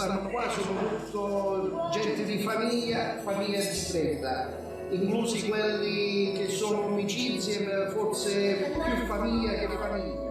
stanno qua sono tutto gente di famiglia ristretta, inclusi quelli che sono amicizie, forse più famiglia che famiglia.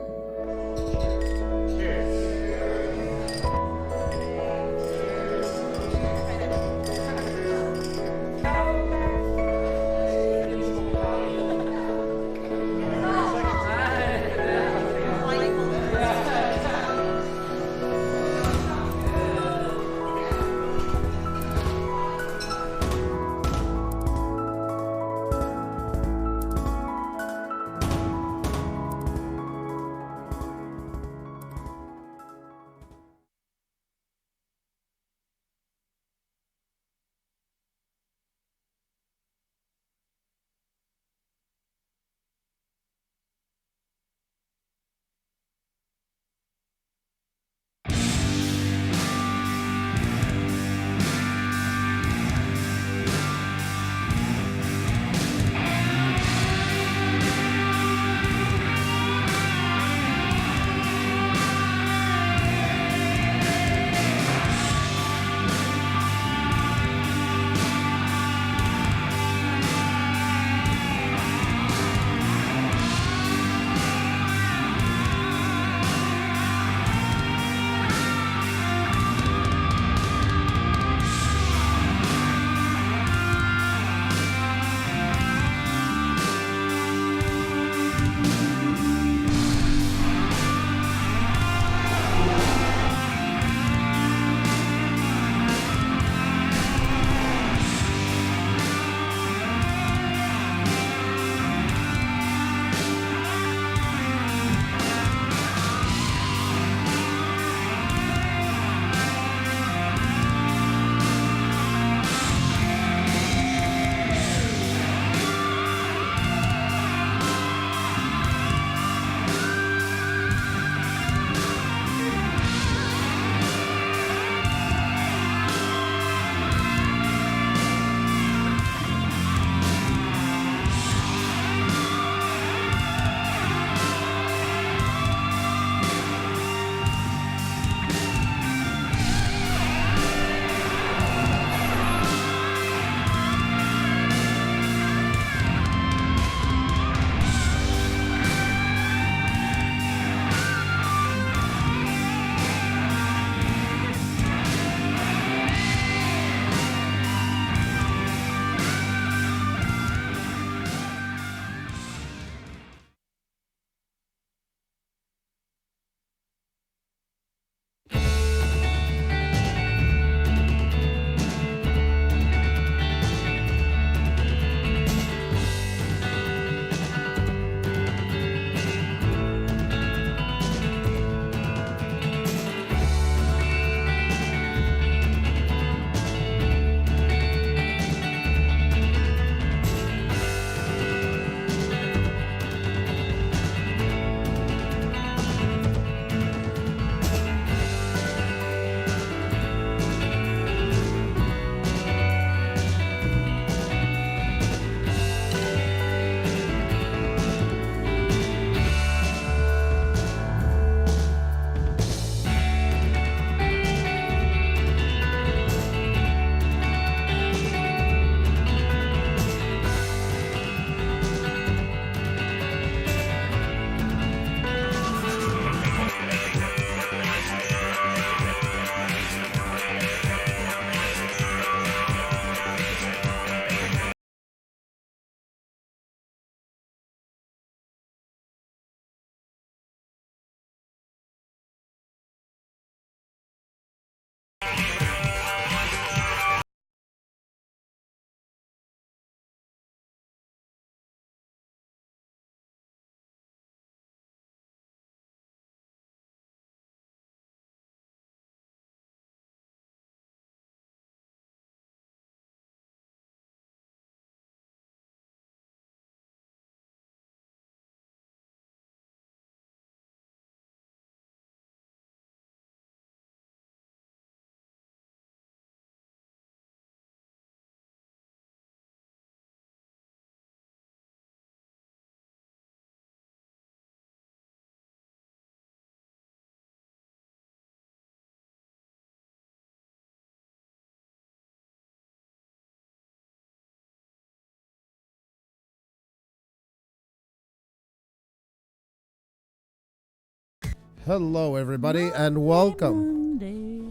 Hello, everybody, and welcome. Monday.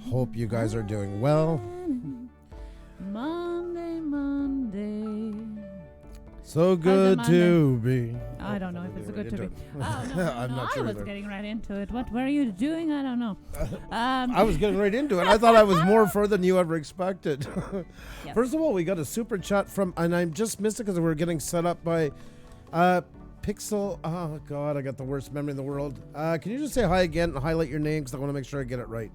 Hope you guys are doing well. Monday. So good to be. I don't know if it's good to be. Oh, I'm no, not sure I was either. getting right into it. What were you doing? I don't know. I was getting right into it. I thought I was more further than you ever expected. Yes. First of all, we got a super chat from, and I just missed it because we were getting set up by Pixel. Oh, God, I got the worst memory in the world. Can you just say hi again and highlight your name because I want to make sure I get it right.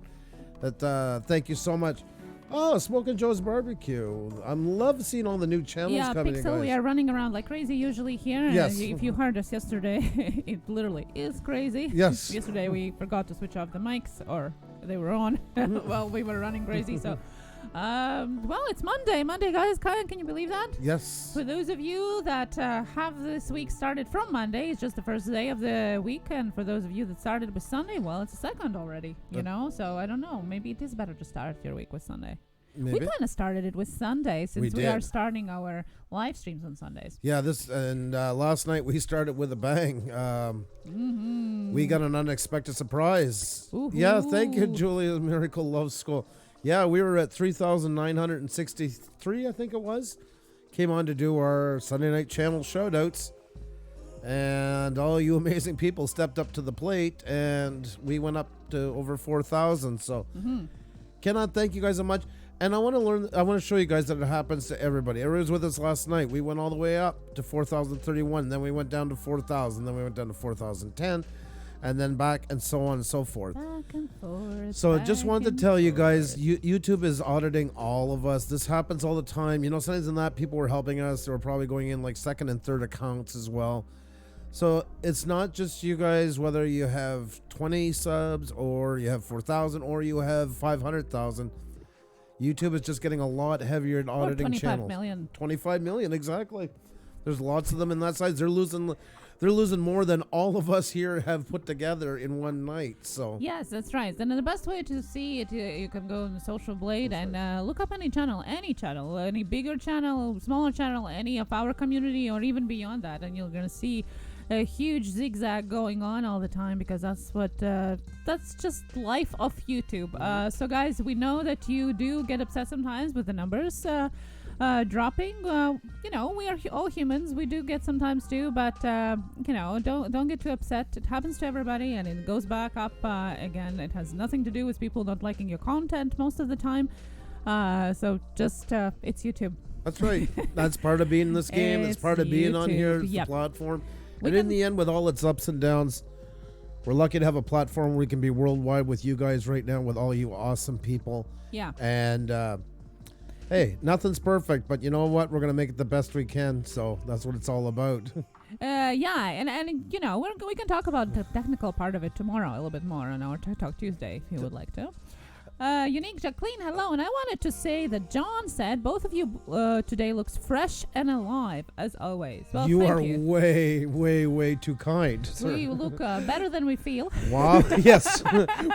Thank you so much. Oh, Smoking Joe's Barbecue. I'm love seeing all the new channels coming in, Pixel, guys. we are running around like crazy usually here. Yes. If you heard us yesterday, it literally is crazy. Yes. Yesterday we forgot to switch off the mics, or they were on while we were running crazy. So, well, it's Monday. Monday, guys. Can you believe that? Yes. For those of you that have this week started from Monday, it's just the first day of the week. And for those of you that started with Sunday, well, it's the second already, you know? So I don't know. Maybe it is better to start your week with Sunday. Maybe. We kind of started it with Sunday since we are did. starting our live streams on Sundays. Yeah, last night we started with a bang. We got an unexpected surprise. Ooh-hoo. Yeah, thank you, Julia's Miracle Love School. Yeah, we were at 3,963, I think it was. Came on to do our Sunday night channel shoutouts. And all you amazing people stepped up to the plate, and we went up to over 4,000. So, cannot thank you guys so much. And I want to show you guys that it happens to everybody. Everybody was with us last night. We went all the way up to 4,031. Then we went down to 4,000. Then we went down to 4,010. And then back and so on and so forth. Back and forth. So just wanted to tell you guys, YouTube is auditing all of us. This happens all the time. You know, sometimes in that people were helping us. They were probably going in like second and third accounts as well. So it's not just you guys, whether you have 20 subs or you have 4,000 or you have 500,000. YouTube is just getting a lot heavier in auditing 25 channels. 25 million, exactly. There's lots of them in that size. They're losing more than all of us here have put together in one night. So yes, that's right. And the best way to see it, you can go on the Social Blade and look up any channel, any bigger channel, smaller channel, any of our community, or even beyond that, and you're gonna see a huge zigzag going on all the time, because that's just life of YouTube. So guys, we know that you do get upset sometimes with the numbers dropping. You know, we are all humans. We do get sometimes too, but you know, don't get too upset. It happens to everybody, and it goes back up again. It has nothing to do with people not liking your content most of the time. So just it's YouTube. that's right. That's part of being in this game. It's part of being on here. It's the platform. And in the end, with all its ups and downs, we're lucky to have a platform where we can be worldwide with you guys right now, with all you awesome people. Yeah. And hey, nothing's perfect, but you know what? We're going to make it the best we can. So that's what it's all about. Yeah, and you know, we can talk about the technical part of it tomorrow a little bit more on our Tech Talk Tuesday, if you would like to. Unique Jacqueline, hello, and I wanted to say that John said both of you today looks fresh and alive, as always. Well, You thank are you. way, way, way too kind, sir. We look better than we feel. Wow. Yes.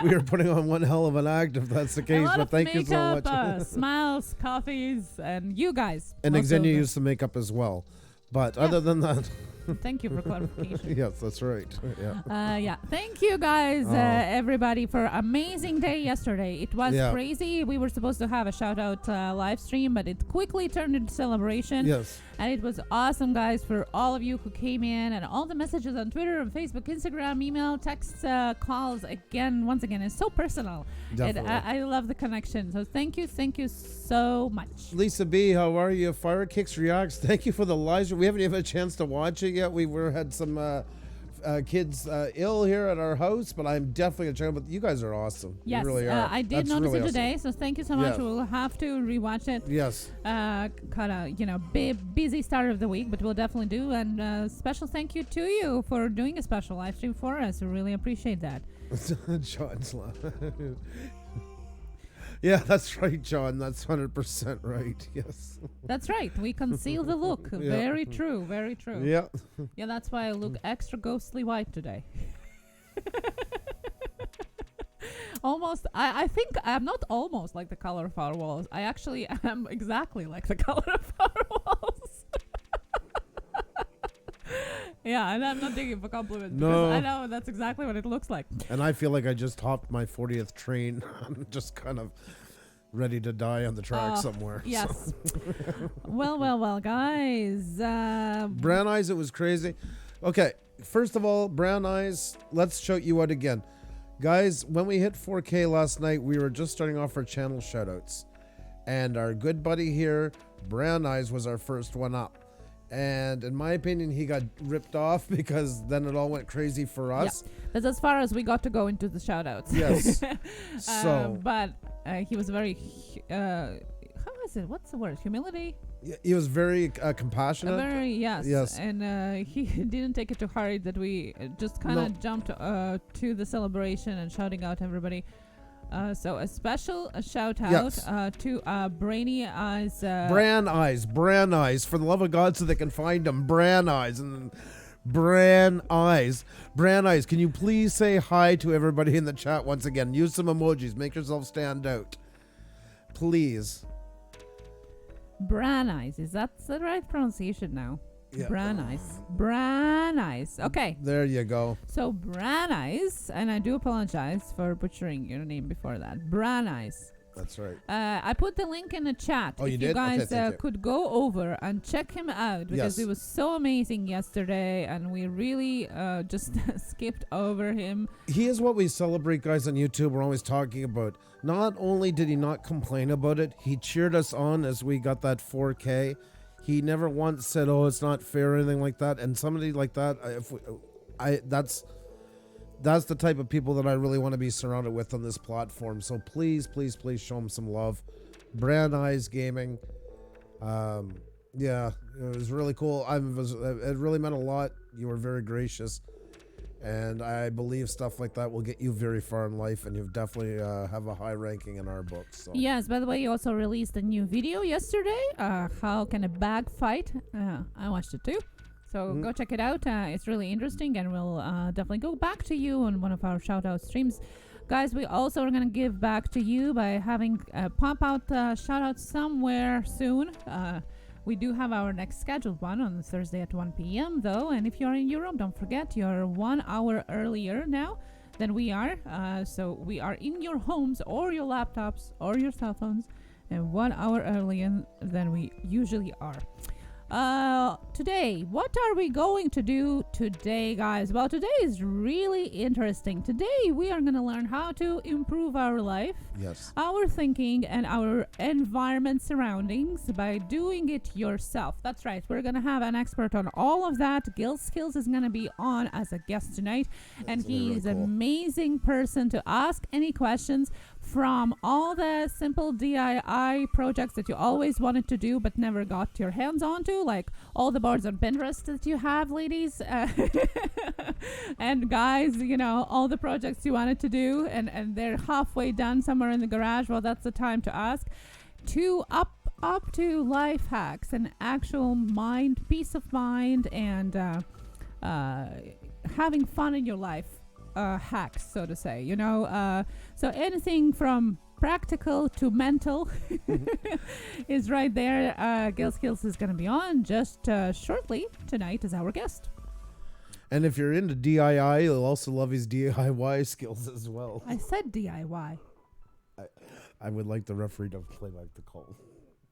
We are putting on one hell of an act if that's the A case, lot but of thank you so makeup, much. smiles, coffees, and you guys. And also Xenia used to make up as well. But other than that, thank you for clarification. yes, that's right. Yeah. Yeah. Thank you guys, everybody, for amazing day yesterday. It was crazy. We were supposed to have a shout out live stream, but it quickly turned into celebration. Yes. And it was awesome, guys, for all of you who came in, and all the messages on Twitter and Facebook, Instagram, email, texts, calls. Once again, it's so personal. Definitely. I love the connection. So thank you so much. Lisa B, how are you? Fire Kicks Reacts. Thank you for the live stream. We haven't even had a chance to watch it yet. We had some kids ill here at our house, but I'm definitely going to check it. But you guys are awesome. Yes, you really are. I did notice really it awesome. today, so thank you so much. Yeah. We'll have to rewatch it. Yes. Kind of busy start of the week, but we'll definitely do. And special thank you to you for doing a special live stream for us. We really appreciate that. John's laughing. Yeah, that's right, John. That's 100% right. Yes. That's right. We conceal the look. Yeah. Very true. Very true. Yeah. Yeah, that's why I look extra ghostly white today. Almost. I think I'm not almost like the color of our walls. I actually am exactly like the color of our walls. Yeah, and I'm not digging for compliments. No. Because I know that's exactly what it looks like. And I feel like I just hopped my 40th train. I'm just kind of ready to die on the track somewhere. Yes. well, guys. Brown eyes, it was crazy. Okay, first of all, brown eyes, let's shout you out again. Guys, when we hit 4K last night, we were just starting off our channel shoutouts. And our good buddy here, Brown Eyes, was our first one up. And in my opinion, he got ripped off because then it all went crazy for us. Yeah. That's as far as we got to go into the shoutouts. Yes. But he was very, how is it? What's the word? Humility? He was very compassionate. Yes. And he didn't take it too hard that we just kind of jumped to the celebration and shouting out everybody. So a special shout out to Brainy Eyes. Bran Eyes. For the love of God, so they can find them. Bran Eyes. Bran Eyes. Can you please say hi to everybody in the chat once again? Use some emojis. Make yourself stand out. Please. Bran Eyes. Is that the right pronunciation now? Yeah. Bran Eyes. Okay. There you go. So Bran Eyes, and I do apologize for butchering your name before that. Bran Eyes. That's right. I put the link in the chat. Oh, if you did? guys Okay, could go over and check him out because it was so amazing yesterday, and we really just skipped over him. He is what we celebrate, guys, on YouTube. We're always talking about. Not only did he not complain about it, he cheered us on as we got that 4K. He never once said, "Oh, it's not fair," or anything like that. And somebody like that, that's the type of people that I really want to be surrounded with on this platform. So please show him some love. Brand Eyes Gaming. Yeah, it was really cool. It really meant a lot. You were very gracious. And I believe stuff like that will get you very far in life, and you've definitely have a high ranking in our books. So. Yes, by the way, you also released a new video yesterday. How can a bag fight? I watched it too. So go check it out. It's really interesting, and we'll definitely go back to you on one of our shout-out streams. Guys, we also are going to give back to you by having pop out shout-out somewhere soon. We do have our next scheduled one on Thursday at 1 p.m. though, and if you're in Europe, don't forget you're 1 hour earlier now than we are. So we are in your homes or your laptops or your cell phones, and 1 hour earlier than we usually are. Today, what are we going to do today, guys? Well, today is really interesting. Today, we are going to learn how to improve our life, our thinking, and our environment surroundings by doing it yourself. That's right. We're going to have an expert on all of that. Gil Skills is going to be on as a guest tonight, and he is an amazing person to ask any questions from all the simple DIY projects that you always wanted to do but never got your hands onto, like all the boards on Pinterest that you have, ladies, and guys, you know, all the projects you wanted to do and they're halfway done somewhere in the garage. Well, that's the time to ask. To up to life hacks and actual peace of mind, and having fun in your life. Hacks, so to say, you know, so anything from practical to mental is right there. Gil Skills is going to be on just shortly tonight as our guest. And if you're into DIY, you'll also love his DIY skills as well. I said DIY. I would like the referee to play back the call.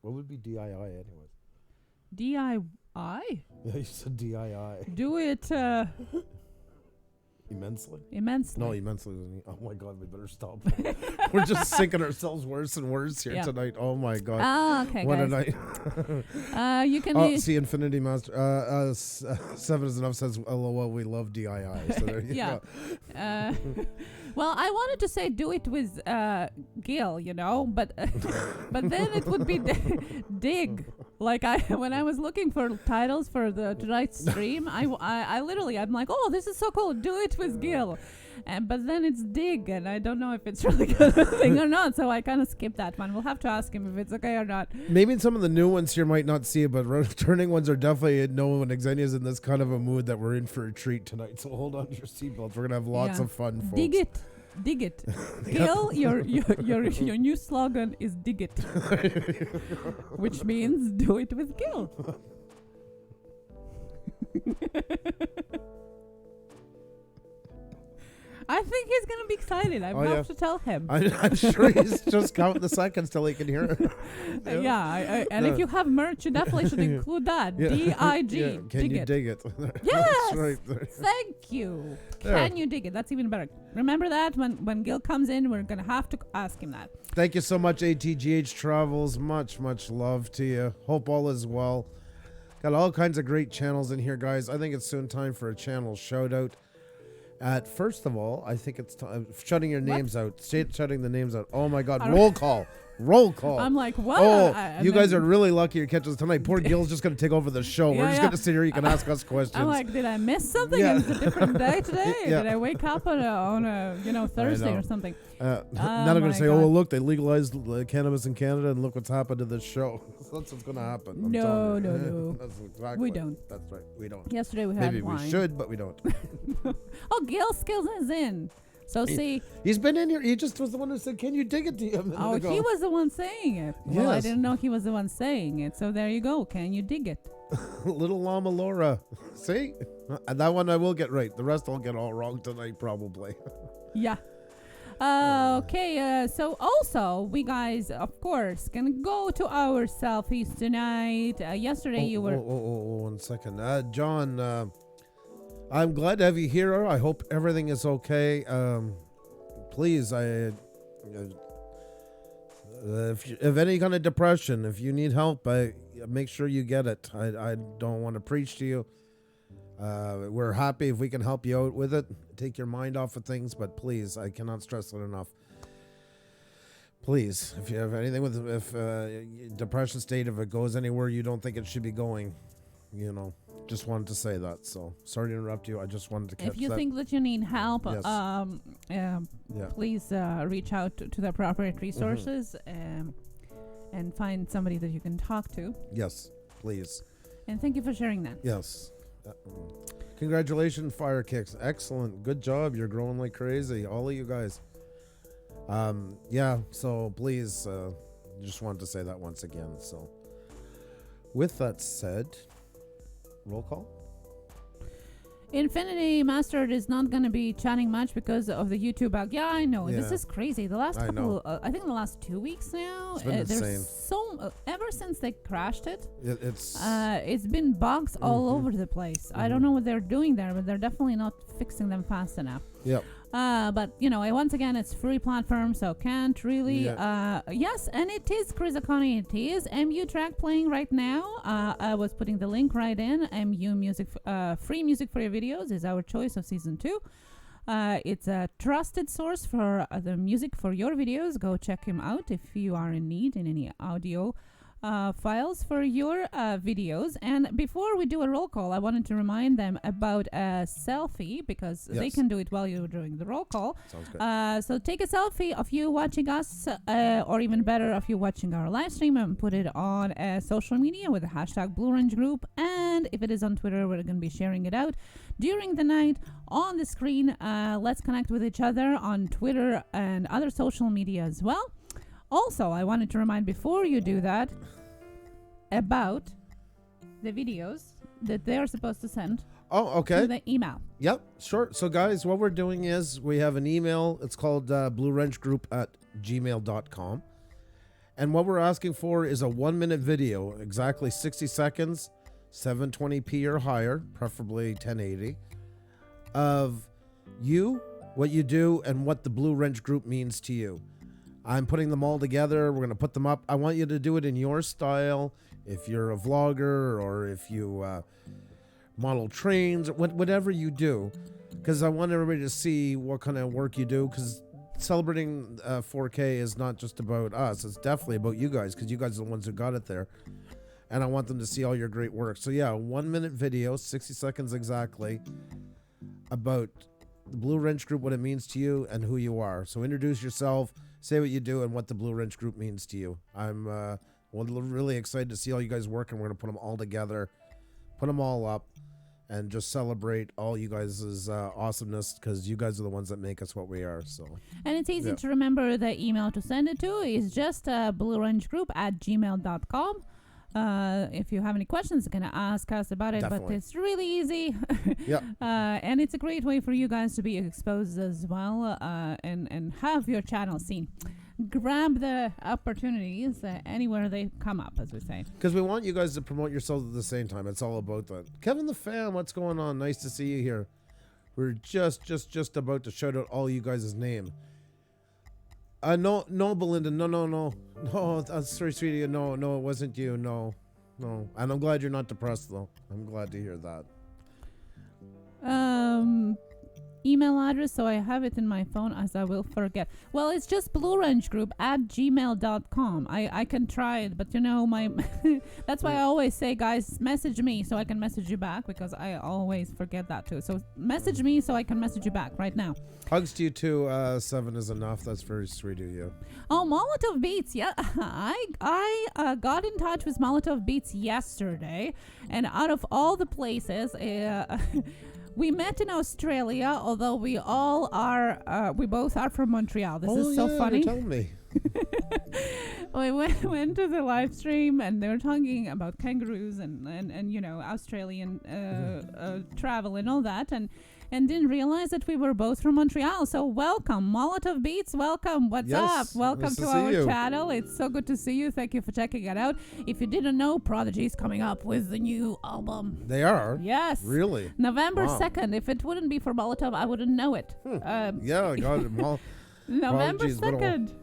What would be DIY anyways? DIY? Yeah, you said DIY. Do it. Immensely? Immensely. No, immensely. Oh my God, we better stop. We're just sinking ourselves worse and worse here tonight. Oh my God. Ah, okay, what guys. a night. You can see Infinity Master. 7 is enough says, LOL, we love DIY. So there you go. Well, I wanted to say do it with Gil, you know, but but then it would be dig. Like when I was looking for titles for tonight's stream, I literally, I'm like, oh, this is so cool. Do it with Gil. But then it's dig, and I don't know if it's really good thing or not, so I kind of skipped that one. We'll have to ask him if it's okay or not. Maybe some of the new ones here might not see it, but returning ones are definitely known when Xenia's in this kind of a mood that we're in for a treat tonight. So hold on to your seatbelts. We're going to have lots of fun, folks. Dig it. Gil, your new slogan is dig it. Which means do it with Gil. I think he's going to be excited. I have to tell him. I'm sure he's just counting the seconds till he can hear it. And if you have merch, you definitely should include that. D-I-G. Yeah. Can you dig it? Yes. That's right. Thank you. There. Can you dig it? That's even better. Remember that when Gil comes in, we're going to have to ask him that. Thank you so much, ATGH Travels. Much love to you. Hope all is well. Got all kinds of great channels in here, guys. I think it's soon time for a channel shout out. First of all, I think it's time shutting your names out. Shutting the names out. Oh my God! Roll call. Roll call. I'm like, what? Oh, you guys are really lucky you're catching us tonight. Poor Gil's just going to take over the show. We're just going to sit here. You can ask us questions. I'm like, did I miss something? It's a different day today. Did I wake up on a Thursday or something? Now they're going to say, oh, well, look, they legalized cannabis in Canada, and look what's happened to this show. That's what's going to happen. No. That's exactly. We don't. That's right. We don't. Yesterday we had Maybe wine. we should, but we don't. Oh, Gil Skills is in. So he's been in here. He just was the one who said, "Can you dig it?" To him. Oh, he was the one saying it. Well, yes. I didn't know he was the one saying it. So there you go. Can you dig it? Little Llama Laura. See, and that one I will get right. The rest I'll get all wrong tonight, probably. Yeah. Okay. So also, we guys, of course, can go to our selfies tonight. Yesterday you were. Oh, 1 second, John. I'm glad to have you here. I hope everything is okay. Please, if any kind of depression, if you need help, make sure you get it. I don't want to preach to you. We're happy if we can help you out with it. Take your mind off of things, but please, I cannot stress it enough. Please, if you have anything if depression state, if it goes anywhere you don't think it should be going, just wanted to say that. So sorry to interrupt you. I just wanted to catch that. If you think that you need help, yes. Please reach out to the appropriate resources and find somebody that you can talk to. Yes, please. And thank you for sharing that. Yes. Congratulations, Fire Kicks. Excellent. Good job. You're growing like crazy. All of you guys. So please, just wanted to say that once again. So with that said, roll call. Infinity Mastered is not going to be chatting much because of the YouTube bug. Yeah, I know. Yeah. This is crazy. The last couple, I think the last 2 weeks now, it's been insane. There's ever since they crashed it, it's been bugs all over the place. I don't know what they're doing there, but they're definitely not fixing them fast enough. Yep. But once again, it's free platform, so can't really. Yes, and it is Chris O'Connor. It is MU track playing right now. I was putting the link right in. MU music, free music for your videos is our choice of season 2. It's a trusted source for the music for your videos. Go check him out if you are in need in any audio files for your videos. And before we do a roll call, I wanted to remind them about a selfie because they can do it while you're doing the roll call. Sounds good. So take a selfie of you watching us, or even better, of you watching our live stream, and put it on social media with the hashtag Blue Orange Group. And if it is on Twitter, we're going to be sharing it out during the night on the screen. Let's connect with each other on Twitter and other social media as well. Also, I wanted to remind before you do that about the videos that they are supposed to send. Oh, okay. To the email. Yep, sure. So, guys, what we're doing is we have an email. It's called bluewrenchgroup@gmail.com. And what we're asking for is a 1-minute video, exactly 60 seconds, 720p or higher, preferably 1080, of you, what you do, and what the Blue Wrench Group means to you. I'm putting them all together. We're going to put them up. I want you to do it in your style. If you're a vlogger or if you model trains, whatever you do, because I want everybody to see what kind of work you do, because celebrating 4K is not just about us. It's definitely about you guys, because you guys are the ones who got it there. And I want them to see all your great work. So, yeah, 1-minute video, 60 seconds exactly, about the Blue Wrench Group, what it means to you, and who you are. So introduce yourself, say what you do, and what the Blue Wrench Group means to you. I'm really excited to see all you guys work, and we're going to put them all together, put them all up, and just celebrate all you guys' awesomeness, because you guys are the ones that make us what we are. So. And it's easy to remember. The email to send it to is just bluewrenchgroup@gmail.com. If you have any questions, you can ask us about it. Definitely. But it's really easy. Yep. And it's a great way for you guys to be exposed as well, and have your channel seen. Grab the opportunities anywhere they come up, as we say. Because we want you guys to promote yourselves at the same time. It's all about that. Kevin the Fan, what's going on? Nice to see you here. We're just about to shout out all you guys' name. No, Belinda. No. Sorry, sweetie. No, it wasn't you. No. And I'm glad you're not depressed, though. I'm glad to hear that. Email address, so I have it in my phone as I will forget. Well, it's just bluerangegroup@gmail.com. I can try it, but my that's why I always say, guys, message me so I can message you back, because I always forget that too. So message me so I can message you back right now. Hugs to you too. 7 is enough. That's very sweet of you. Oh, Molotov Beats. Yeah, I got in touch with Molotov Beats yesterday, and out of all the places, we met in Australia, although we both are from Montreal. This is so funny. Tell me. We went to the live stream, and they were talking about kangaroos and Australian travel and all that, and didn't realize that we were both from Montreal. So welcome, Molotov Beats. Welcome. What's up? Welcome nice to see our you. channel. It's so good to see you. Thank you for checking it out. If you didn't know, Prodigy's coming up with the new album. They are? Yes. Really? November Wow. 2nd. If it wouldn't be for Molotov, I wouldn't know it. Yeah, God. November Prodigy's little- 2nd.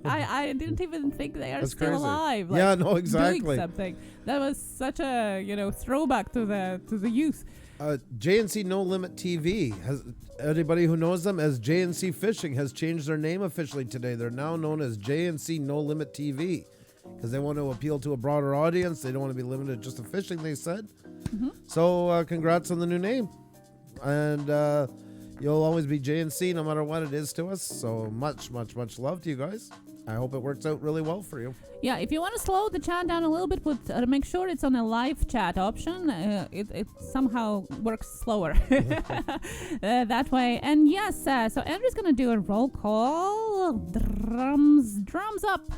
I didn't even think they are That's still crazy. alive. Yeah, no, exactly. Doing something. That was such a throwback to the youth. JNC No Limit TV has anybody who knows them as JNC Fishing has changed their name officially today. They're now known as JNC No Limit TV because they want to appeal to a broader audience. They don't want to be limited just to fishing, they said. Mm-hmm. So congrats on the new name. And you'll always be JNC no matter what it is to us. So much love to you guys. I hope it works out really well for you. Yeah, if you want to slow the chat down a little bit, make sure it's on a live chat option. It somehow works slower that way. And yes, so Andrew's going to do a roll call. Drums up.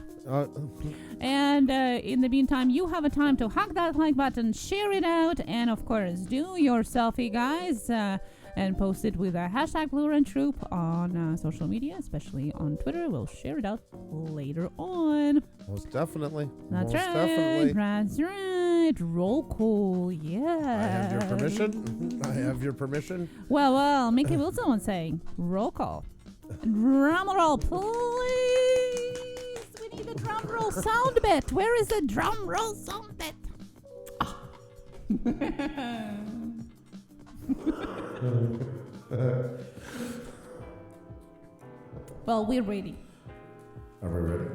And in the meantime, you have a time to hug that like button, share it out, and of course, do your selfie, guys. And post it with a hashtag Blue Ranch Troop on social media, especially on Twitter. We'll share it out later on. Most definitely. That's Most right. definitely. That's right. Roll call. Yeah. I have your permission. I have your permission. Well, Mickey Wilson was saying roll call. Drum roll, please. We need a drum roll sound bit. Where is the drum roll sound bit? Well, we're ready. Are we ready?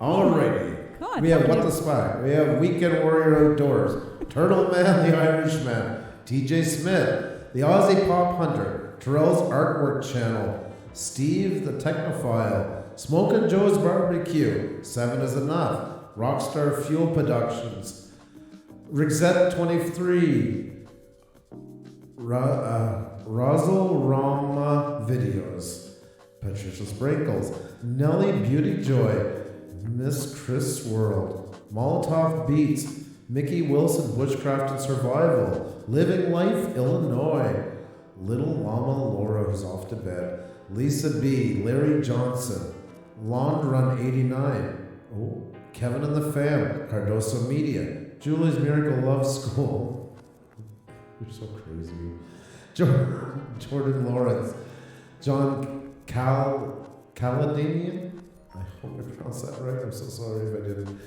Alrighty. God, We have What the Spy. We have Weekend Warrior Outdoors. Turtle Man, the Irishman. TJ Smith, the Aussie Pop Hunter. Terrell's Artwork Channel. Steve, the Technophile. Smokin' Joe's Barbecue. 7 is Enough. Rockstar Fuel Productions. Rixette 23. Razzle Rama Videos. Patricia Sprinkles. Nelly Beauty Joy. Miss Chris World. Molotov Beats. Mickey Wilson Bushcraft and Survival. Living Life Illinois. Little Llama Laura who's off to bed. Lisa B. Larry Johnson. Lawn Run 89. Oh, Kevin and the Fam. Cardoso Media. Julie's Miracle Love School. You're so crazy. Jordan Lawrence. John Caladinian. I hope I pronounced that right. I'm so sorry if I didn't.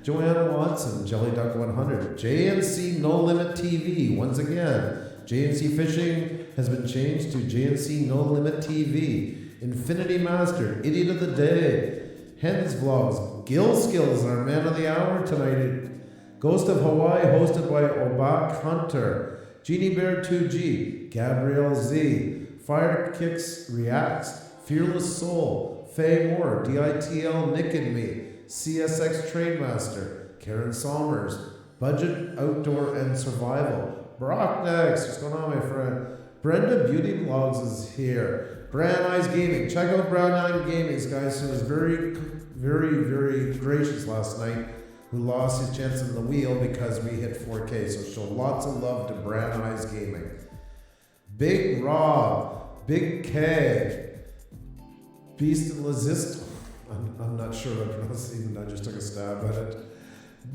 Joanna Watson, Jelly Duck 100. JNC No Limit TV. Once again, JNC Fishing has been changed to JNC No Limit TV. Infinity Master, Idiot of the Day. Hens Vlogs. Gil Skills, our man of the hour tonight. Ghost of Hawaii, hosted by Obak Hunter. Genie Bear 2G. Gabrielle Z. Fire Kicks Reacts. Fearless Soul. Faye Moore. DITL Nick and Me. CSX Trainmaster. Karen Somers. Budget Outdoor and Survival. Brock next. What's going on, my friend? Brenda Beauty Blogs is here. Brown Eyes Gaming. Check out Brown Eyes Gaming, guys. She was very, very, very gracious last night who lost his chance in the wheel because we hit 4K. So show lots of love to Brandeis Gaming. Big Rob, Big K, Beast and Lazist. I'm not sure what I pronounced it, even I just took a stab at it.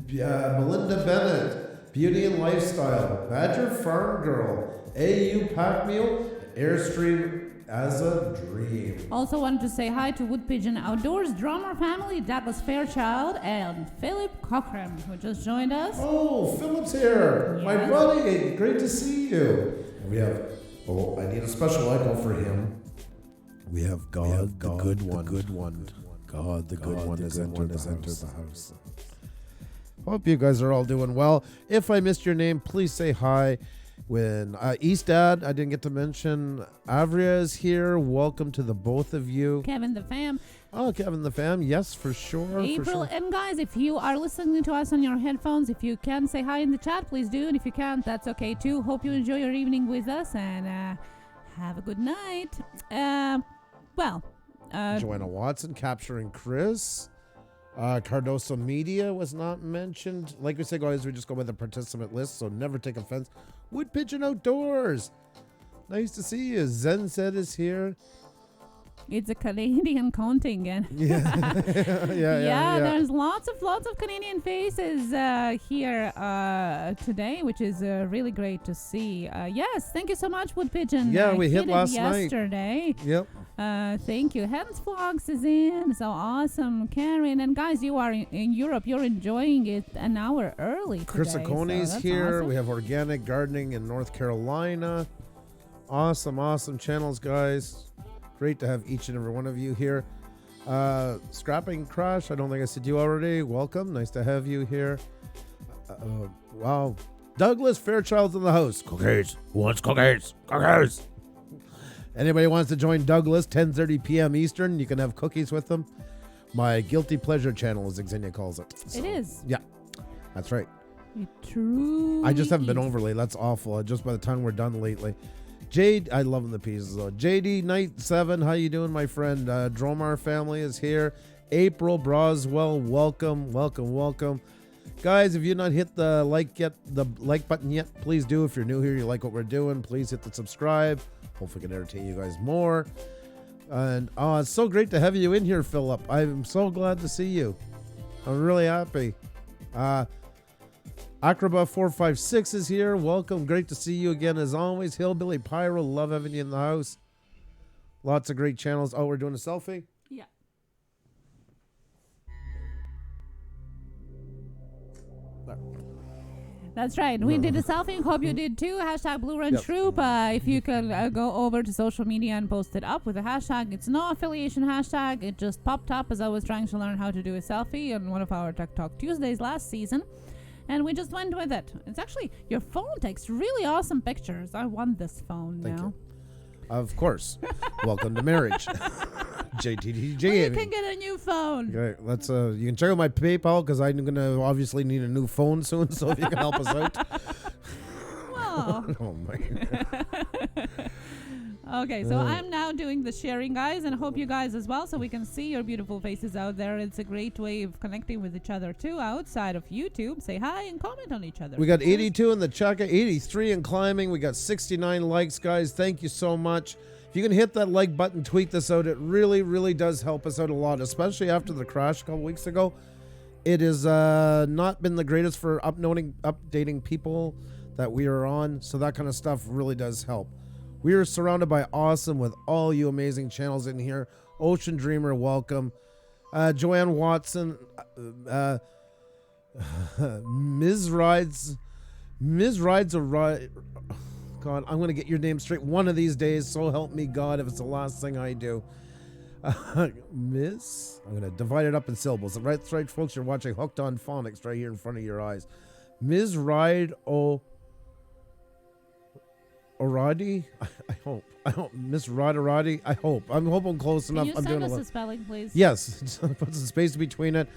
Melinda Bennett, Beauty and Lifestyle, Badger Farm Girl, AU Pack Meal, Airstream as a Dream. Also wanted to say hi to Wood Pigeon Outdoors, drummer family, Douglas Fairchild, and Philip Cochran, who just joined us. Oh, Philip's here. Yes. My buddy, great to see you. And we have, I need a special echo for him. We have God, the good one. God, the good one has entered the house. Hope you guys are all doing well. If I missed your name, please say hi. When Eastad, I didn't get to mention, Avria is here. Welcome to the both of you. Kevin the Fam. Oh, Kevin the Fam, yes, for sure. April, and guys, if you are listening to us on your headphones, if you can say hi in the chat, please do. And if you can't, that's okay too. Hope you enjoy your evening with us and have a good night. Joanna Watson capturing Chris. Cardoso Media was not mentioned. Like we say, guys, we just go by the participant list, so never take offense. Wood Pigeon Outdoors. Nice to see you. Zen said is here. It's a Canadian contingent. Yeah. There's lots of Canadian faces here today, which is really great to see. Yes, thank you so much, Wood Pigeon. Yeah, we hit last night. Yesterday. Yep. Thank you. Hans Vlogs is in. So awesome. Karen. And guys, you are in Europe. You're enjoying it an hour early today. Chris Aconi's so here. awesome. We have organic gardening in North Carolina. Awesome channels, guys. Great to have each and every one of you here. Scrapping Crush, I don't think I said you already. Welcome. Nice to have you here. Wow. Douglas Fairchild's in the house. Cookies. Who wants cookies? Cookies. Anybody wants to join Douglas, 10:30 p.m. Eastern, you can have cookies with them. My guilty pleasure channel, as Xenia calls it. So, it is. Yeah, that's right. It truly I just haven't been is. over lately. That's awful. Just by the time we're done lately. Jade, I love the pieces though. JD Knight 7, how you doing, my friend? Dromar family is here. April Broswell, welcome. Guys, if you've not hit the like button yet, please do. If you're new here, you like what we're doing, please hit the subscribe. Hopefully we can entertain you guys more. And it's so great to have you in here, Philip. I'm so glad to see you. I'm really happy. Acroba 456 is here. Welcome. Great to see you again as always. Hillbilly Pyro, love having you in the house. Lots of great channels. Oh, we're doing a selfie? Yeah. That's right. We did a selfie. Hope you did too. Hashtag Blue Run Troop. If you can go over to social media and post it up with a hashtag. It's no affiliation hashtag. It just popped up as I was trying to learn how to do a selfie on one of our Tech Talk Tuesdays last season. And we just went with it. It's actually, your phone takes really awesome pictures. I want this phone Thank now. you. Of course. Welcome to marriage. JTDJ. Well, you can get a new phone. Okay, let's you can check out my PayPal because I'm gonna obviously need a new phone soon. So if you can help us out. Well. Oh my. Okay, so I'm now doing the sharing, guys, and hope you guys as well, so we can see your beautiful faces out there. It's a great way of connecting with each other too, outside of YouTube. Say hi and comment on each other. We got 82 in the chat, 83 and climbing. We got 69 likes, guys. Thank you so much. If you can hit that like button, tweet this out. It really, really does help us out a lot, especially after the crash a couple weeks ago. It has not been the greatest for updating people that we are on, so that kind of stuff really does help. We are surrounded by awesome with all you amazing channels in here. Ocean Dreamer, welcome. Joanne Watson, Ms. Rides a Ride. God, I'm going to get your name straight one of these days. So help me God if it's the last thing I do. Miss, I'm going to divide it up in syllables. That's right, folks. You're watching Hooked on Phonics right here in front of your eyes. Ms. Ride Oradi, I hope. Miss Rodarati, I hope. I'm hoping close enough. Can you send us a spelling, please? Yes. Put some space between it.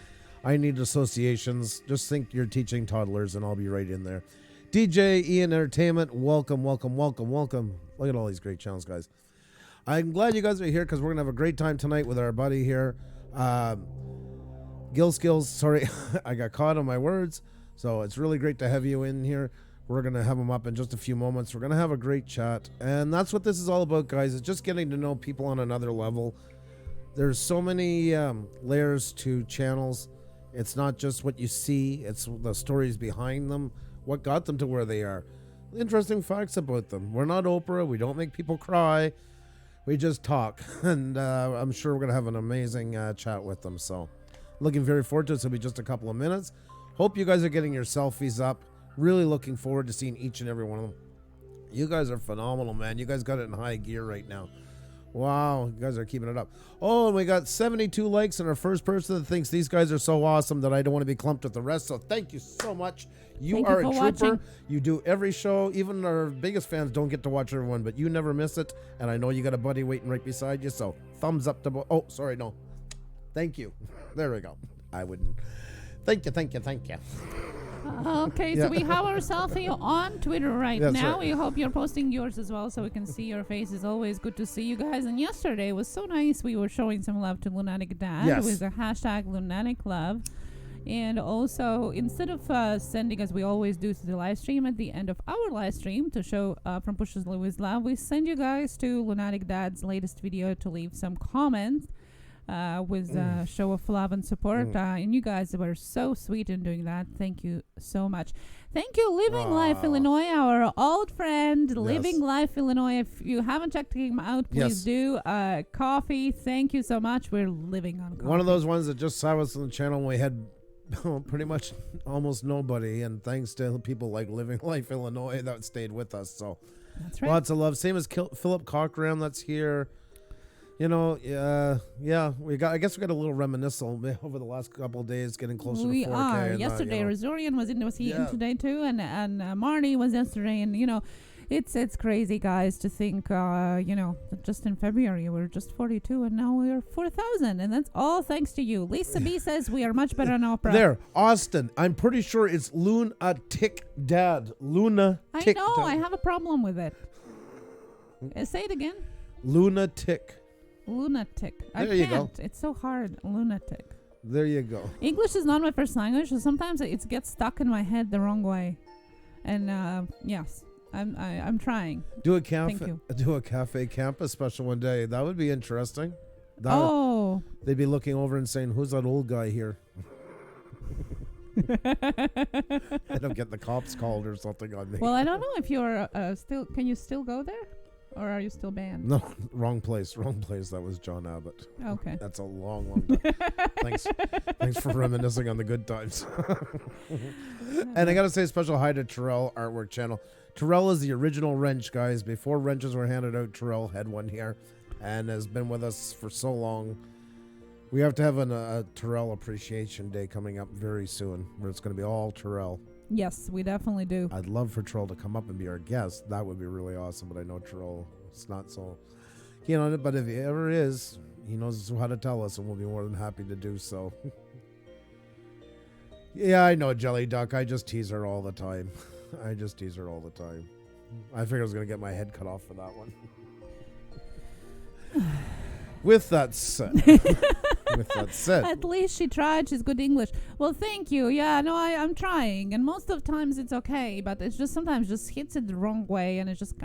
I need associations. Just think you're teaching toddlers and I'll be right in there. DJ Ian Entertainment, welcome. Look at all these great channels, guys. I'm glad you guys are here because we're going to have a great time tonight with our buddy here. Gil Skills, sorry, I got caught on my words. So it's really great to have you in here. We're going to have him up in just a few moments. We're going to have a great chat. And that's what this is all about, guys. It's just getting to know people on another level. There's so many layers to channels. It's not just what you see. It's the stories behind them. What got them to where they are. Interesting facts about them. We're not Oprah. We don't make people cry. We just talk. And I'm sure we're going to have an amazing chat with them. So looking very forward to it. It'll be just a couple of minutes. Hope you guys are getting your selfies up. Really looking forward to seeing each and every one of them. You guys are phenomenal, man. You guys got it in high gear right now. Wow, you guys are keeping it up. Oh, and we got 72 likes and our first person that thinks these guys are so awesome that I don't want to be clumped with the rest. So thank you so much. You are a trooper. Watching. You do every show. Even our biggest fans don't get to watch everyone, but you never miss it. And I know you got a buddy waiting right beside you. So thumbs up to oh, sorry, no. Thank you. There we go. I wouldn't. Thank you. Okay, so we have our selfie on Twitter right now. Right. We hope you're posting yours as well so we can see your faces. Always good to see you guys. And yesterday was so nice. We were showing some love to Lunatic Dad with the hashtag Lunatic Love. And also, instead of sending, as we always do, to the live stream at the end of our live stream to show from Pusa's with Love, we send you guys to Lunatic Dad's latest video to leave some comments. With a show of love and support. And you guys were so sweet in doing that. Thank you so much. Thank you, Living Life Illinois, our old friend, Living Life Illinois. If you haven't checked him out, please do. Coffee, thank you so much. We're living on coffee. One of those ones that just saw us on the channel when we had pretty much almost nobody. And thanks to people like Living Life Illinois that stayed with us. So that's right. Lots of love. Same as Philip Cochran that's here. You know, I guess we got a little reminiscent over the last couple of days, getting closer to 4K. We are. Yesterday, Razorian was in today too, and Marnie was yesterday, and it's crazy, guys, to think, that just in February we were just 42, and now we're 4,000, and that's all thanks to you. Lisa B says we are much better on Oprah. There, Austin. I'm pretty sure it's Lunatic Dad. Lunatic. I know. I have a problem with it. Say it again. Lunatic. I can't. Go. It's so hard. Lunatic. There you go. English is not my first language, so sometimes it gets stuck in my head the wrong way. And yes, I'm trying. Do a cafe campus special one day. That would be interesting. They'd be looking over and saying, "Who's that old guy here?" I don't get the cops called or something on me. Well, I don't know if you're still. Can you still go there? Or are you still banned? No, wrong place. That was John Abbott. Okay. That's a long time. Thanks for reminiscing on the good times. And I got to say a special hi to Terrell Artwork Channel. Terrell is the original wrench, guys. Before wrenches were handed out, Terrell had one here and has been with us for so long. We have to have a Terrell Appreciation Day coming up very soon where it's going to be all Terrell. Yes, we definitely do. I'd love for Terrell to come up and be our guest. That would be really awesome, but I know Terrell is not so keen on it. But if he ever is, he knows how to tell us, and we'll be more than happy to do so. Yeah, I know, Jelly Duck. I just tease her all the time. I figured I was going to get my head cut off for that one. With that said. At least she tried. She's good English. Well, thank you. Yeah, no, I'm trying. And most of the times it's okay. But it's just sometimes just hits it the wrong way. And I just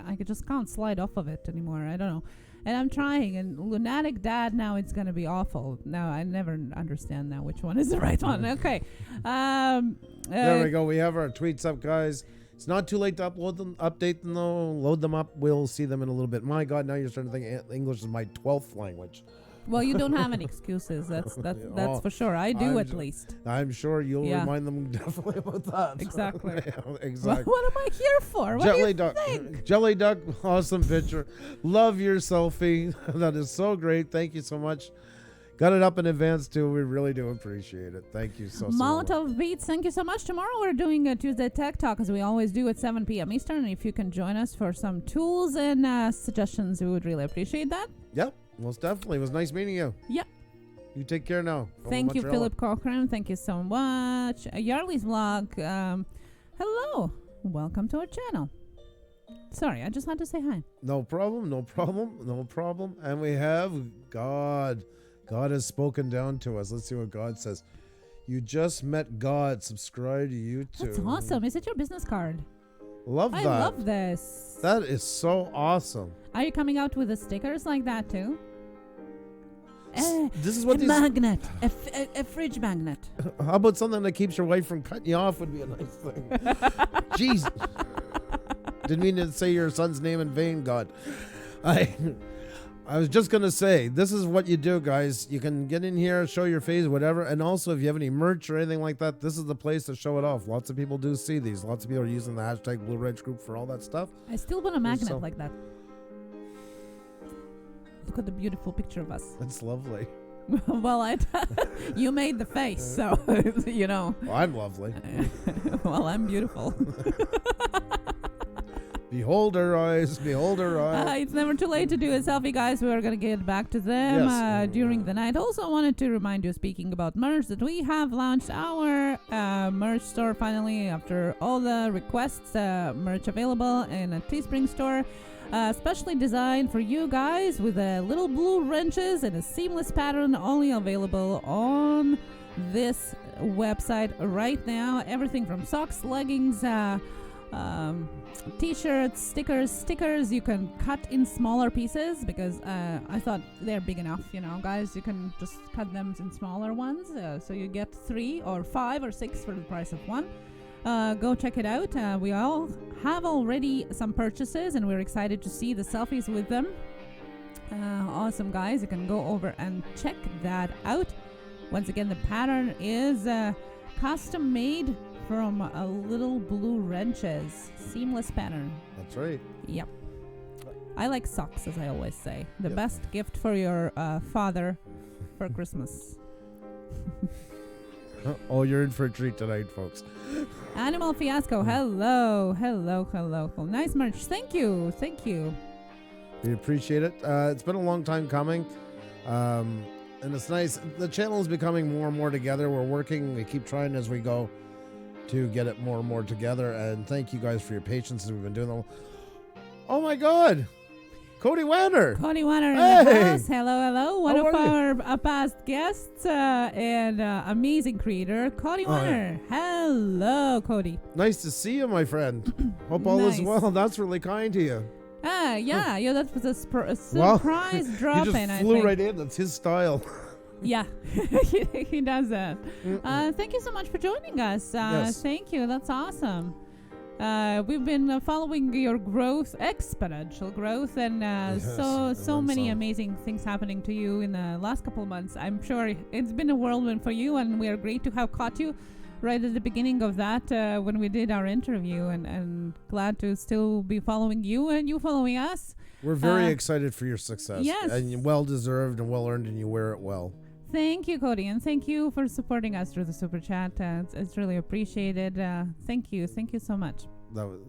can't slide off of it anymore. I don't know. And I'm trying. And Lunatic Dad, now it's going to be awful. Now I never understand now which one is the right one. Okay. There we go. We have our tweets up, guys. It's not too late to update them though. Load them up. We'll see them in a little bit. My God, now you're starting to think English is my 12th language. Well, you don't have any excuses. That's for sure. I do at least. I'm sure you'll remind them definitely about that. Exactly. Exactly. What am I here for? What do you think? Jelly Duck, awesome picture. Love your selfie. That is so great. Thank you so much. Got it up in advance too. We really do appreciate it. Thank you so much. Molotov Beats, thank you so much. Tomorrow we're doing a Tuesday Tech Talk as we always do at 7 p.m. Eastern. And if you can join us for some tools and suggestions, we would really appreciate that. Yep, most definitely. It was nice meeting you. Yep. You take care now. Thank you, Philip Cochran. Thank you so much. Yarley's Vlog. Hello. Welcome to our channel. Sorry, I just had to say hi. No problem. And we have God. God has spoken down to us. Let's see what God says. You just met God. Subscribe to YouTube. That's awesome. Is it your business card? Love I that. love this. That is so awesome. Are you coming out with the stickers like that too? This is what a these. magnet, a fridge magnet. How about something that keeps your wife from cutting you off? Would be a nice thing. Jeez. Didn't mean to say your son's name in vain, God. I was just gonna say, this is what you do, guys. You can get in here, show your face, whatever. And also, if you have any merch or anything like that, this is the place to show it off. Lots of people do see these. Lots of people are using the hashtag Blue Ridge Group for all that stuff. I still want a magnet So- like that. Look at the beautiful picture of us. That's lovely. Well, you made the face, so you know. Well, I'm lovely. Well, I'm beautiful. Behold her eyes, behold her eyes. It's never too late to do a selfie, guys. We're going to get back to them Yes. during the night. Also wanted to remind you, speaking about merch, that we have launched our merch store finally after all the requests. Merch available in a Teespring store. Specially designed for you guys with little blue wrenches and a seamless pattern, only available on this website right now. Everything from socks, leggings, t-shirts, stickers you can cut in smaller pieces because I thought they're big enough, you know, guys. You can just cut them in smaller ones, so you get 3 or 5 or 6 for the price of one. Go check it out. We all have already some purchases and we're excited to see the selfies with them. Awesome, guys. You can go over and check that out. Once again, the pattern is custom made from little blue wrenches. Seamless pattern. That's right. Yep. I like socks, as I always say. The Yep. best gift for your father for Christmas. Oh, you're in for a treat tonight, folks. Animal Fiasco, hello. Well, nice merch. Thank you. We appreciate it. It's been a long time coming. And it's nice. The channel is becoming more and more together. We're working. We keep trying as we go to get it more and more together. And thank you guys for your patience as we've been doing them. Oh, my God. Cody Wanner. Cody Wanner in Hey. the house. Hello. One How of are our past guests and amazing creator, Cody Wanner. Hello, Cody. Nice to see you, my friend. Hope all is Nice. well. That's really kind to you. Yeah, that was a Well, surprise drop He just in, I flew think. right in. That's his style. Yeah, he does that. Thank you so much for joining us. Yes. Thank you. That's awesome. We've been following your growth, exponential growth, and Yes, so and then many some. amazing things happening to you in the last couple of months. I'm sure it's been a whirlwind for you, and we are great to have caught you right at the beginning of that when we did our interview, and glad to still be following you and you following us. We're very excited for your success. yes. And well deserved and well earned, and you wear it well. Thank you, Cody, and thank you for supporting us through the super chat. It's really appreciated. Thank you so much. That was,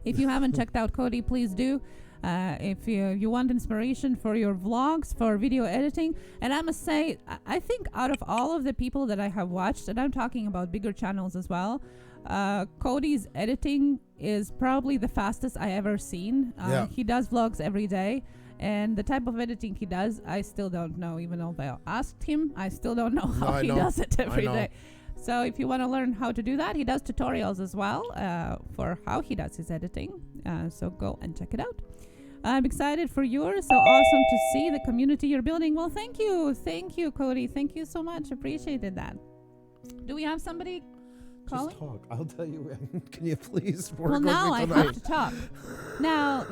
If you haven't checked out Cody, please do. If you want inspiration for your vlogs, for video editing, and I must say, I think out of all of the people that I have watched, and I'm talking about bigger channels as well, Cody's editing is probably the fastest I ever seen. Yeah. He does vlogs every day. And the type of editing he does, I still don't know. Even though I asked him, I still don't know how he does it every day. So if you want to learn how to do that, he does tutorials as well for how he does his editing. So go and check it out. I'm excited for yours. So awesome to see the community you're building. Well, thank you, Cody. Thank you so much. Appreciated that. Do we have somebody calling? just talk. I'll tell you when. Can you please work Well, with now me I tonight? have to talk. Now,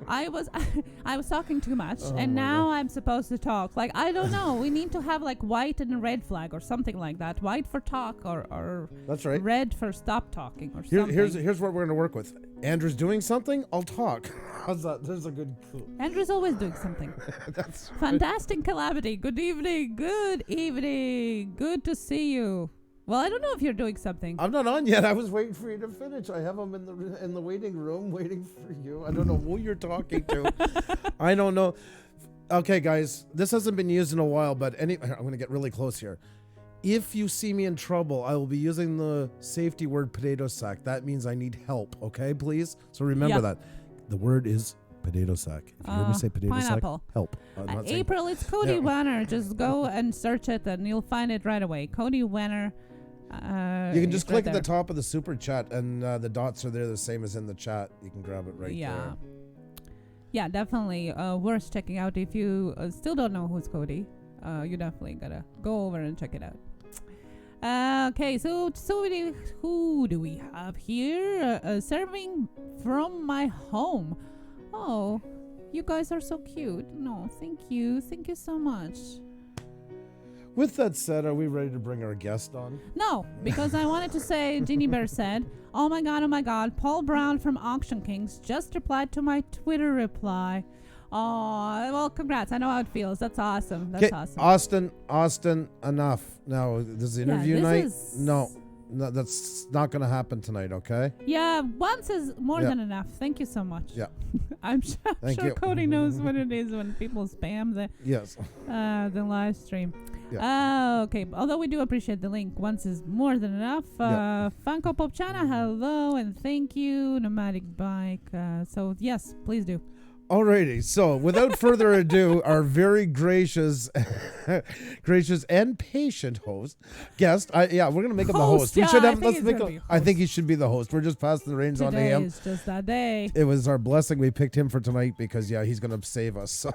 I was talking too much, and my now I'm supposed to talk. Like, I don't know. We need to have like white and red flag or something like that. White for talk or That's right. red for stop talking or something. Here's what we're going to work with. Andrew's doing something, I'll talk. How's that? There's a good clue. Andrew's always doing something. That's Fantastic calamity. Good evening. Good to see you. Well, I don't know if you're doing something. I'm not on yet. I was waiting for you to finish. I have him in the waiting room waiting for you. I don't know who you're talking to. I don't know. Okay, guys, this hasn't been used in a while, but I'm going to get really close here. If you see me in trouble, I will be using the safety word potato sack. That means I need help, okay, please? So remember Yeah. that. The word is Potato sack. If you hear me say potato pineapple. sack, help. I'm not saying- April, it's Cody Wenner. Just go and search it, and you'll find it right away. Cody Wenner. You can just right click at the there. top of the super chat, and the dots are there the same as in the chat. You can grab it right there. Yeah, definitely worth checking out. If you still don't know who's Cody, you definitely gotta go over and check it out. Okay, so who do we have here? Serving from my home. Oh, you guys are so cute. No, thank you so much. With that said, are we ready to bring our guest on? No, because I wanted to say, Jeannie Bear said, oh my god, Paul Brown from Auction Kings just replied to my Twitter reply. Oh, well, congrats. I know how it feels. That's awesome. That's awesome. Austin, enough. No, this is interview night. No, that's not going to happen tonight, okay? Yeah, once is more than enough. Thank you so much. Yeah. I'm sure Cody knows what it is when people spam the live stream. Yeah. Okay, although we do appreciate the link. Once is more than enough. Funko Pop Chana, hello and thank you. Nomadic Bike. So yes, please do. Alrighty, so without further ado, our very gracious and patient guest. We're gonna make him the host. We should have. I think he should be the host. We're just passing the reins on to him. Today is just that day. It was our blessing. We picked him for tonight because he's gonna save us. So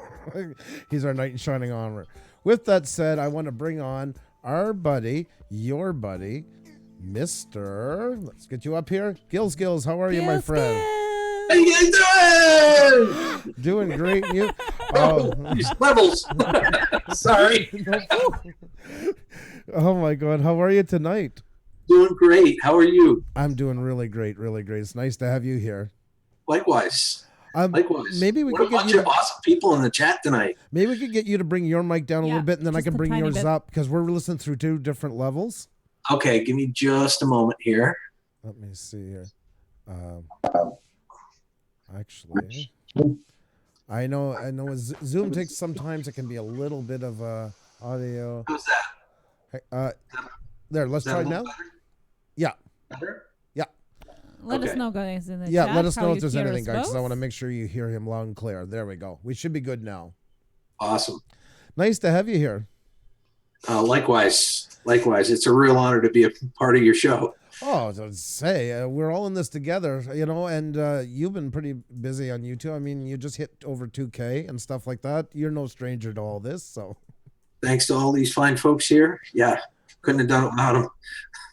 he's our knight in shining armor. With that said, I want to bring on our buddy, your buddy, Mr. Let's get you up here, Gil Skills. How are you, my friend? How you doing? Doing great. You? These levels. Sorry. Oh my God. How are you tonight? Doing great. How are you? I'm doing really great. Really great. It's nice to have you here. Likewise. Likewise. Maybe we what could a get bunch you of awesome people in the chat tonight. Maybe we could get you to bring your mic down a little bit, and then I just can a bring tiny yours bit. up because we're listening through two different levels. Okay, give me just a moment here. Let me see here. Actually, I know Zoom takes sometimes it can be a little bit of audio. How's that? There, let's try now. Better? Yeah. Better? Yeah. Let us Okay. know, guys, in the chat. Yeah, let us how know you if there's hear anything, us guys, because I both. want to make sure you hear him loud and clear. There we go. We should be good now. Awesome. Nice to have you here. Likewise. It's a real honor to be a part of your show. Oh, to say, we're all in this together, and you've been pretty busy on YouTube. I mean, you just hit over 2K and stuff like that. You're no stranger to all this, so. Thanks to all these fine folks here. Yeah, couldn't have done it without them.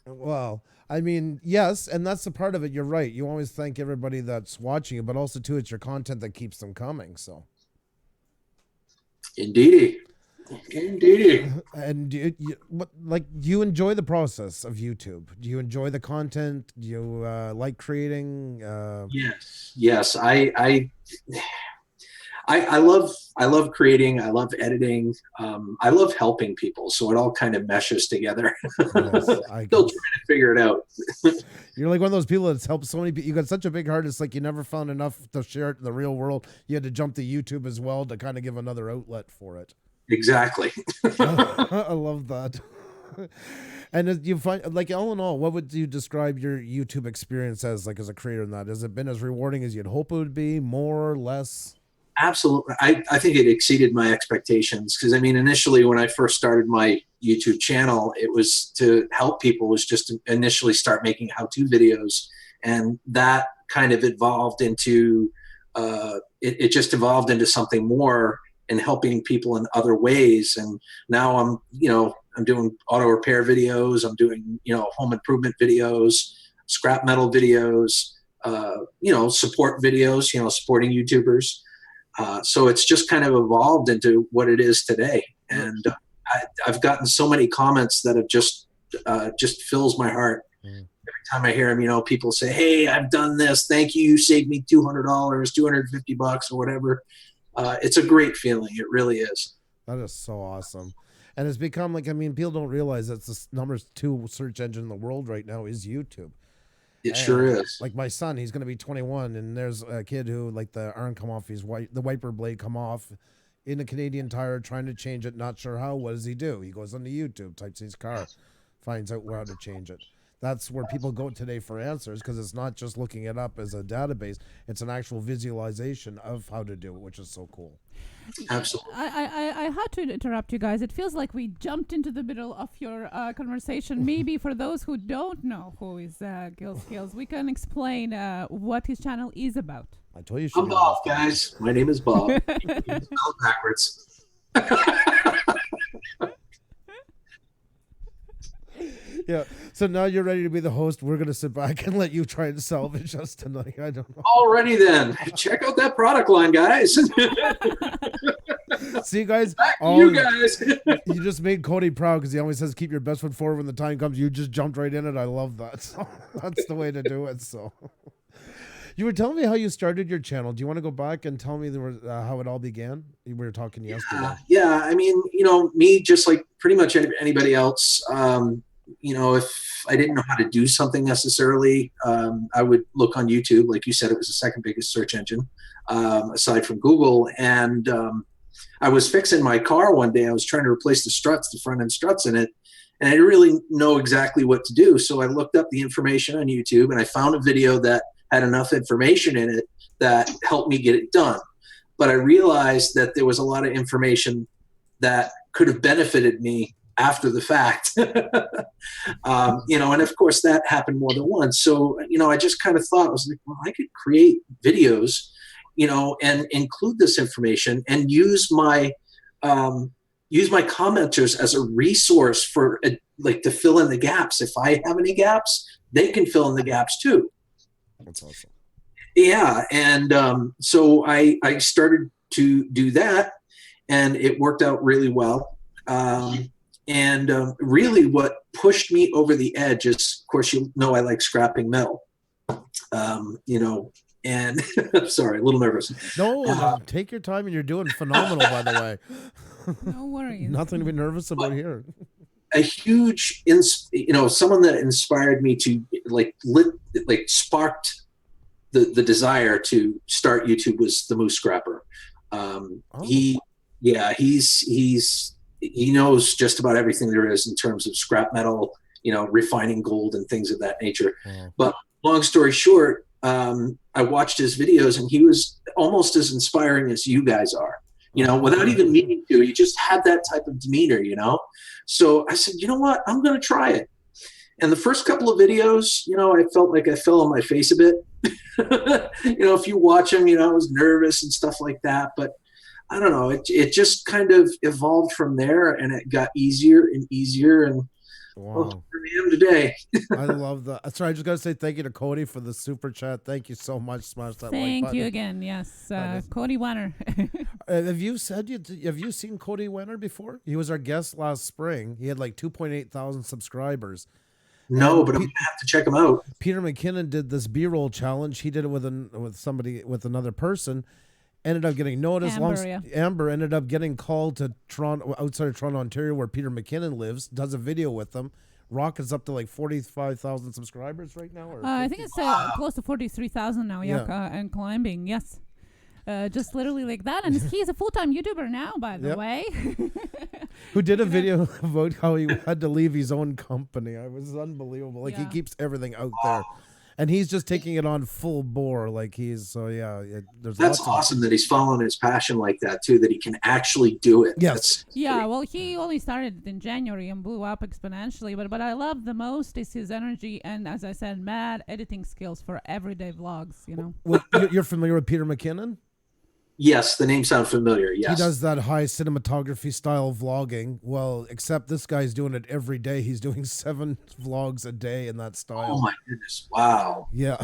Well, I mean, yes, and that's the part of it. You're right. You always thank everybody that's watching you, but also, too, it's your content that keeps them coming, so. Indeedy. And do you enjoy the process of YouTube? Do you enjoy the content? Do you like creating? Yes. I love creating. I love editing. I love helping people. So it all kind of meshes together. Yes, Still trying to figure it out. You're like one of those people that's helped so many people. You got such a big heart. It's like you never found enough to share it in the real world. You had to jump to YouTube as well to kind of give another outlet for it. Exactly. I love that. And as you find, like, all in all, what would you describe your YouTube experience as, like, as a creator in that? Has it been as rewarding as you'd hope it would be, more or less? Absolutely. I think it exceeded my expectations because, I mean, initially when I first started my YouTube channel, it was to help people, was just to initially start making how-to videos. And that kind of evolved into, it just evolved into something more and helping people in other ways. And now I'm doing auto repair videos. I'm doing, home improvement videos, scrap metal videos, support videos, supporting YouTubers. So it's just kind of evolved into what it is today. And I've gotten so many comments that have just fills my heart. Every time I hear them, people say, hey, I've done this. Thank you. You saved me $200, $250 or whatever. It's a great feeling. It really is. That is so awesome. And it's become people don't realize that the number 2 search engine in the world right now is YouTube. It sure is. Like my son, he's going to be 21, and there's a kid who, like, the iron come off, the wiper blade come off in a Canadian Tire, trying to change it, not sure how. What does he do? He goes onto YouTube, types in his car, finds out how to change it. That's where people go today for answers, because it's not just looking it up as a database. It's an actual visualization of how to do it, which is so cool. Absolutely. I had to interrupt you guys. It feels like we jumped into the middle of your conversation. Maybe for those who don't know who is Gil Skills, we can explain what his channel is about. I told you. I'm Bob, guys. My name is Bob. It's spelled backwards. Yeah. So now you're ready to be the host. We're gonna sit back and let you try and salvage us tonight. I don't know. Alrighty then. Check out that product line, guys. See, guys. You guys. You just made Cody proud, because he always says keep your best foot forward when the time comes. You just jumped right in it. I love that. So that's the way to do it. So you were telling me how you started your channel. Do you want to go back and tell me how it all began? We were talking yesterday. Yeah. I mean, me, just like pretty much anybody else. If I didn't know how to do something necessarily, I would look on YouTube. Like you said, it was the second biggest search engine aside from Google. And I was fixing my car one day. I was trying to replace the front end struts in it. And I didn't really know exactly what to do. So I looked up the information on YouTube, and I found a video that had enough information in it that helped me get it done. But I realized that there was a lot of information that could have benefited me after the fact. And of course that happened more than once. So, I just kind of thought, I was like, well, I could create videos, and include this information and use my commenters as a resource for to fill in the gaps. If I have any gaps, they can fill in the gaps too. That's awesome. Yeah. And so I started to do that, and it worked out really well. And really what pushed me over the edge is, of course, I like scrapping metal, and I'm sorry, a little nervous. No, take your time, and you're doing phenomenal, by the way. No worries. Nothing to be nervous about here. A huge, someone that inspired me to sparked the desire to start YouTube was the Moose Scrapper. He knows just about everything there is in terms of scrap metal, refining gold and things of that nature. Yeah. But long story short, I watched his videos, and he was almost as inspiring as you guys are, without even meaning to. He just had that type of demeanor, So I said, you know what, I'm going to try it. And the first couple of videos, I felt like I fell on my face a bit. If you watch them, I was nervous and stuff like that. But I don't know, it just kind of evolved from there, and it got easier and easier. And wow. Here I am today. I love that. Sorry, I just got to say thank you to Cody for the super chat. Thank you so much. Smash that like button. Thank you again. Yes, Cody Wenner. Have you seen Cody Wenner before? He was our guest last spring. He had like 2.8 thousand subscribers. No, but I'm gonna have to check him out. Peter McKinnon did this B-roll challenge. He did it with another person. Ended up getting noticed. Amber ended up getting called to Toronto, outside of Toronto, Ontario, where Peter McKinnon lives. Does a video with them. Rocket's up to like 45,000 subscribers right now. Or I think it's close to 43,000 now. Yeah, and climbing. Yes, just literally like that. And he's a full-time YouTuber now, by the way. Who did a video about how he had to leave his own company. It was unbelievable. Like he keeps everything out there. And he's just taking it on full bore, there's that's awesome that he's following his passion like that too, that he can actually do it. Yes. Well, he only started in January and blew up exponentially. But I love the most is his energy and, as I said, mad editing skills for everyday vlogs. Well, you're familiar with Peter McKinnon? Yes, the name sounds familiar. Yes. He does that high cinematography style vlogging. Well, except this guy's doing it every day. He's doing 7 vlogs a day in that style. Oh my goodness. Wow. Yeah.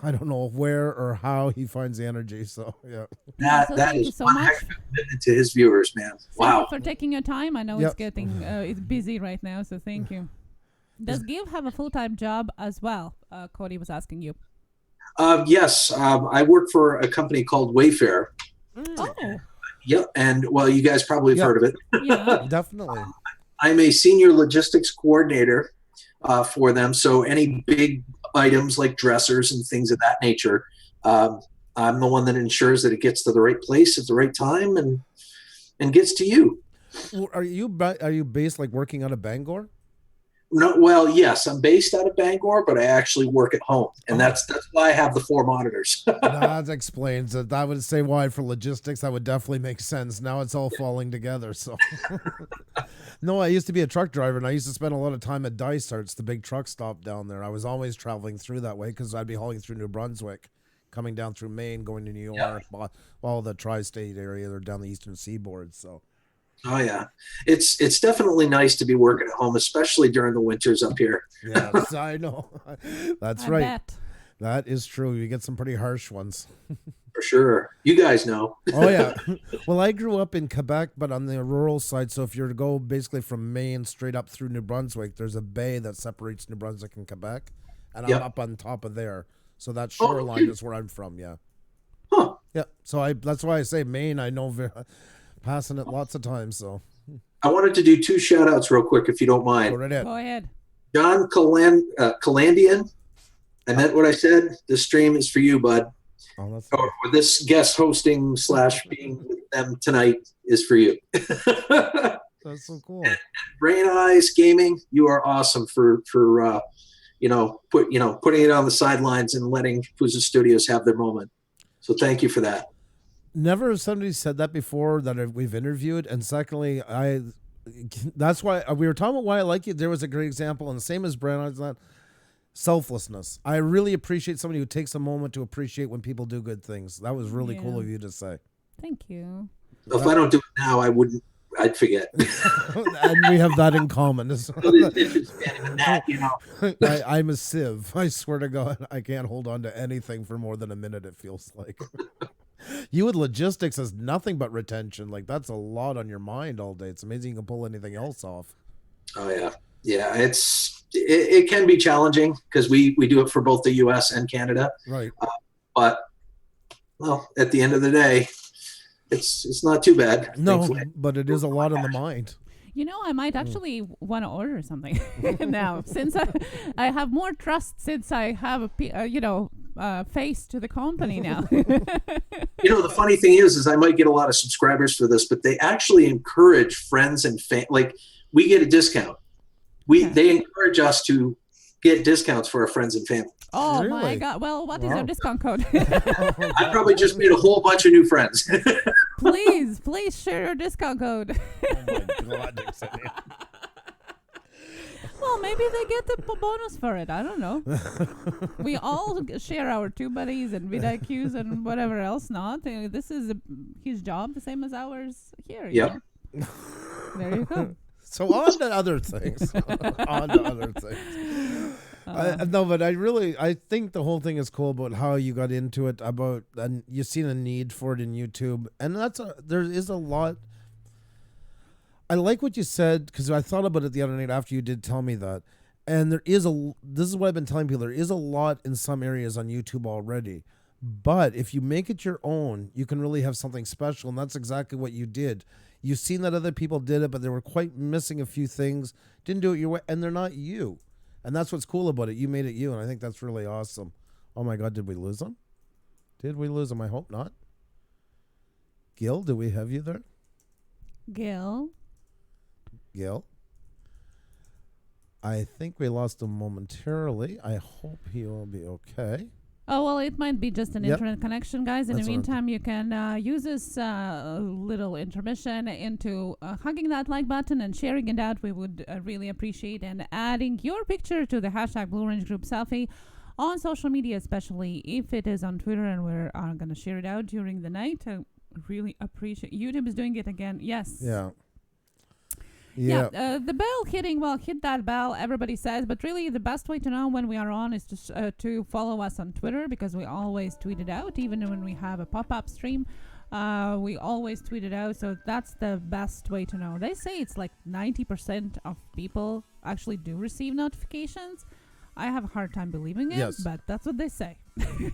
I don't know where or how he finds the energy. So, yeah. That is so much commitment to his viewers, man. Wow. Thank you for taking your time. I know it's getting it's busy right now, so thank you. Does Gil have a full-time job as well? Cody was asking you. Yes. I work for a company called Wayfair. Oh. Yep. And you guys probably have heard of it. Yeah, definitely. I'm a senior logistics coordinator for them. So any big items like dressers and things of that nature, I'm the one that ensures that it gets to the right place at the right time and gets to you. Well, are you based working out of Bangor? No, well, yes, I'm based out of Bangor, but I actually work at home, and that's why I have the 4 monitors. That explains it. I would say why for logistics. That would definitely make sense. Now it's all falling together. So, no, I used to be a truck driver, and I used to spend a lot of time at Dysart's, the big truck stop down there. I was always traveling through that way because I'd be hauling through New Brunswick, coming down through Maine, going to New York, all the tri-state area, or down the eastern seaboard. So. Oh yeah, it's definitely nice to be working at home, especially during the winters up here. Yes, I know. That's I right. bet. That is true. You get some pretty harsh ones. For sure. You guys know. Oh yeah. Well, I grew up in Quebec, but on the rural side. So if you're to go basically from Maine straight up through New Brunswick, there's a bay that separates New Brunswick and Quebec, and I'm up on top of there. So that shoreline is where I'm from. Yeah. Huh. Yeah. So that's why I say Maine. I know. Passing it lots of times, so I wanted to do 2 shout outs real quick, if you don't mind. Go ahead. John Calandian. I meant what I said. This stream is for you, bud. Oh, that's or this guest hosting / being with them tonight is for you. That's so cool. Brain Eyes Gaming, you are awesome for putting it on the sidelines and letting Pusa Studios have their moment. So thank you for that. Never has somebody said that before that we've interviewed. And secondly, that's why we were talking about why I like you. There was a great example, and the same as Brandon's, that selflessness. I really appreciate somebody who takes a moment to appreciate when people do good things. That was really cool of you to say. Thank you. If I don't do it now, I'd forget. And we have that in common. I'm a sieve. I swear to God, I can't hold on to anything for more than a minute, it feels like. You with logistics is nothing but retention. Like, that's a lot on your mind all day. It's amazing you can pull anything else off. Oh yeah. Yeah. It can be challenging because we do it for both the US and Canada. Right. But well, at the end of the day, it's not too bad. No, thankfully. But it is a lot on the mind. You know, I might actually want to order something now, since I have more trust, since I have face to the company now. The funny thing is I might get a lot of subscribers for this, but they actually encourage friends and like we get a discount. They encourage us to get discounts for our friends and family. Oh, really? My God. Well, what is our discount code? I probably just made a whole bunch of new friends. Please share your discount code. Oh my God. Well, maybe they get the bonus for it. I don't know. We all share our TubeBuddies and vidIQs and whatever else not. This is his job, the same as ours here. Yep. There you go. So on to other things. No, but I think the whole thing is cool about how you got into it, and you've seen a need for it in YouTube, and there is a lot. I like what you said, because I thought about it the other night after you did tell me that, and this is what I've been telling people, there is a lot in some areas on YouTube already, but if you make it your own, you can really have something special, and that's exactly what you did. You've seen that other people did it, but they were quite missing a few things, didn't do it your way, and they're not you. And that's what's cool about it. You made it you, and I think that's really awesome. Oh my God, did we lose him? I hope not. Gil, do we have you there? Gil? I think we lost him momentarily. I hope he will be okay. Oh, well, it might be just an internet connection, guys. In That's the meantime, you can use this little intermission into hugging that like button and sharing it out. We would really appreciate, and adding your picture to the hashtag Blue Orange Group Selfie on social media, especially if it is on Twitter, and we're going to share it out during the night. I really appreciate. YouTube is doing it again. Yes. Yeah. The bell hitting, hit that bell, everybody says, but really the best way to know when we are on is to follow us on Twitter, because we always tweet it out. Even when we have a pop-up stream, we always tweet it out, so that's the best way to know. They say it's like 90% of people actually do receive notifications. I have a hard time believing it, but that's what they say. He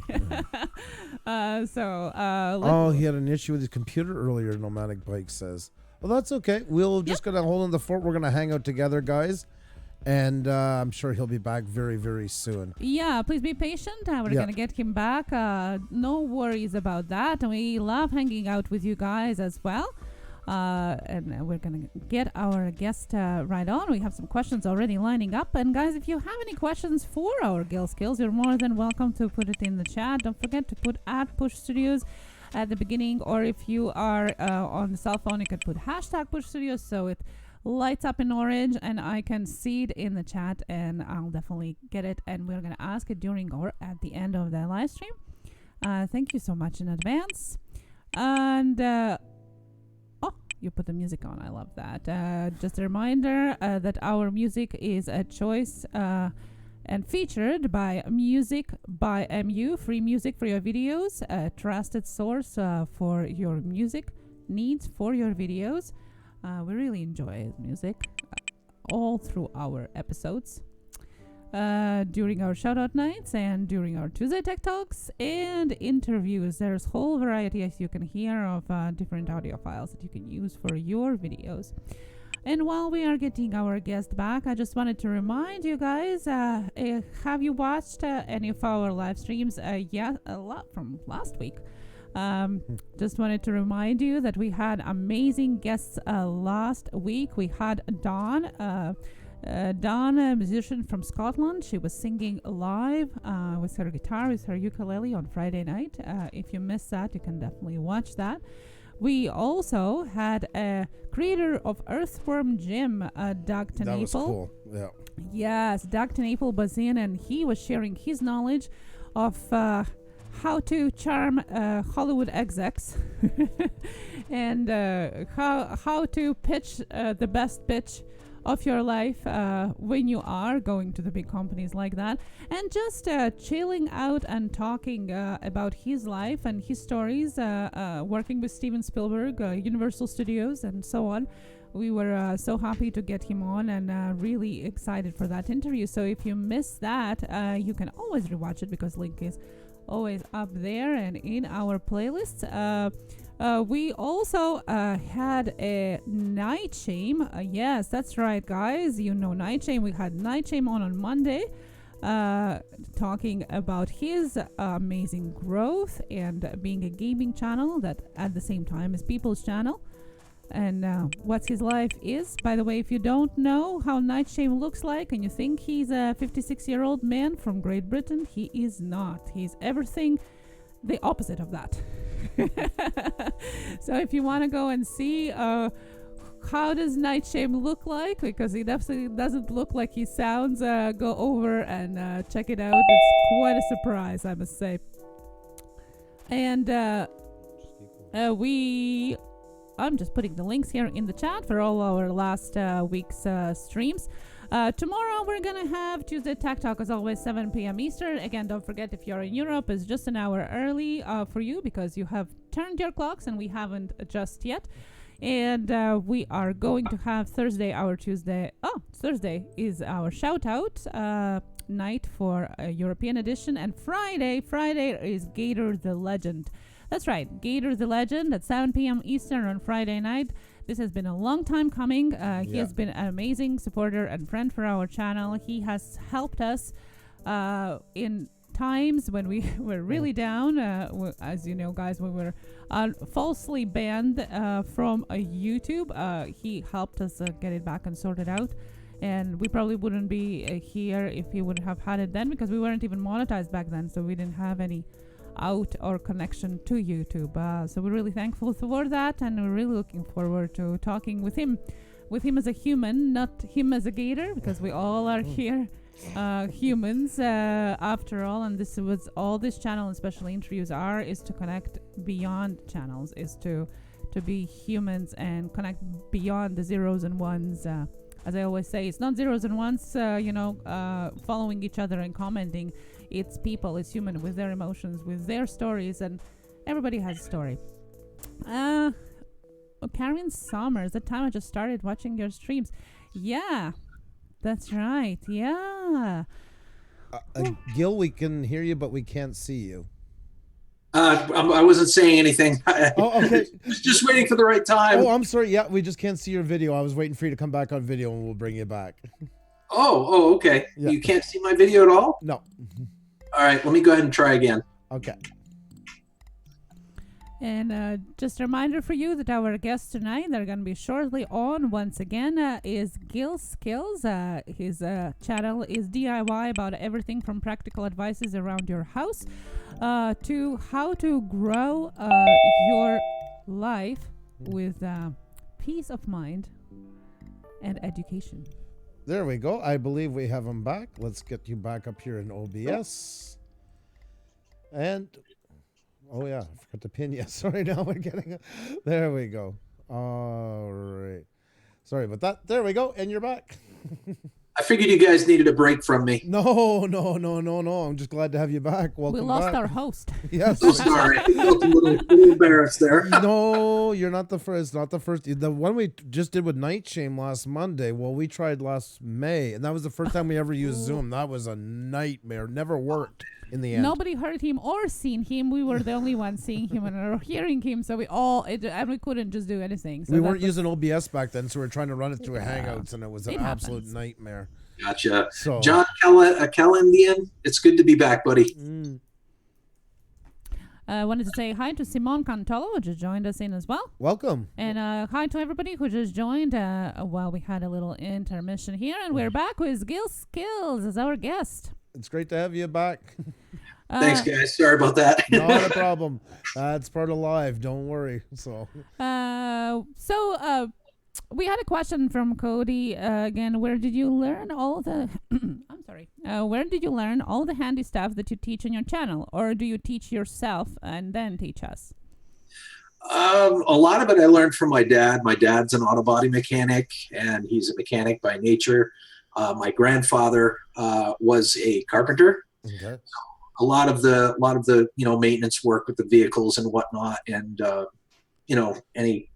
had an issue with his computer earlier, Nomadic Bike says. Well, that's okay. We'll just going to hold in the fort. We're going to hang out together, guys. And I'm sure he'll be back very, very soon. Yeah, please be patient. We're going to get him back. No worries about that. And we love hanging out with you guys as well. And we're going to get our guest right on. We have some questions already lining up. And guys, if you have any questions for our Gil Skills, you're more than welcome to put it in the chat. Don't forget to put at Push Studios at the beginning, or if you are on the cell phone, you can put hashtag Push Studios so it lights up in orange and I can see it in the chat, and I'll definitely get it, and we're going to ask it during or at the end of the live stream. Thank you so much in advance. And you put the music on. I love that. Just a reminder that our music is a choice and featured by Music by MU, free music for your videos, a trusted source for your music needs for your videos. We really enjoy his music all through our episodes. During our shoutout nights and during our Tuesday Tech Talks and interviews. There's a whole variety, as you can hear, of different audio files that you can use for your videos. And while we are getting our guest back, I just wanted to remind you guys, have you watched any of our live streams? Yeah, a lot from last week. Just wanted to remind you that we had amazing guests last week. We had Dawn, a musician from Scotland. She was singing live with her guitar, with her ukulele on Friday night. If you missed that, you can definitely watch that. We also had a creator of Earthworm Jim, Doug Tenaple. That was cool. Yeah. Yes, Doug Tenaple was in, and he was sharing his knowledge of how to charm Hollywood execs and how to pitch the best pitch of your life when you are going to the big companies like that, and just chilling out and talking about his life and his stories, working with Steven Spielberg, Universal Studios, and so on. We were so happy to get him on and really excited for that interview. So if you missed that, you can always rewatch it because link is always up there and in our playlists. We also had a Night Shame. Yes, that's right, guys. You know Night Shame. We had Night Shame on Monday, talking about his amazing growth and being a gaming channel that at the same time is people's channel. And what his life is. By the way, if you don't know how Night Shame looks like and you think he's a 56-year-old man from Great Britain, he is not. He's everything the opposite of that. So if you want to go and see how does Night Shame look like, because he definitely doesn't look like he sounds, go over and check it out. It's quite a surprise, I must say. And I'm just putting the links here in the chat for all our last week's streams. Tomorrow we're gonna have Tuesday Tech Talk, as always, 7 p.m. Eastern. Again, don't forget, if you're in Europe, it's just an hour early for you because you have turned your clocks and we haven't just yet. And we are going to have Thursday Thursday is our shout out night for a European edition, and Friday is Gator the Legend. That's right, Gator the Legend at 7 p.m. Eastern on Friday night. This has been a long time coming. He has been an amazing supporter and friend for our channel. He has helped us in times when we were really down. As you know, guys, we were falsely banned from YouTube. He helped us get it back and sort it out. And we probably wouldn't be here if he would have had it then, because we weren't even monetized back then, so we didn't have any out or connection to YouTube. So we're really thankful for that, and we're really looking forward to talking with him as a human, not him as a gator, because we all are here humans after all, and this was all this channel and especially interviews is to connect beyond channels, is to be humans and connect beyond the zeros and ones. As I always say, it's not zeros and ones, following each other and commenting. It's people, it's human with their emotions, with their stories, and everybody has a story. Karen Summers, the time I just started watching your streams. Yeah, that's right. Yeah. Gil, we can hear you, but we can't see you. I wasn't saying anything. Oh, okay. Just waiting for the right time. Oh, I'm sorry. Yeah, we just can't see your video. I was waiting for you to come back on video, and we'll bring you back. Oh, okay. Yeah. You can't see my video at all? No. All right, let me go ahead and try again. Okay. And just a reminder for you that our guest tonight, they're going to be shortly on once again, is Gil Skills. His channel is DIY about everything from practical advices around your house to how to grow your life with peace of mind and education. There we go. I believe we have him back. Let's get you back up here in OBS. And... oh, yeah. I forgot to pin you. Sorry, now we're getting... there we go. All right. Sorry about that. There we go. And you're back. I figured you guys needed a break from me. No. I'm just glad to have you back. Welcome We lost back. our host. Yes. Oh, sorry. I felt a little embarrassed there. No, you're not the first. Not the first. The one we just did with Night Shame last Monday. Well, we tried last May, and that was the first time we ever used Zoom. That was a nightmare. Never worked in the end. Nobody heard him or seen him. We were the only ones seeing him and hearing him, so and we couldn't just do anything. So we weren't using OBS back then, so we were trying to run it through Hangouts, and it was an It absolute happens. nightmare. Gotcha. So, John Indian, it's good to be back, buddy. I wanted to say hi to Simone Cantolo, who just joined us in as well. welcome. And hi to everybody who just joined while we had a little intermission here. And we're back with Gil Skills as our guest. It's great to have you back. Thanks, guys. Sorry about that. Not a problem. That's part of live. Don't worry. So, we had a question from Cody again. Where did you learn all the? I'm sorry. Where did you learn all the handy stuff that you teach on your channel, or do you teach yourself and then teach us? A lot of it I learned from my dad. My dad's an auto body mechanic, and he's a mechanic by nature. My grandfather was a carpenter. okay. A lot of the maintenance work with the vehicles and whatnot, and any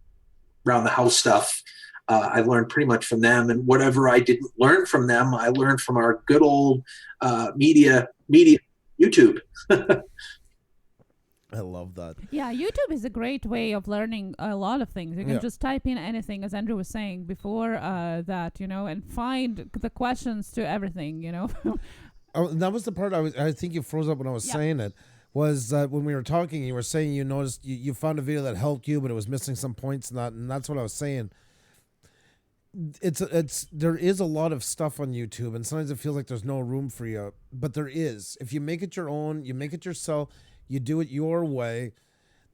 around the house stuff. I learned pretty much from them, and whatever I didn't learn from them, I learned from our good old media YouTube. I love that. Yeah, YouTube is a great way of learning a lot of things. You can Yeah. just type in anything, as Andrew was saying before that, and find the questions to everything, Oh, and that was the part I think you froze up when I was saying it. Was that when we were talking, you were saying you noticed you found a video that helped you, but it was missing some points and that, and that's what I was saying. There is a lot of stuff on YouTube, and sometimes it feels like there's no room for you, but there is. If you make it your own, you make it yourself, you do it your way.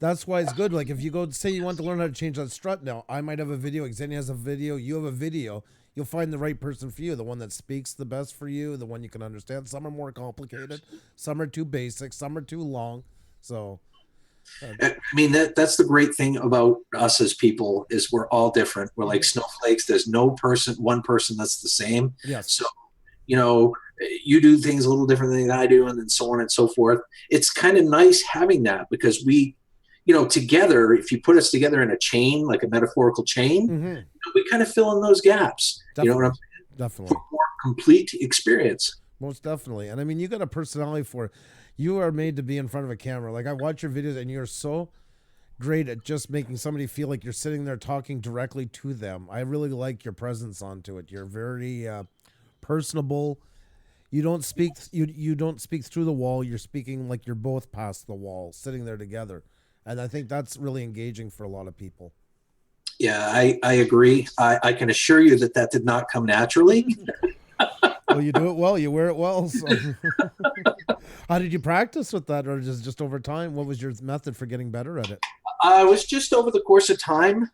That's why it's good. Like if you go say you want to learn how to change that strut now, I might have a video, Xenia has a video, you have a video. You'll find the right person for you, the one that speaks the best for you, the one you can understand. Some are more complicated, some are too basic, some are too long. So, I mean, that's the great thing about us as people is we're all different. We're like snowflakes. There's no one person that's the same. yes. So, you do things a little differently than I do, and then so on and so forth. It's kind of nice having that because we, together, if you put us together in a chain, like a metaphorical chain, we kind of fill in those gaps. Definitely. You know what I'm saying? Definitely. For more complete experience. Most definitely. And I mean, you got a personality for it. You are made to be in front of a camera. Like I watch your videos and you're so great at just making somebody feel like you're sitting there talking directly to them. I really like your presence onto it. You're very personable. You don't speak you don't speak through the wall. You're speaking like you're both past the wall, sitting there together. And I think that's really engaging for a lot of people. Yeah, I agree. I can assure you that did not come naturally. Well, you do it well. You wear it well. So. How did you practice with that, or just over time? What was your method for getting better at it? I was just over the course of time,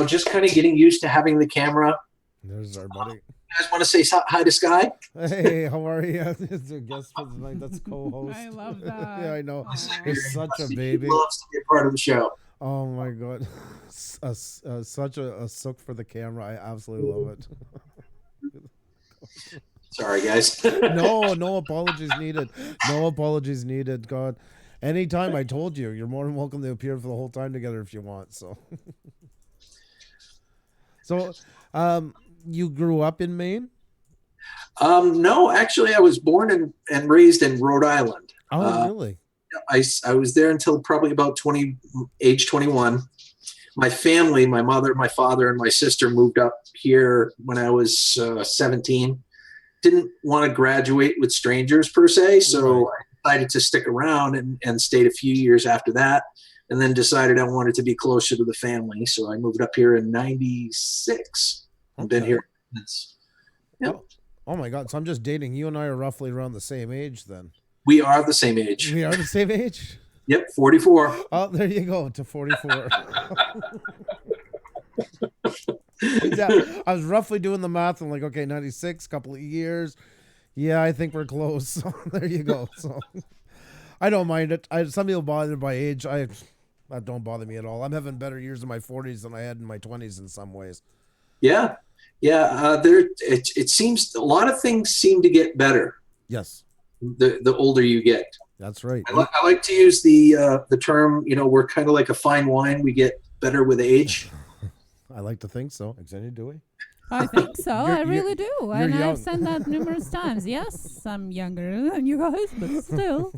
just kind of getting used to having the camera. There's our buddy. You guys want to say hi to Sky? Hey, how are you? It's a guest for tonight. That's co-host. I love that. Yeah, I know. He's such a baby. He loves to be a part of the show. Oh my god, such a sook for the camera. I absolutely love it. Sorry, guys. No apologies needed. No apologies needed. God, anytime. I told you, you're more than welcome to appear for the whole time together if you want. So, you grew up in Maine? No, actually, I was born and raised in Rhode Island. Oh, really? I was there until probably about age 21. My family, my mother, my father, and my sister moved up here when I was 17. Didn't want to graduate with strangers per se, so I decided to stick around and stayed a few years after that. and then decided I wanted to be closer to the family. So I moved up here in 96 and been here since. Yep. Oh my God. So I'm just dating. You and I are roughly around the same age then. We are the same age. We are the same age? Yep, 44. Oh, there you go, to 44. Yeah, I was roughly doing the math. I'm like, okay, 96, couple of years. Yeah, I think we're close. So there you go. So I don't mind it. Some people bother by age. That don't bother me at all. I'm having better years in my 40s than I had in my 20s in some ways. Yeah. It seems a lot of things seem to get better. Yes. The older you get. That's right. I like to use the term, we're kind of like a fine wine. We get better with age. I like to think so. Xenia, do we? I think so. I really do. And young. I've said that numerous times. Yes, I'm younger than you guys, but still.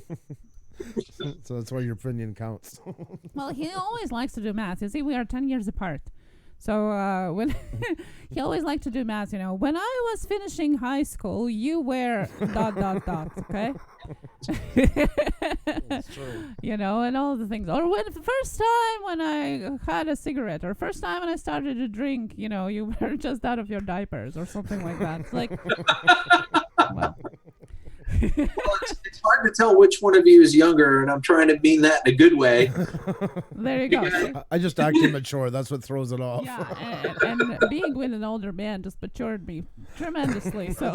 So that's why your opinion counts. Well, he always likes to do math. You see, we are 10 years apart. So when he always liked to do math, when I was finishing high school, you were ... okay? That's true. And all the things. Or when the first time when I had a cigarette, or first time when I started to drink, you were just out of your diapers or something like that. It's like, well. Well, it's hard to tell which one of you is younger, and I'm trying to mean that in a good way. There you go. I just act immature. That's what throws it off. Yeah, and being with an older man just matured me tremendously. So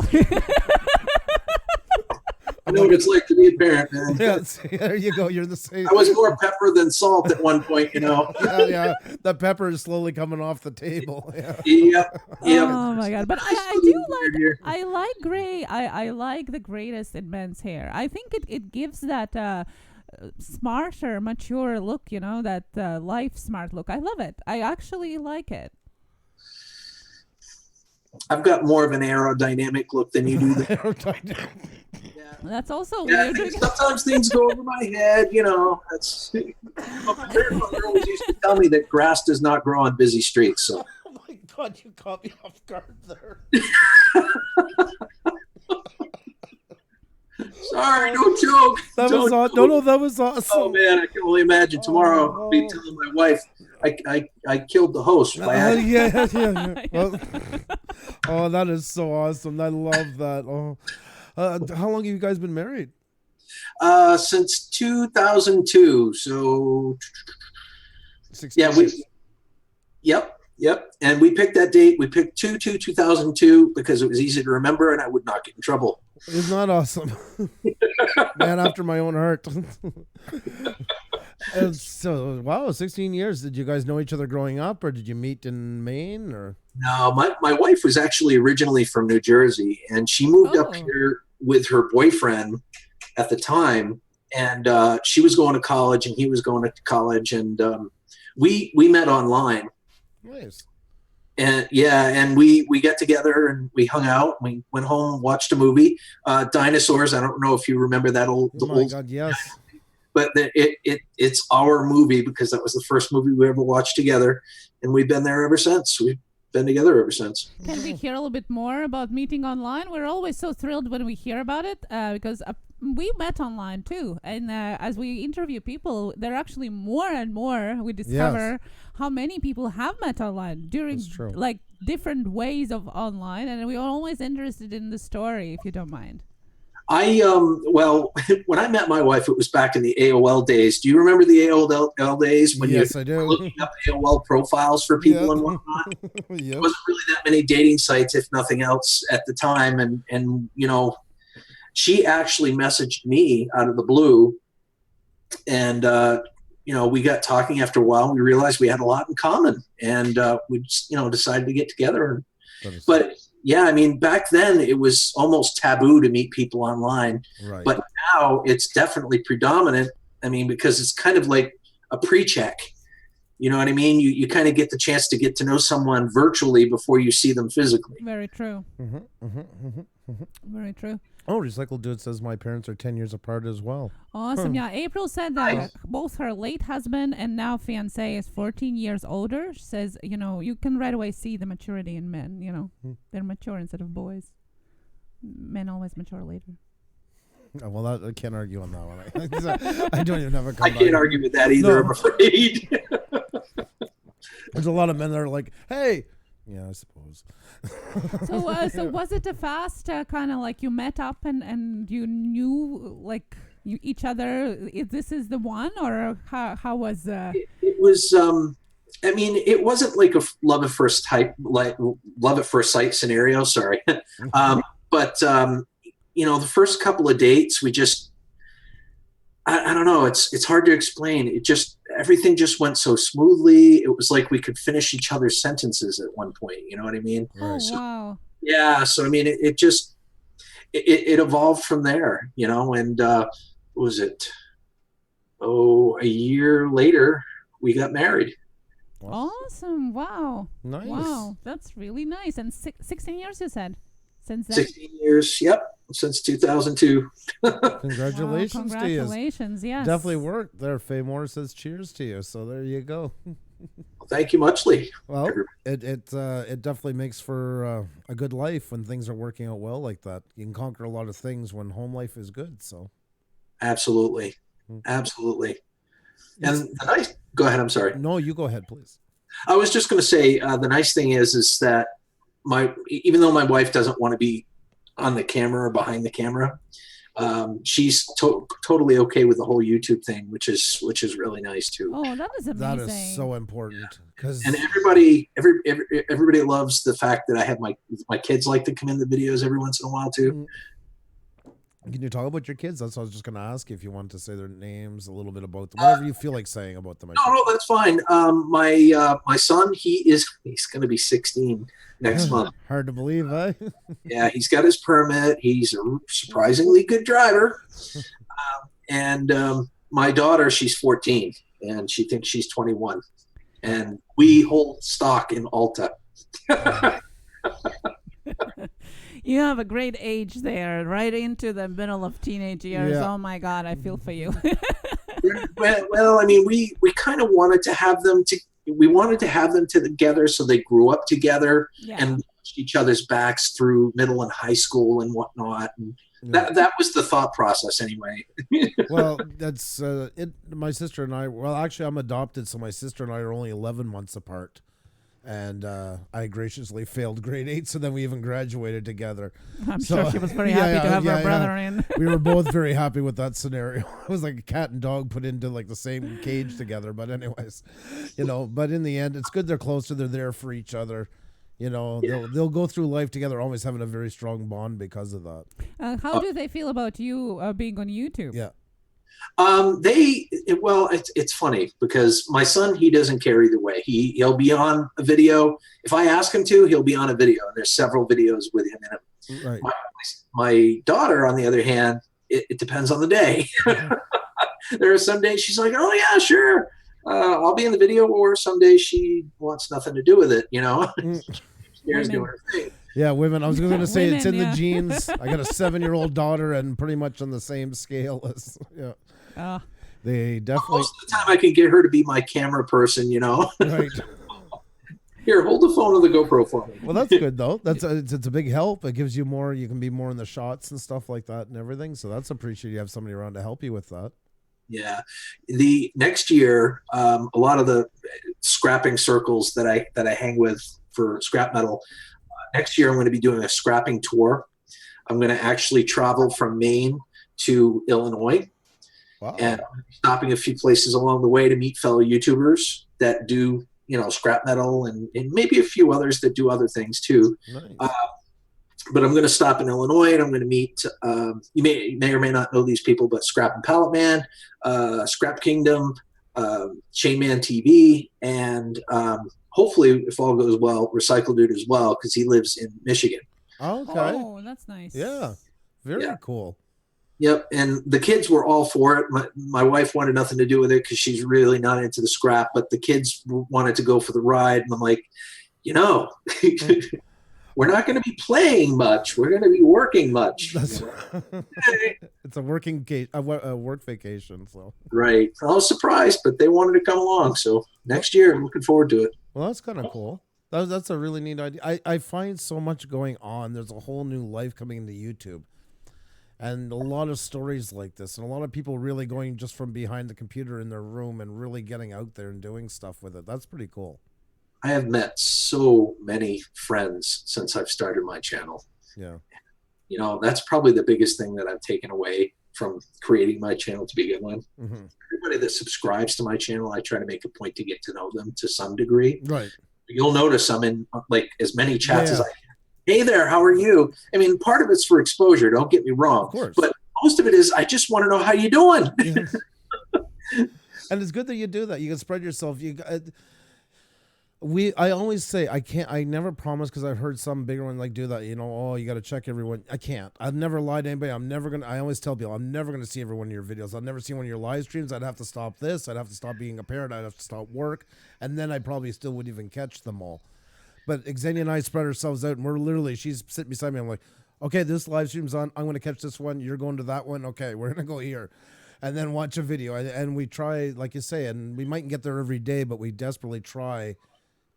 I know what it's like to be a parent, man. Yeah, there you go. You're the same. I was more pepper than salt at one point, Yeah. The pepper is slowly coming off the table. Yeah. Yep. Oh my God! But I do like. I like gray. I like the greatest in men's hair. I think it gives that smarter, mature look. That life smart look. I love it. I actually like it. I've got more of an aerodynamic look than you do. That's also weird. Sometimes things go over my head, That's my grandmother always used to tell me that grass does not grow on busy streets. So. Oh my God, you caught me off guard there. Sorry, no joke. That was awesome. No, that was awesome. Oh man, I can only imagine tomorrow I'll be telling my wife I killed the host. Yeah. Well, oh, that is so awesome. I love that. Oh. How long have you guys been married? Since 2002. So 16 years. Yep. And we picked that date. We picked 2/2/2002 because it was easy to remember and I would not get in trouble. Isn't that awesome? Man after my own heart. And so, wow, 16 years. Did you guys know each other growing up, or did you meet in Maine? Or no, my wife was actually originally from New Jersey, and she moved up here with her boyfriend at the time, and she was going to college, and he was going to college, and we met online. Nice. And and we got together and we hung out. And we went home, watched a movie, Dinosaurs. I don't know if you remember that old. Oh my God, yes. But it's our movie because that was the first movie we ever watched together, and we've been there ever since. We've been together ever since. Can we hear a little bit more about meeting online? We're always so thrilled when we hear about it because we met online too. And as we interview people, there are actually more and more we discover how many people have met online during like different ways of online. And we're always interested in the story, if you don't mind. Well, when I met my wife, it was back in the AOL days. Do you remember the AOL days when I do. Looking up AOL profiles for people and whatnot? There wasn't really that many dating sites, if nothing else, at the time. And she actually messaged me out of the blue, and we got talking after a while. We realized we had a lot in common, and we just, decided to get together. But yeah, I mean, back then it was almost taboo to meet people online, right. But now it's definitely predominant. I mean, because it's kind of like a pre-check. You know what I mean? You kind of get the chance to get to know someone virtually before you see them physically. Very true. Very true. Oh, Recycle Dude says my parents are 10 years apart as well. Awesome. Yeah, April said that both her late husband and now fiance is 14 years older. She says, you can right away see the maturity in men, They're mature instead of boys. Men always mature later. Oh, well, I can't argue on that one. I don't even have a I can't argue with that either, No. I'm afraid. There's a lot of men that are like, hey. Yeah, I suppose. So was it a fast kind of like you met up and you knew like each other? If this is the one, or how was? It was. I mean, it wasn't like a love at first sight scenario. Sorry, but the first couple of dates, we just. I don't know. It's hard to explain. Everything just went so smoothly. It was like we could finish each other's sentences at one point. You know what I mean? Oh, So, wow. yeah. So I mean, it just evolved from there. And what was it? Oh, a year later, we got married. Awesome! Wow. Nice. Wow, that's really nice. And 16 years, you said, since then. 16 years. Yep, since 2002. Congratulations, Wow, congratulations! to you. Yes, Definitely worked there. Faye Moore says cheers to you. So there you go. Thank you muchly. Well, it definitely makes for a good life when things are working out well like that. You can conquer a lot of things when home life is good. So absolutely. And go ahead. I'm sorry. No, you go ahead, please. I was just going to say the nice thing is that even though my wife doesn't want to be on the camera or behind the camera, she's totally okay with the whole YouTube thing, which is really nice too. Oh, that is amazing. That is so important and everybody loves the fact that I have my kids like to come in the videos every once in a while too. Can you talk about your kids? That's what I was just going to ask you, if you wanted to say their names, a little bit about them, whatever you feel like saying about them. No, that's fine. My son, he's going to be 16 next month. Hard to believe, eh? Yeah, he's got his permit. He's a surprisingly good driver. And my daughter, she's 14, and she thinks she's 21. And we hold stock in Alta. You have a great age there, right into the middle of teenage years. Yeah. Oh my God, I feel for you. Well, I mean, we kind of wanted to have them together, so they grew up together and watched each other's backs through middle and high school and whatnot. And that was the thought process, anyway. Well, that's it. My sister and I. Well, actually, I'm adopted, so my sister and I are only 11 months apart. And I graciously failed grade 8, so then we even graduated together. I'm sure she was very happy to have her brother in. We were both very happy with that scenario. It was like a cat and dog put into like the same cage together. But anyways, but in the end, it's good they're closer. They're there for each other. They'll go through life together, always having a very strong bond because of that. How do they feel about you being on YouTube? Yeah. It's funny because my son, he doesn't care either way. He'll be on a video. If I ask him to, he'll be on a video, and there's several videos with him in it. Right. My daughter, on the other hand, it depends on the day. There are some days she's like, oh yeah, sure. I'll be in the video, or some days she wants nothing to do with it. She's doing her thing. Yeah, women. I was going to say Women, it's in yeah. the genes. I got a 7-year-old daughter, and pretty much on the same scale as they definitely. Most of the time, I can get her to be my camera person. Right. Here, hold the phone or the GoPro for me. Well, that's good though. It's a big help. It gives you more. You can be more in the shots and stuff like that and everything. So that's appreciated. You have somebody around to help you with that. Yeah, the next year, a lot of the scrapping circles that I hang with for scrap metal. Next year, I'm going to be doing a scrapping tour. I'm going to actually travel from Maine to Illinois. Wow. And stopping a few places along the way to meet fellow YouTubers that do, scrap metal and maybe a few others that do other things too. Nice. But I'm going to stop in Illinois and I'm going to meet, you may or may not know these people, but Scrap and Pallet Man, Scrap Kingdom, Chain Man TV, and hopefully, if all goes well, Recycle Dude as well, because he lives in Michigan. Okay. Oh, that's nice. Yeah. Very cool. Yep, and the kids were all for it. My wife wanted nothing to do with it because she's really not into the scrap, but the kids wanted to go for the ride. And I'm like, we're not going to be playing much. We're going to be working much. It's a work vacation. So right. I was surprised, but they wanted to come along. So next year, I'm looking forward to it. Well, that's kind of cool. That's a really neat idea. I find so much going on. There's a whole new life coming into YouTube. And a lot of stories like this, and a lot of people really going just from behind the computer in their room and really getting out there and doing stuff with it. That's pretty cool. I have met so many friends since I've started my channel. Yeah. You know, that's probably the biggest thing that I've taken away from creating my channel to begin with. Mm-hmm. Everybody that subscribes to my channel, I try to make a point to get to know them to some degree. Right. You'll notice I'm in like as many chats as I can. Hey there, how are you? I mean, part of it's for exposure, don't get me wrong. Of course. But most of it is I just want to know how you doing. Yeah. And it's good that you do that. You can spread yourself. I always say I never promise, because I've heard some bigger one like do that, you know, oh, you got to check everyone. I can't. I've never lied to anybody. I always tell people I'm never going to see every one of your videos. I'll never see one of your live streams. I'd have to stop this. I'd have to stop being a parent. I'd have to stop work. And then I probably still wouldn't even catch them all. But Xenia and I spread ourselves out, and we're literally, she's sitting beside me. I'm like, okay, this live stream's on. I'm going to catch this one. You're going to that one. Okay, we're going to go here. And then watch a video. And we try, like you say, and we mightn't get there every day, but we desperately try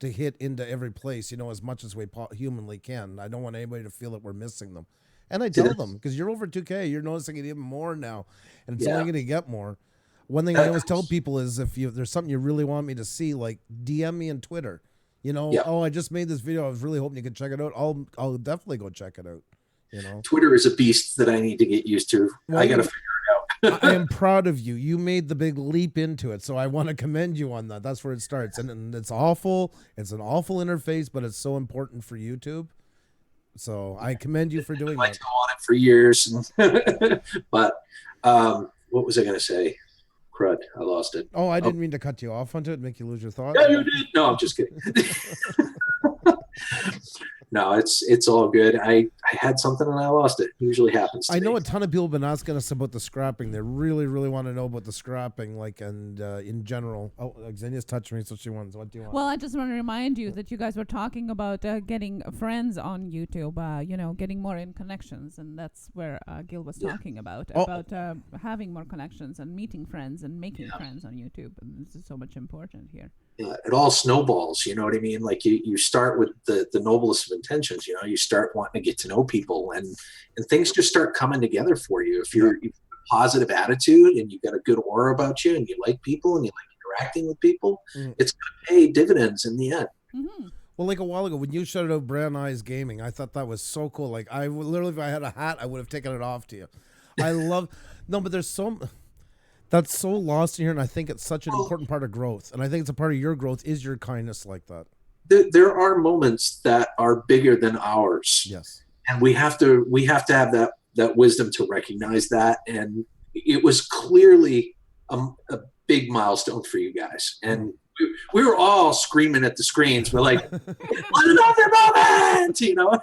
to hit into every place, you know, as much as we humanly can. I don't want anybody to feel that we're missing them. And I tell them, because you're over 2K, you're noticing it even more now. And it's only going to get more. One thing I always tell people is if there's something you really want me to see, like DM me on Twitter. You know, oh, I just made this video. I was really hoping you could check it out. I'll definitely go check it out. You know, Twitter is a beast that I need to get used to. Well, I got to figure it out. I am proud of you. You made the big leap into it, so I want to commend you on that. That's where it starts, and it's awful. It's an awful interface, but it's so important for YouTube. So I commend you for doing that. I'd go on it for years, but what was I going to say? Crud, I lost it. Oh, I didn't mean to cut you off onto it, make you lose your thought. Yeah, you did. No, I'm just kidding. No, it's all good. I had something and I lost it. It usually happens to I know me. a ton of people have been asking us about the scrapping. They really, really want to know about the scrapping, like, and in general. Oh, Xenia's touched me, so she wants. What do you want? Well, I just want to remind you that you guys were talking about getting friends on YouTube, you know, getting more in connections. And that's where Gil was talking about having more connections and meeting friends and making friends on YouTube. And this is so much important here. It all snowballs, you know what I mean? Like you start with the noblest of intentions, you know, you start wanting to get to know people and things just start coming together for you. If you've a positive attitude and you've got a good aura about you and you like people and you like interacting with people, it's going to pay dividends in the end. Mm-hmm. Well, like a while ago when you shouted out Brandeis Gaming, I thought that was so cool. Like I would literally, if I had a hat, I would have taken it off to you. I love, no, but there's that's so lost in here, and I think it's such an important part of growth. And I think it's a part of your growth is your kindness like that. There are moments that are bigger than ours. Yes. And we have to have that wisdom to recognize that. And it was clearly a big milestone for you guys. And we were all screaming at the screens. We're like, another moment, you know?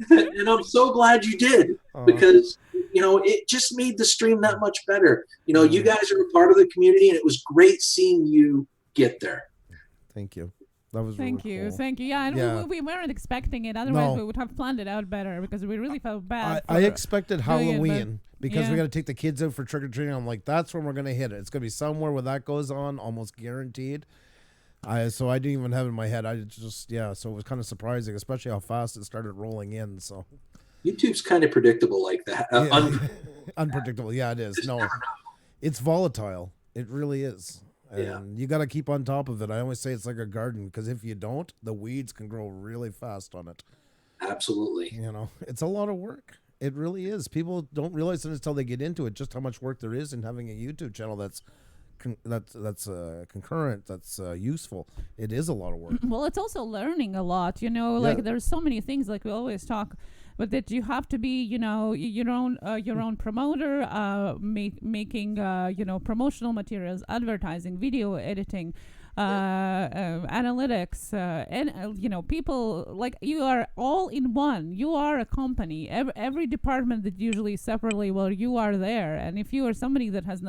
And I'm so glad you did, because you know, it just made the stream that much better. You know, you guys are a part of the community, and it was great seeing you get there. Thank you. That was Thank really you. cool. Thank you. Yeah, and we weren't expecting it. Otherwise, we would have planned it out better, because we really felt bad. I expected Halloween because we yeah. got to take the kids out for trick-or-treating. I'm like, that's when we're going to hit it. It's going to be somewhere where that goes on, almost guaranteed. So I didn't even have it in my head. I just, so it was kind of surprising, especially how fast it started rolling in. So YouTube's kind of predictable like that. Unpredictable. Yeah, it is. No, it's volatile. It really is. And you got to keep on top of it. I always say it's like a garden, because if you don't, the weeds can grow really fast on it. Absolutely. You know, it's a lot of work. It really is. People don't realize it until they get into it, just how much work there is in having a YouTube channel that's concurrent, that's useful. It is a lot of work. Well, it's also learning a lot, you know, like there's so many things, like we always talk, but that you have to be, you know, your own promoter, making you know, promotional materials, advertising, video editing, analytics, and you know, people, like, you are all in one. You are a company. Every department that usually separately, well, you are there. And if you are somebody that has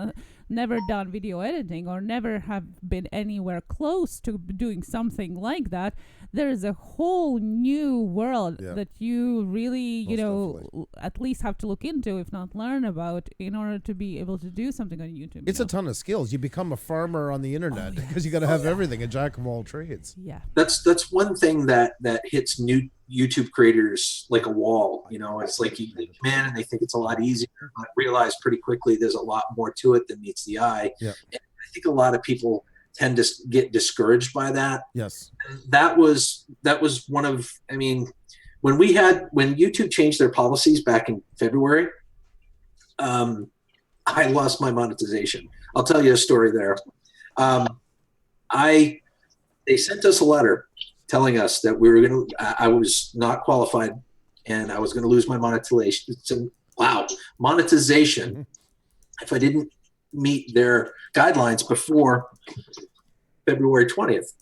never done video editing or never have been anywhere close to doing something like that, there is a whole new world that you really, you know, at least have to look into, if not learn about, in order to be able to do something on YouTube. It's a ton of skills. You become a farmer on the internet because you got to have everything, a jack of all trades. Yeah. That's one thing that hits new YouTube creators like a wall. You know, it's like they come in and they think it's a lot easier, but realize pretty quickly there's a lot more to it than meets the eye. Yeah. And I think a lot of people tend to get discouraged by that. Yes. And that was one of, I mean, when YouTube changed their policies back in February, I lost my monetization. I'll tell you a story there. They sent us a letter telling us that we were going to, I was not qualified and I was going to lose my monetization. Monetization if I didn't meet their guidelines before February 20th.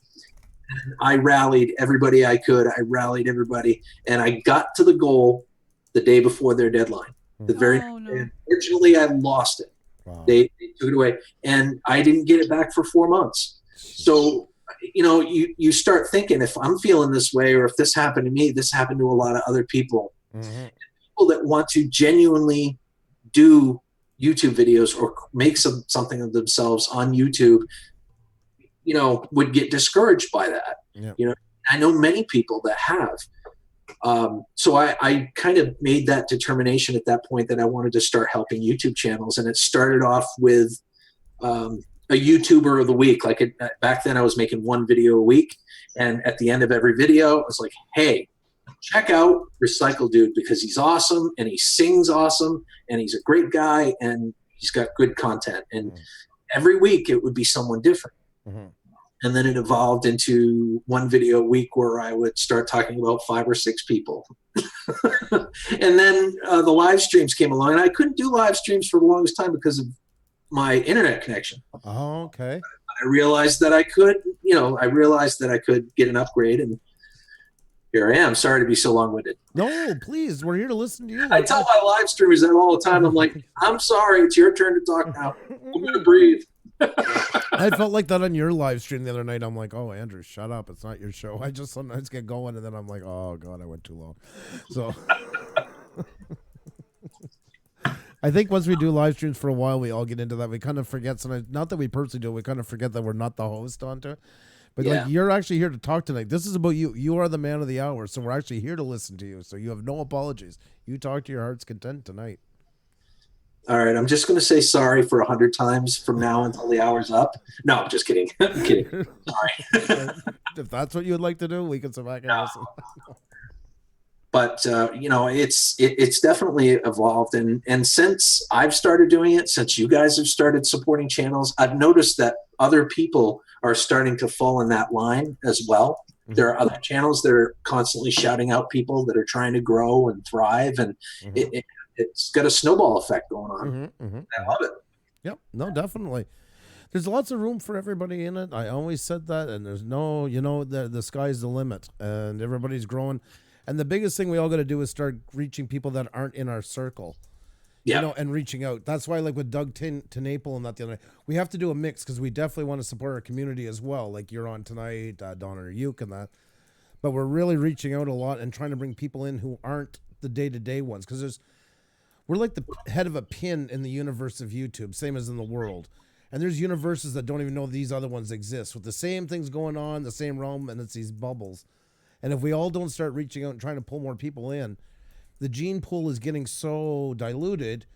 And I rallied everybody I could. And I got to the goal the day before their deadline. Unfortunately, I lost it. Wow. They took it away, and I didn't get it back for 4 months. So, you know, you start thinking, if I'm feeling this way, or if this happened to me, this happened to a lot of other people. Mm-hmm. People that want to genuinely do YouTube videos or make something of themselves on YouTube, you know, would get discouraged by that. Yep. You know, I know many people that have. So I kind of made that determination at that point that I wanted to start helping YouTube channels. And it started off with a YouTuber of the week. Like back then I was making one video a week. And at the end of every video, I was like, hey, check out Recycle Dude because he's awesome and he sings awesome and he's a great guy and he's got good content. And every week it would be someone different. Mm-hmm. And then it evolved into one video a week where I would start talking about 5 or 6 people. And then the live streams came along, and I couldn't do live streams for the longest time because of my internet connection. Oh, okay. I realized that I could get an upgrade, and here I am. Sorry to be so long-winded. No, please. We're here to listen to you. I tell my live streamers that all the time. I'm like, I'm sorry. It's your turn to talk now. I'm going to breathe. I felt like that on your live stream the other night. I'm like, oh, Andrew, shut up. It's not your show. I just sometimes get going, and then I'm like, oh, God, I went too long. So I think once we do live streams for a while, we all get into that. We kind of forget sometimes, not that we personally do it, we kind of forget that we're not the host onto it. But like, you're actually here to talk tonight. This is about you. You are the man of the hour, so we're actually here to listen to you. So you have no apologies. You talk to your heart's content tonight. All right, I'm just going to say sorry for 100 times from now until the hour's up. No, I'm just kidding. I'm kidding. Sorry. If that's what you would like to do, we can sit back and listen. But you know, it's definitely evolved, and since I've started doing it, since you guys have started supporting channels, I've noticed that other people are starting to fall in that line as well. Mm-hmm. There are other channels that are constantly shouting out people that are trying to grow and thrive, and it's got a snowball effect going on. Mm-hmm, mm-hmm. I love it. Yep. No, definitely. There's lots of room for everybody in it. I always said that, and there's no, you know, the sky's the limit, and everybody's growing. And the biggest thing we all got to do is start reaching people that aren't in our circle, you know, and reaching out. That's why, like with Doug Tenaple and that the other night, we have to do a mix because we definitely want to support our community as well. Like you're on tonight, Donna or Uke and that. But we're really reaching out a lot and trying to bring people in who aren't the day-to-day ones, because we're like the head of a pin in the universe of YouTube, same as in the world. And there's universes that don't even know these other ones exist with the same things going on, the same realm, and it's these bubbles. And if we all don't start reaching out and trying to pull more people in, the gene pool is getting so diluted.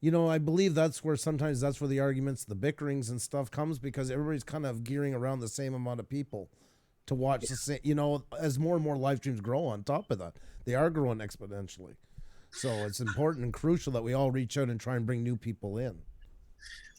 You know, I believe that's where the arguments, the bickerings and stuff comes, because everybody's kind of gearing around the same amount of people to watch the same, you know, as more and more live streams grow on top of that. They are growing exponentially. So it's important and crucial that we all reach out and try and bring new people in.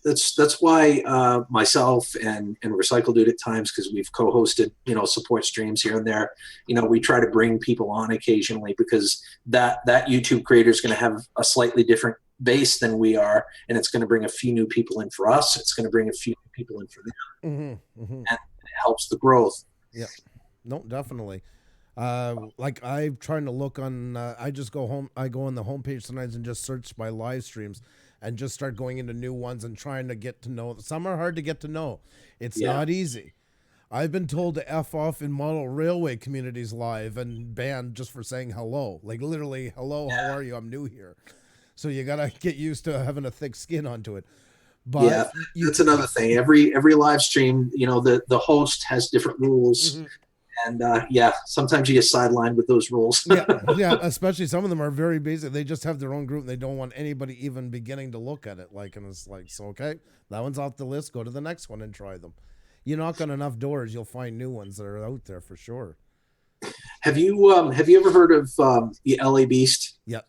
That's why myself and Recycle Dude at times, because we've co-hosted, you know, support streams here and there, you know, we try to bring people on occasionally, because that YouTube creator is going to have a slightly different base than we are, and it's going to bring a few new people in for us. It's going to bring a few new people in for them, and it helps the growth. Yeah, no, definitely. Like I'm trying to look on, I just go home, I go on the homepage sometimes and just search by live streams and just start going into new ones and trying to get to know. Some are hard to get to know. It's not easy. I've been told to F off in model railway communities live and banned just for saying hello. Like literally, hello, how are you? I'm new here. So you got to get used to having a thick skin onto it. But that's another thing. Every live stream, you know, the host has different rules. And yeah, sometimes you get sidelined with those rules. yeah, especially some of them are very basic. They just have their own group and they don't want anybody even beginning to look at it. Like, and it's like, so okay, that one's off the list. Go to the next one and try them. You knock on enough doors, you'll find new ones that are out there for sure. Have you ever heard of the LA Beast? Yeah.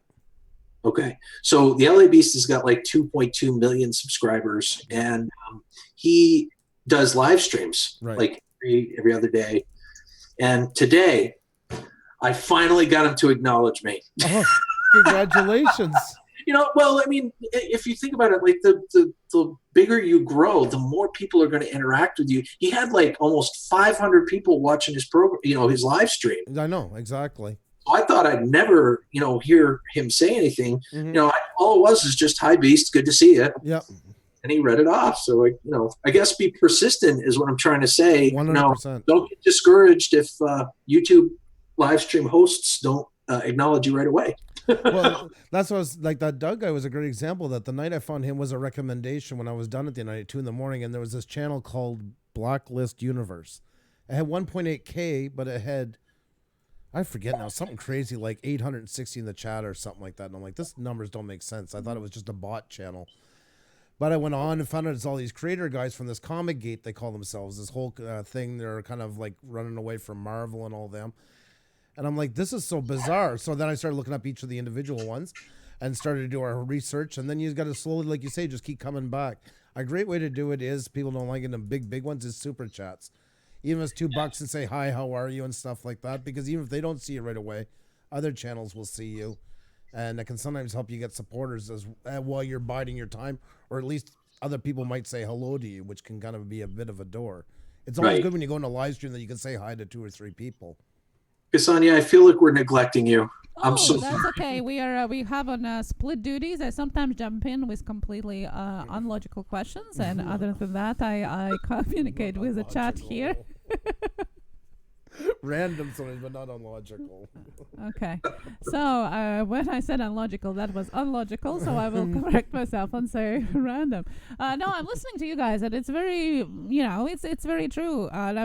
Okay, so the LA Beast has got like 2.2 million subscribers, and he does live streams like every other day. And today, I finally got him to acknowledge me. Oh, congratulations. Well, I mean, if you think about it, like the bigger you grow, the more people are going to interact with you. He had like almost 500 people watching his program, his live stream. I know, exactly. So I thought I'd never, hear him say anything. Mm-hmm. All it was is just, "Hi, Beast, good to see you." Yeah. And he read it off. So, I guess be persistent is what I'm trying to say. 100%. Don't get discouraged if YouTube live stream hosts don't acknowledge you right away. Well, that's what I was like. That Doug guy was a great example. That the night I found him was a recommendation when I was done at the night at 2 a.m, and there was this channel called Blacklist Universe. It had 1.8K, but it had, I forget now, something crazy like 860 in the chat or something like that. And I'm like, this numbers don't make sense. I thought it was just a bot channel. But I went on and found out it's all these creator guys from this Comic Gate, they call themselves, this whole thing. They're kind of like running away from Marvel and all them. And I'm like, this is so bizarre. So then I started looking up each of the individual ones and started to do our research. And then you got to slowly, like you say, just keep coming back. A great way to do it is, people don't like it, the big ones is super chats. Even if it's $2 and say, "Hi, how are you?" and stuff like that. Because even if they don't see it right away, other channels will see you. And it can sometimes help you get supporters while you're biding your time. Or at least other people might say hello to you, which can kind of be a bit of a door. It's always good when you go into a live stream that you can say hi to 2 or 3 people. Sonia, I feel like we're neglecting you. I'm so that's sorry. okay. We have on split duties. I sometimes jump in with completely unlogical questions, and other than that, I communicate with the chat here. Random sometimes, but not unlogical. Okay. So when I said unlogical, that was unlogical. So I will correct myself and say random. No, I'm listening to you guys, and it's very, it's very true. And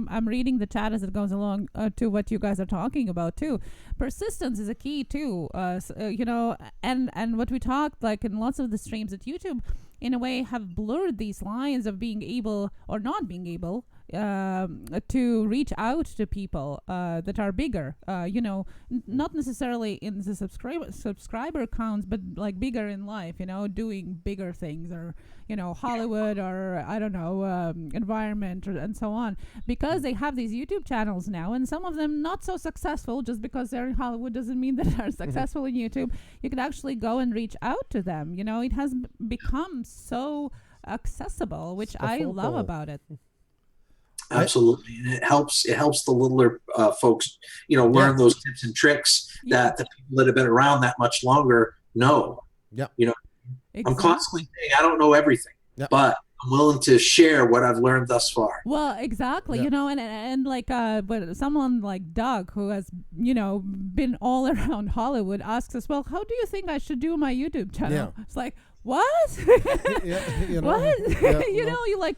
I'm reading the chat as it goes along to what you guys are talking about too. Persistence is a key too. And what we talked like in lots of the streams at YouTube, in a way, have blurred these lines of being able or not being able to reach out to people that are bigger, not necessarily in the subscriber counts, but like bigger in life, doing bigger things, or Hollywood, or I don't know, environment, and so on, because they have these YouTube channels now, and some of them not so successful. Just because they're in Hollywood doesn't mean that they're successful in YouTube. You can actually go and reach out to them. It has become so accessible, which I love about it. Absolutely, and it helps the littler folks, learn those tips and tricks that the people that have been around that much longer know. Yeah, exactly. I'm constantly saying I don't know everything, but I'm willing to share what I've learned thus far. Well, exactly, and like but someone like Doug, who has been all around Hollywood, asks us, well, how do you think I should do my YouTube channel? It's like, what? What?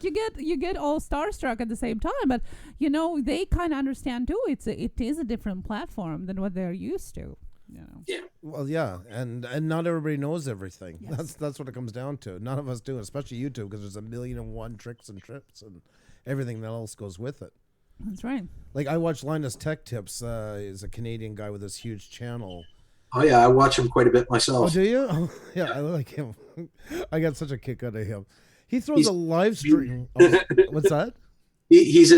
You get all starstruck at the same time, but they kind of understand too. It is a different platform than what they're used to. Yeah. Well, yeah, and not everybody knows everything. Yes. That's what it comes down to. None of us do, especially YouTube, because there's 1,000,001 tricks and trips and everything that else goes with it. That's right. Like I watch Linus Tech Tips. Is a Canadian guy with this huge channel. Oh yeah, I watch him quite a bit myself. Oh, do you? Oh, yeah, I like him. I got such a kick out of him. He throws a live stream. What's that? He's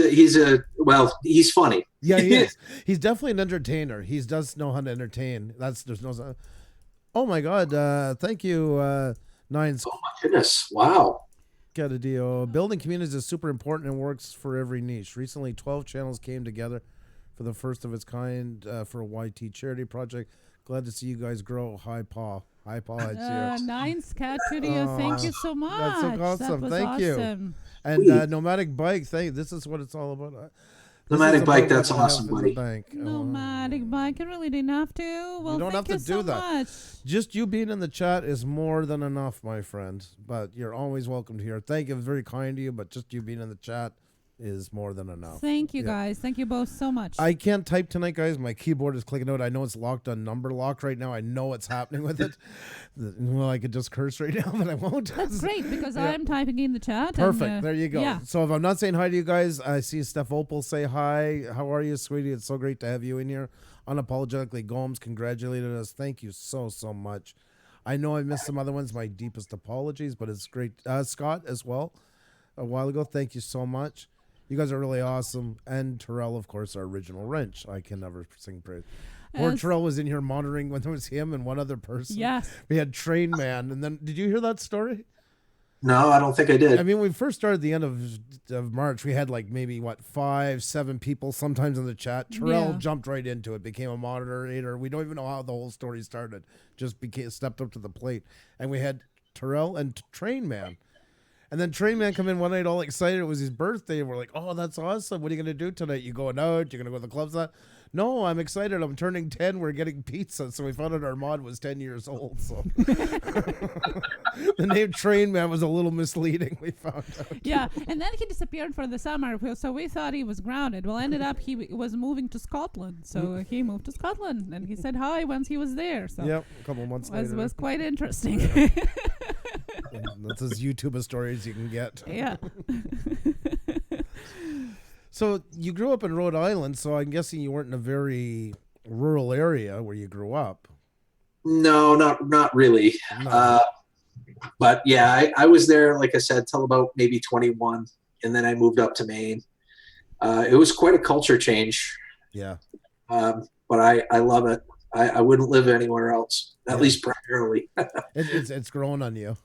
funny. Yeah, he is. He's definitely an entertainer. He does know how to entertain. There's no. Oh my God! Thank you, Nines. Oh my goodness! Wow. Got a deal. Building communities is super important and works for every niche. Recently, 12 channels came together for the first of its kind for a YT charity project. Glad to see you guys grow. Hi, Paul. Hi, Paul. Nines Cat Studio. Thank you so much. That's so awesome. That was Thank awesome. you. And Nomadic Bike. This is what it's all about. Nomadic Bike. That's awesome, buddy. Nomadic Bike. You really didn't have to. Well, you don't have to do that. Much. Just you being in the chat is more than enough, my friend. But you're always welcome here. Thank you. It was very kind of you. But just you being in the chat is more than enough. Thank you, guys. Thank you both so much. I can't type tonight, guys. My keyboard is clicking out. I know it's locked on number lock right now. I know what's happening with it. Well, I could just curse right now, but I won't. That's great because I'm typing in the chat. Perfect. And, there you go. Yeah. So if I'm not saying hi to you guys, I see Steph Opal say hi. How are you, sweetie? It's so great to have you in here. Unapologetically Gomes congratulated us. Thank you so much. I know I missed some other ones. My deepest apologies, but it's great. Scott as well, a while ago. Thank you so much. You guys are really awesome. And Terrell, of course, our original wrench. I can never sing praise. Poor Terrell was in here monitoring when there was him and one other person. Yes. We had Train Man. And then, did you hear that story? No, I don't think I did. I mean, when we first started the end of March, we had like maybe, 5, 7 people sometimes in the chat. Terrell jumped right into it, became a moderator. We don't even know how the whole story started. Just stepped up to the plate. And we had Terrell and Train Man. And then Train Man come in one night all excited. It was his birthday. And we're like, oh, that's awesome. What are you going to do tonight? You going out? You're going to go to the clubs? No, I'm excited. I'm turning 10. We're getting pizza. So we found out our mod was 10 years old. So the name Train Man was a little misleading, we found out. Yeah, and then he disappeared for the summer. So we thought he was grounded. Well, ended up he was moving to Scotland. So he moved to Scotland and he said hi once he was there. So yep, a couple months later. Was quite interesting. That's as YouTube a story as you can get. Yeah. So you grew up in Rhode Island, so I'm guessing you weren't in a very rural area where you grew up. No, not really. No. But yeah, I was there, like I said, till about maybe 21, and then I moved up to Maine. It was quite a culture change. Yeah. But I love it. I wouldn't live anywhere else, at least primarily. It's grown on you.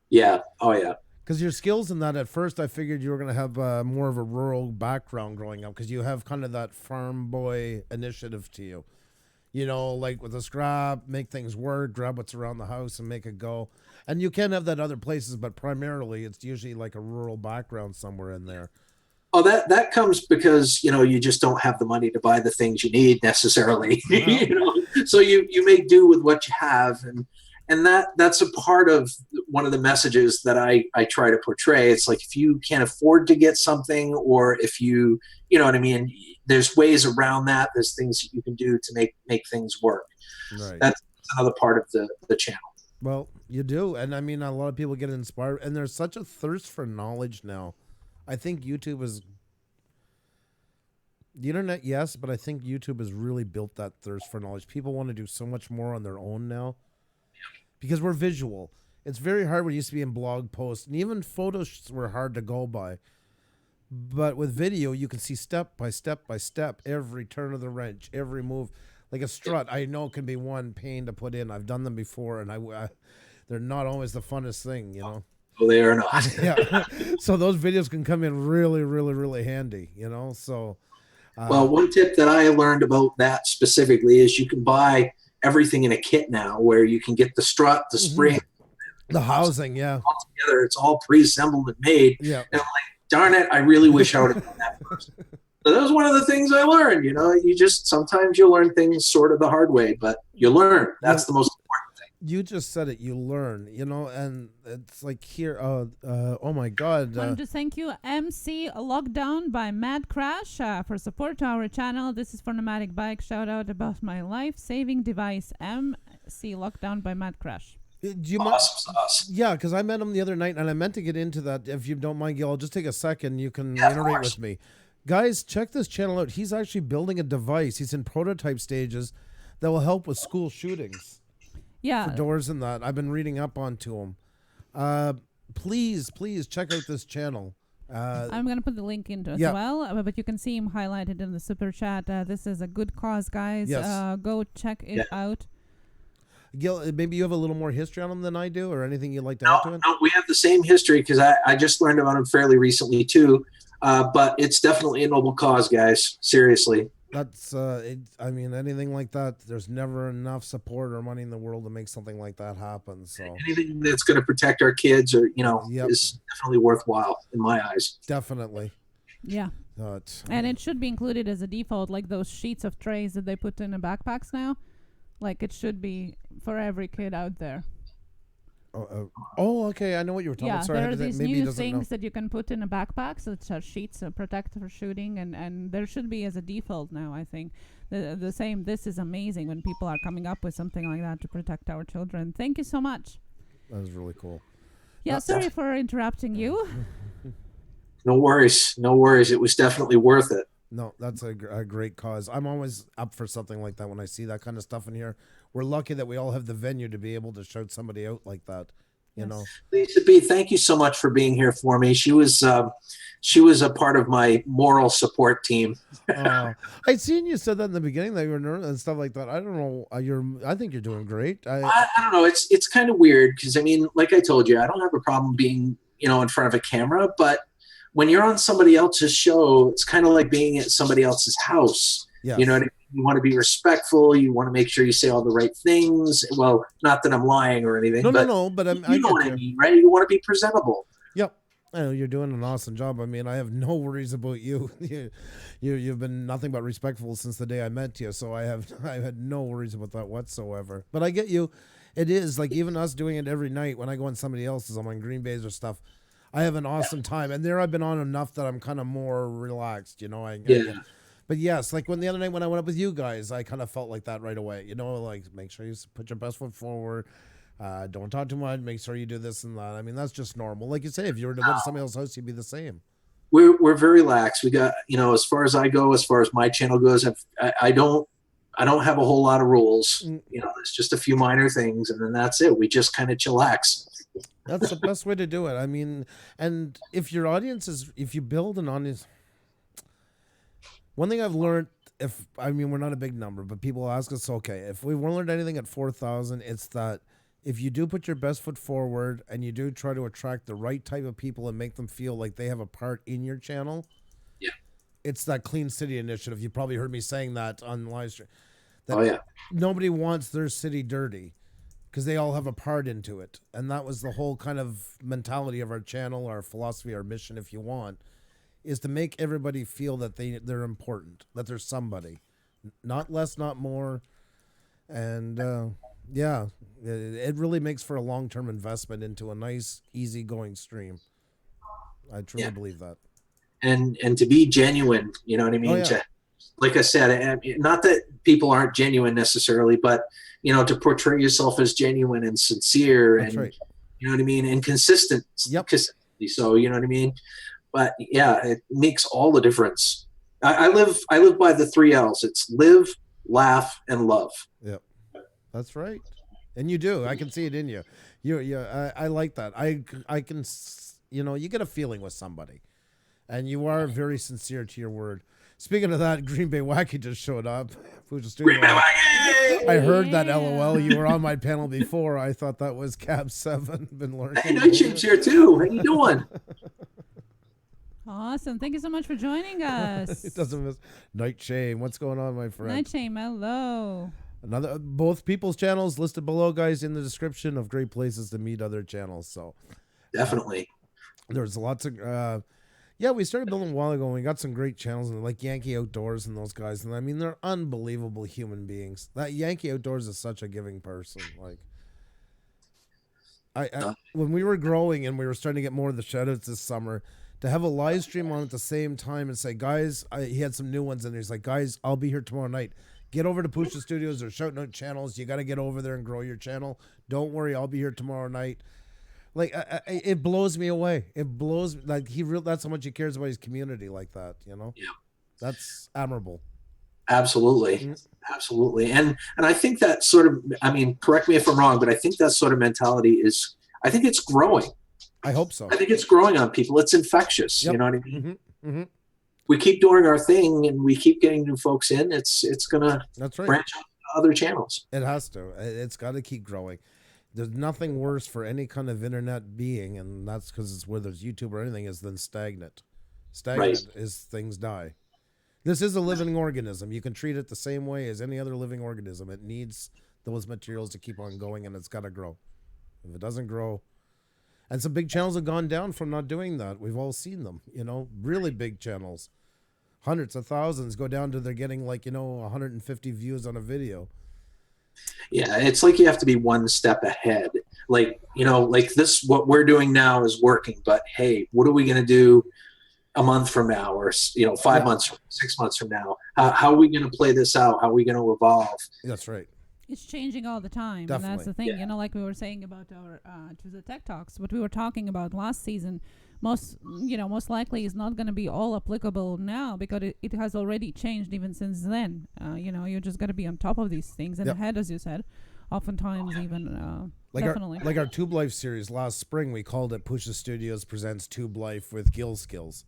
Yeah. Oh, yeah. Because your skills in that, at first, I figured you were going to have more of a rural background growing up because you have kind of that farm boy initiative to you. You know, like with a scrap, make things work, grab what's around the house and make it go. And you can have that other places, but primarily it's usually like a rural background somewhere in there. Oh, that comes because, you just don't have the money to buy the things you need necessarily. Wow. So you make do with what you have. And that's a part of one of the messages that I try to portray. It's like, if you can't afford to get something, or if you know what I mean, there's ways around that. There's things that you can do to make things work. Right. That's another part of the channel. Well, you do. And I mean, a lot of people get inspired, and there's such a thirst for knowledge now. I think YouTube is the internet, yes, but I think YouTube has really built that thirst for knowledge. People want to do so much more on their own now. Because we're visual. It's very hard. We used to be in blog posts, and even photos were hard to go by. But with video, you can see step by step by step, every turn of the wrench, every move. Like a strut, I know can be one pain to put in. I've done them before, and they're not always the funnest thing, Oh, they are not. Yeah. So those videos can come in really, really, really handy, So. Well, one tip that I learned about that specifically is you can buy everything in a kit now, where you can get the strut, the spring, the housing, yeah, all together. It's all pre-assembled and made. Yeah. And I'm like, darn it, I really wish I would have done that first. So that was one of the things I learned. Sometimes you learn things sort of the hard way, but you learn. That's the most important thing. You just said it. You learn, and it's like here. Oh my God! I want to thank you, MC Lockdown by Mad Crash, for support to our channel. This is for Nomadic Bike. Shout out about my life-saving device, MC Lockdown by Mad Crash. Do you awesome sauce. Yeah, because I met him the other night, and I meant to get into that. If you don't mind, Gil, I'll just take a second. You can iterate with me. Guys, check this channel out. He's actually building a device. He's in prototype stages that will help with school shootings. Yeah. For doors and that. I've been reading up onto him. Please check out this channel. I'm going to put the link into as well, but you can see him highlighted in the super chat. This is a good cause, guys. Yes. Go check it out. Gil, maybe you have a little more history on him than I do, or anything you'd like to add to it? No, we have the same history, because I just learned about him fairly recently too. But it's definitely a noble cause, guys. Seriously. That's, I mean, anything like that, there's never enough support or money in the world to make something like that happen. So anything that's going to protect our kids, or is definitely worthwhile in my eyes. Definitely. Yeah. And it should be included as a default, like those sheets of trays that they put in the backpacks now. Like, it should be for every kid out there. Okay. I know what you were talking about. Sorry, there are these maybe he new doesn't know. things that you can put in a backpack, such as sheets protect for shooting, and there should be as a default now. I think the same. This is amazing when people are coming up with something like that to protect our children. Thank you so much. That was really cool. Yeah, sorry for interrupting you. No worries. It was definitely worth it. No, that's a great cause. I'm always up for something like that when I see that kind of stuff in here. We're lucky that we all have the venue to be able to shout somebody out like that. You know, Lisa B, thank you so much for being here for me. She was a part of my moral support team. I seen you said that in the beginning that you were nervous and stuff like that. I don't know. I think you're doing great. I don't know. It's kind of weird because I mean, like I told you, I don't have a problem being in front of a camera, but when you're on somebody else's show, it's kind of like being at somebody else's house. Yes. You know what I mean? You want to be respectful. You want to make sure you say all the right things. Well, not that I'm lying or anything. No, but I know what I mean, right? You want to be presentable. Yep. I know you're doing an awesome job. I mean, I have no worries about you. You've been nothing but respectful since the day I met you, so I had no worries about that whatsoever. But I get you. It is like even us doing it every night when I go on somebody else's, I'm on Green Bay's or stuff. I have an awesome time, and there I've been on enough that I'm kind of more relaxed. But yes, like the other night when I went up with you guys, I kind of felt like that right away. Like make sure you put your best foot forward. Don't talk too much. Make sure you do this and that. I mean, that's just normal. Like you say, if you were to go to somebody else's house, you'd be the same. We're very lax. We got as far as I go, as far as my channel goes, I don't have a whole lot of rules. It's just a few minor things, and then that's it. We just kind of chillax. That's the best way to do it. I mean, and if your audience if you build an audience. One thing I've learned, we're not a big number, but people ask us, okay, if we've learned anything at 4,000, it's that if you do put your best foot forward and you do try to attract the right type of people and make them feel like they have a part in your channel, it's that Clean City initiative. You probably heard me saying that on live stream. Nobody wants their city dirty because they all have a part into it. And that was the whole kind of mentality of our channel, our philosophy, our mission, if you want, is to make everybody feel that they're important, that there's somebody, not less, not more. And it really makes for a long-term investment into a nice, easygoing stream. I truly believe that. And to be genuine, you know what I mean? Like I said, not that people aren't genuine necessarily, but to portray yourself as genuine and sincere, That's and right. You know what I mean, and consistent. Yep. Consistency. So you know what I mean. But it makes all the difference. I live by the 3 L's. It's live, laugh, and love. Yep, that's right. And you do. I can see it in you. I like that. I can. You get a feeling with somebody, and you are very sincere to your word. Speaking of that, Green Bay Wacky just showed up. Puša Studios. I heard that. LOL. You were on my panel before. I thought that was Cab 7. Been learning. Hey, Night Shape's here too. How you doing? Awesome. Thank you so much for joining us. It doesn't miss Night Shame. What's going on, my friend? Night Shame, hello. Both people's channels listed below, guys, in the description of great places to meet other channels. So definitely. There's lots of we started building a while ago and we got some great channels like Yankee Outdoors and those guys. And I mean, they're unbelievable human beings. That Yankee Outdoors is such a giving person. Like when we were growing and we were starting to get more of the shoutouts this summer, to have a live stream on at the same time and say, guys, he had some new ones and he's like, guys, I'll be here tomorrow night. Get over to Puša Studios or Shout Out channels. You got to get over there and grow your channel. Don't worry, I'll be here tomorrow night. Like it blows me away. It blows like that's how much he cares about his community like that. Yeah, that's admirable. Absolutely. Mm-hmm. Absolutely. And I think that sort of, correct me if I'm wrong, but I think that sort of mentality I think it's growing. I hope so. I think it's growing on people. It's infectious. Yep. You know what I mean? Mm-hmm. Mm-hmm. We keep doing our thing and we keep getting new folks in. It's gonna That's right. branch out to other channels. It has to. It's got to keep growing. There's nothing worse for any kind of internet being, and that's because it's whether it's YouTube or anything, is than stagnant. Stagnant is things die. This is a living organism. You can treat it the same way as any other living organism. It needs those materials to keep on going, and it's got to grow. If it doesn't grow, and some big channels have gone down from not doing that. We've all seen them, really big channels. Hundreds of thousands go down to they're getting 150 views on a video. Yeah, it's like you have to be one step ahead. like, like this, what we're doing now is working, but hey, what are we going to do a month from now, or 5 months, 6 months from now? How are we going to play this out? How are we going to evolve? That's right. It's changing all the time. Definitely. And that's the thing, like we were saying about our to the Tech Talks, what we were talking about last season, most likely is not going to be all applicable now, because it has already changed even since then. You just got to be on top of these things and ahead, as you said. Oftentimes, even definitely. Like our Tube Life series last spring, we called it Puša Studios presents Tube Life with Gil Skills.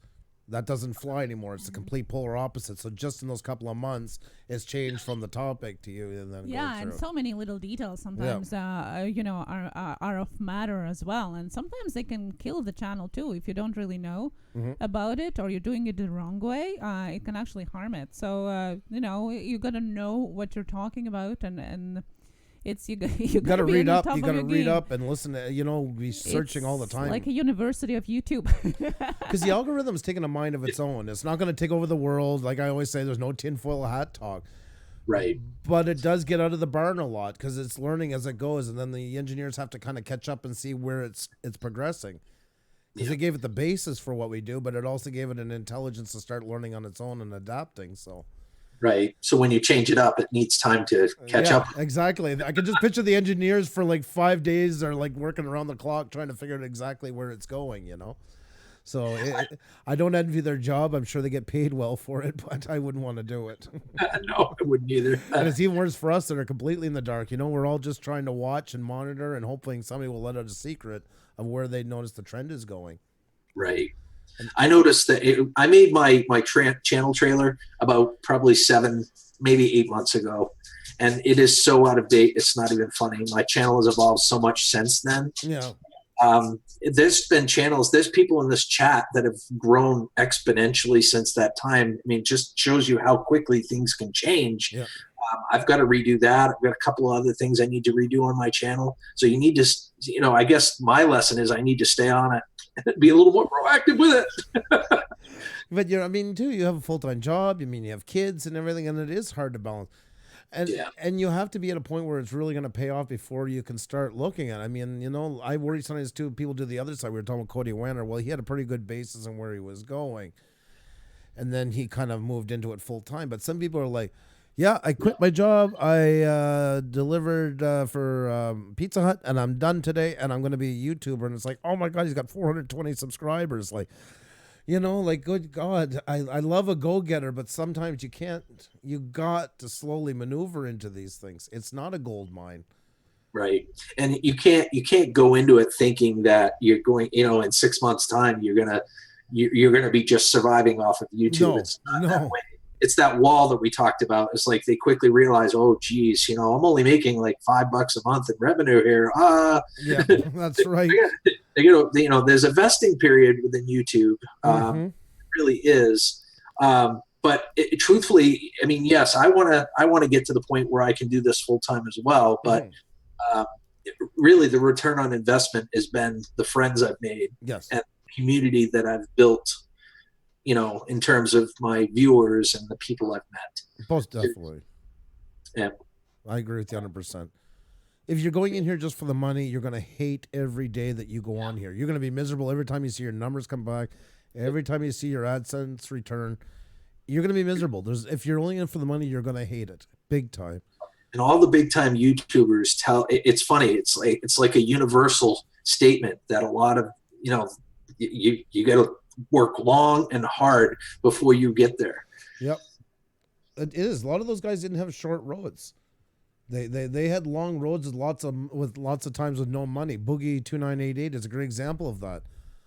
That doesn't fly anymore. It's the complete polar opposite. So just in those couple of months, it's changed from the topic to you, and then and so many little details sometimes are of matter as well, and sometimes they can kill the channel too if you don't really know about it, or you're doing it the wrong way. It can actually harm it. So you got to know what you're talking about, and it's you got to read up. You got to read up and listen to, be searching all the time. Like a university of YouTube. Because the algorithm's taking a mind of its own. It's not going to take over the world. Like I always say, there's no tinfoil hat talk. Right. But it does get out of the barn a lot because it's learning as it goes, and then the engineers have to kind of catch up and see where it's progressing. Because it gave it the basis for what we do, but it also gave it an intelligence to start learning on its own and adapting. So. Right. So when you change it up, it needs time to catch up. Exactly. I can just picture the engineers for like 5 days are like working around the clock trying to figure out exactly where it's going, So I don't envy their job. I'm sure they get paid well for it, but I wouldn't want to do it. No, I wouldn't either. And it's even worse for us that are completely in the dark. We're all just trying to watch and monitor, and hoping somebody will let out a secret of where they notice the trend is going. Right. I noticed that I made my channel trailer about probably 7, maybe 8 months ago, and it is so out of date. It's not even funny. My channel has evolved so much since then. Yeah. There's people in this chat that have grown exponentially since that time. I mean, it just shows you how quickly things can change. Yeah. I've got to redo that. I've got a couple of other things I need to redo on my channel. So you need to, I guess my lesson is I need to stay on it and be a little more proactive with it. But you have a full-time job. You have kids and everything, and it is hard to balance. And you have to be at a point where it's really going to pay off before you can start looking at it. I worry sometimes too, people do the other side. We were talking about Cody Wanner. Well, he had a pretty good basis on where he was going. And then he kind of moved into it full time. But some people are like, yeah, I quit my job. I delivered for Pizza Hut, and I'm done today, and I'm going to be a YouTuber. And it's like, oh my God, he's got 420 subscribers. Like, good God, I love a go-getter, but sometimes you can't. You got to slowly maneuver into these things. It's not a gold mine. Right. And you can't go into it thinking that you're going, in 6 months' time, you're going to be just surviving off of YouTube. No, it's not that way. It's that wall that we talked about. It's like they quickly realize, oh, geez, I'm only making like $5 a month in revenue here. Yeah, that's right. There's a vesting period within YouTube. It really is. But truthfully, yes, I want to get to the point where I can do this full time as well. But really, the return on investment has been the friends I've made and the community that I've built. In terms of my viewers and the people I've met. Most definitely. Yeah. I agree with you 100%. If you're going in here just for the money, you're going to hate every day that you go on here. You're going to be miserable every time you see your numbers come back, every time you see your AdSense return. You're going to be miserable. If you're only in for the money, you're going to hate it big time. And all the big time YouTubers it's funny. It's like a universal statement that a lot of, you got to work long and hard before you get there. Yep. It is. A lot of those guys didn't have short roads. They had long roads with lots of times with no money. Boogie 2988 is a great example of that.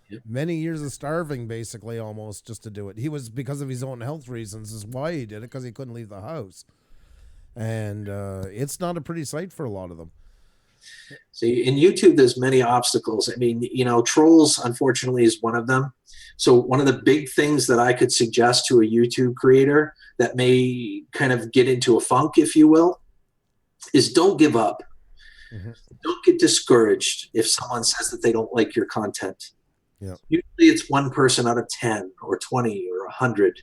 Yep. Many years of starving, basically, almost just to do it. He was, because of his own health reasons, is why he did it, because he couldn't leave the house. And it's not a pretty sight for a lot of them. See, in YouTube, there's many obstacles. Trolls, unfortunately, is one of them. So one of the big things that I could suggest to a YouTube creator that may kind of get into a funk, if you will, is don't give up. Mm-hmm. Don't get discouraged if someone says that they don't like your content. Yeah. Usually it's one person out of 10 or 20 or 100.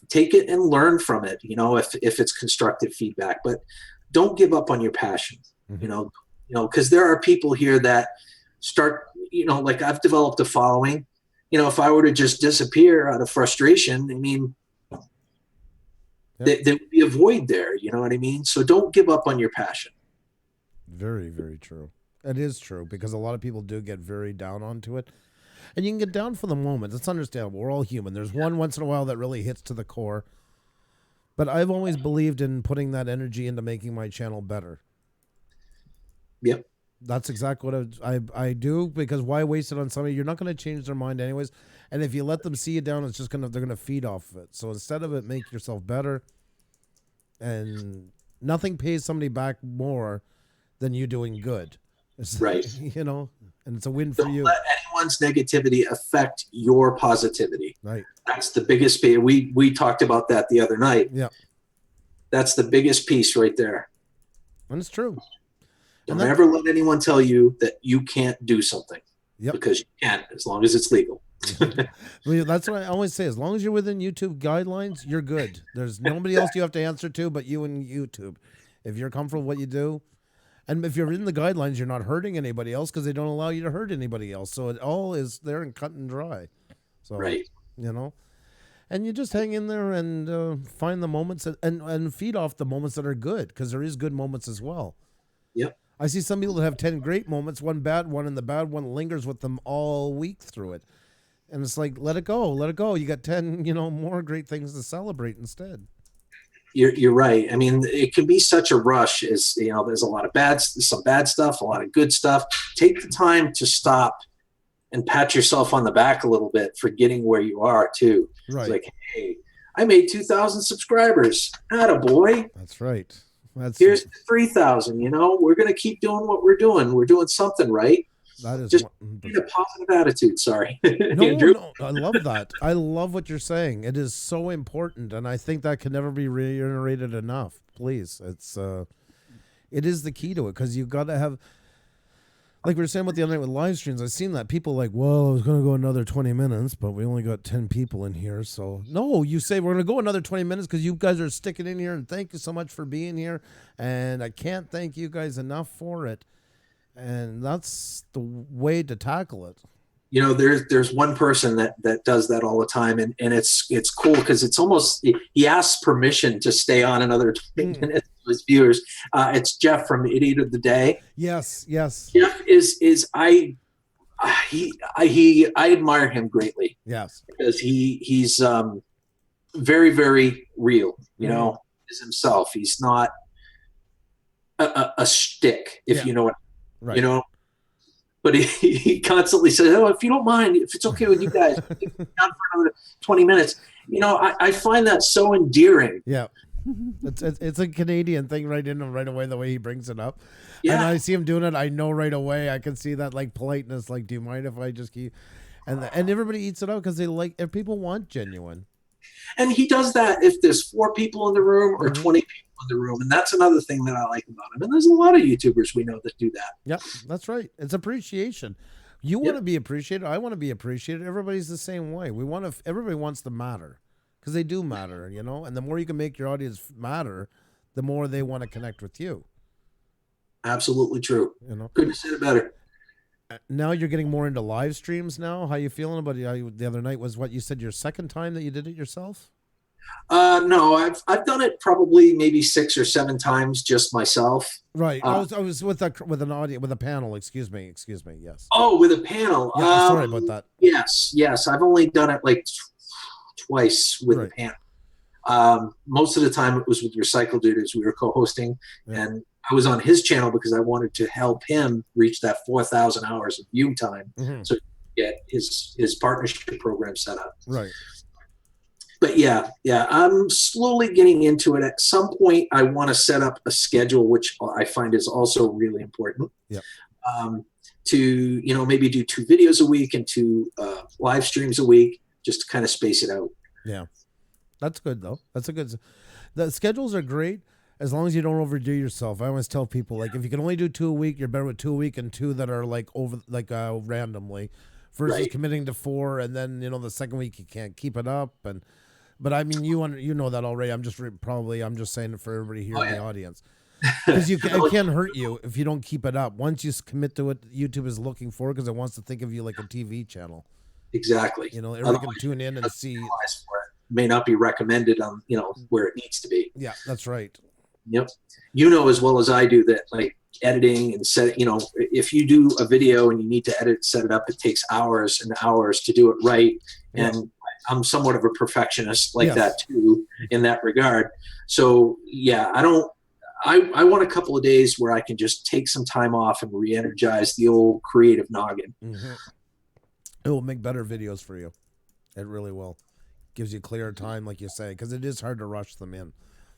Take it and learn from it, if it's constructive feedback. But don't give up on your passion. because there are people here that start, like I've developed a following. If I were to just disappear out of frustration, I mean, there would be a void there. You know what I mean? So don't give up on your passion. Very, very true. It is true, because a lot of people do get very down onto it. And you can get down for the moment. It's understandable. We're all human. There's one once in a while that really hits to the core. But I've always believed in putting that energy into making my channel better. Yep. That's exactly what I do, because why waste it on somebody? You're not going to change their mind anyways. And if you let them see you down, it's just they're going to feed off of it. So instead of it, make yourself better. And nothing pays somebody back more than you doing good. Right. And it's a win for you. Don't let anyone's negativity affect your positivity. Right. That's the biggest piece. We talked about that the other night. Yeah. That's the biggest piece right there. And it's true. Don't ever let anyone tell you that you can't do something. Yep. Because you can, as long as it's legal. That's what I always say. As long as you're within YouTube guidelines, you're good. There's nobody else you have to answer to but you and YouTube. If you're comfortable with what you do, and if you're in the guidelines, you're not hurting anybody else, because they don't allow you to hurt anybody else. So it all is there and cut and dry. So, right. And you just hang in there and find the moments and feed off the moments that are good, because there is good moments as well. Yep. I see some people that have 10 great moments, one bad one, and the bad one lingers with them all week through it. And it's like, let it go. Let it go. You got 10, more great things to celebrate instead. You're right. I mean, it can be such a rush. There's a lot of some bad stuff, a lot of good stuff. Take the time to stop and pat yourself on the back a little bit for getting where you are too. Right. It's like, hey, I made 2,000 subscribers. Attaboy. That's right. Here's 3,000. We're going to keep doing what we're doing. We're doing something right. That is just need a positive attitude. Sorry. No, I love that. I love what you're saying. It is so important, and I think that can never be reiterated enough. Please, it is the key to it, because you've got to have, like we were saying about the other night with live streams. I've seen that people like, well, I was going to go another 20 minutes, but we only got 10 people in here. So no, you say we're going to go another 20 minutes because you guys are sticking in here, and thank you so much for being here. And I can't thank you guys enough for it. And that's the way to tackle it. There's one person that does that all the time, and it's cool, because it's almost, he asks permission to stay on another 20 minutes to his viewers. It's Jeff from Idiot of the Day. Yes. Jeff is I admire him greatly. Yes, because he's very, very real. Is himself. He's not a shtick, if you know what. Right. But he constantly says, "Oh, if you don't mind, if it's okay with you guys, down for another 20 minutes." I find that so endearing. Yeah, it's a Canadian thing right away, the way he brings it up. Yeah. And I see him doing it. I know right away. I can see that politeness. Like, do you mind if I just keep? And everybody eats it out because if people want genuine. And he does that if there's 4 people in the room or 20 people in the room. And that's another thing that I like about him. And there's a lot of YouTubers we know that do that. Yep, that's right. It's appreciation. You want to be appreciated. I want to be appreciated. Everybody's the same way. Everybody wants to matter, because they do matter, and the more you can make your audience matter, the more they want to connect with you. Absolutely true. Couldn't have said it better. Now you're getting more into live streams now. How you feeling about it? The other night was what you said, your second time that you did it yourself? No, I've done it probably maybe 6 or 7 times just myself. Right. I was with an audience, with a panel. Excuse me. Yes. Oh, with a panel. Yeah, sorry about that. Yes. I've only done it like twice with a panel. Most of the time it was with Recycle Dude, as we were co-hosting, and I was on his channel because I wanted to help him reach that 4,000 hours of view time, so get his partnership program set up. Right. But yeah, I'm slowly getting into it. At some point, I want to set up a schedule, which I find is also really important. Yep. To maybe do 2 videos a week and 2 live streams a week, just to kind of space it out. Yeah, that's good though. The schedules are great as long as you don't overdo yourself. I always tell people, like, if you can only do 2 a week, you're better with 2 a week and 2 that are randomly, versus committing to 4 and then the second week you can't keep it up. But I mean, you know that already. I'm just saying it for everybody here in the audience. Because it can hurt you if you don't keep it up. Once you commit to what YouTube is looking for, because it wants to think of you like a TV channel. Exactly. Everyone can tune in and see. May not be recommended on, where it needs to be. Yeah, that's right. Yep. As well as I do that, like editing and if you do a video and you need to edit, set it up, it takes hours and hours to do it right. Yeah. And I'm somewhat of a perfectionist like that too, in that regard. So yeah, I want a couple of days where I can just take some time off and re-energize the old creative noggin. Mm-hmm. It will make better videos for you. It really will. Gives you clearer time, like you say, because it is hard to rush them in.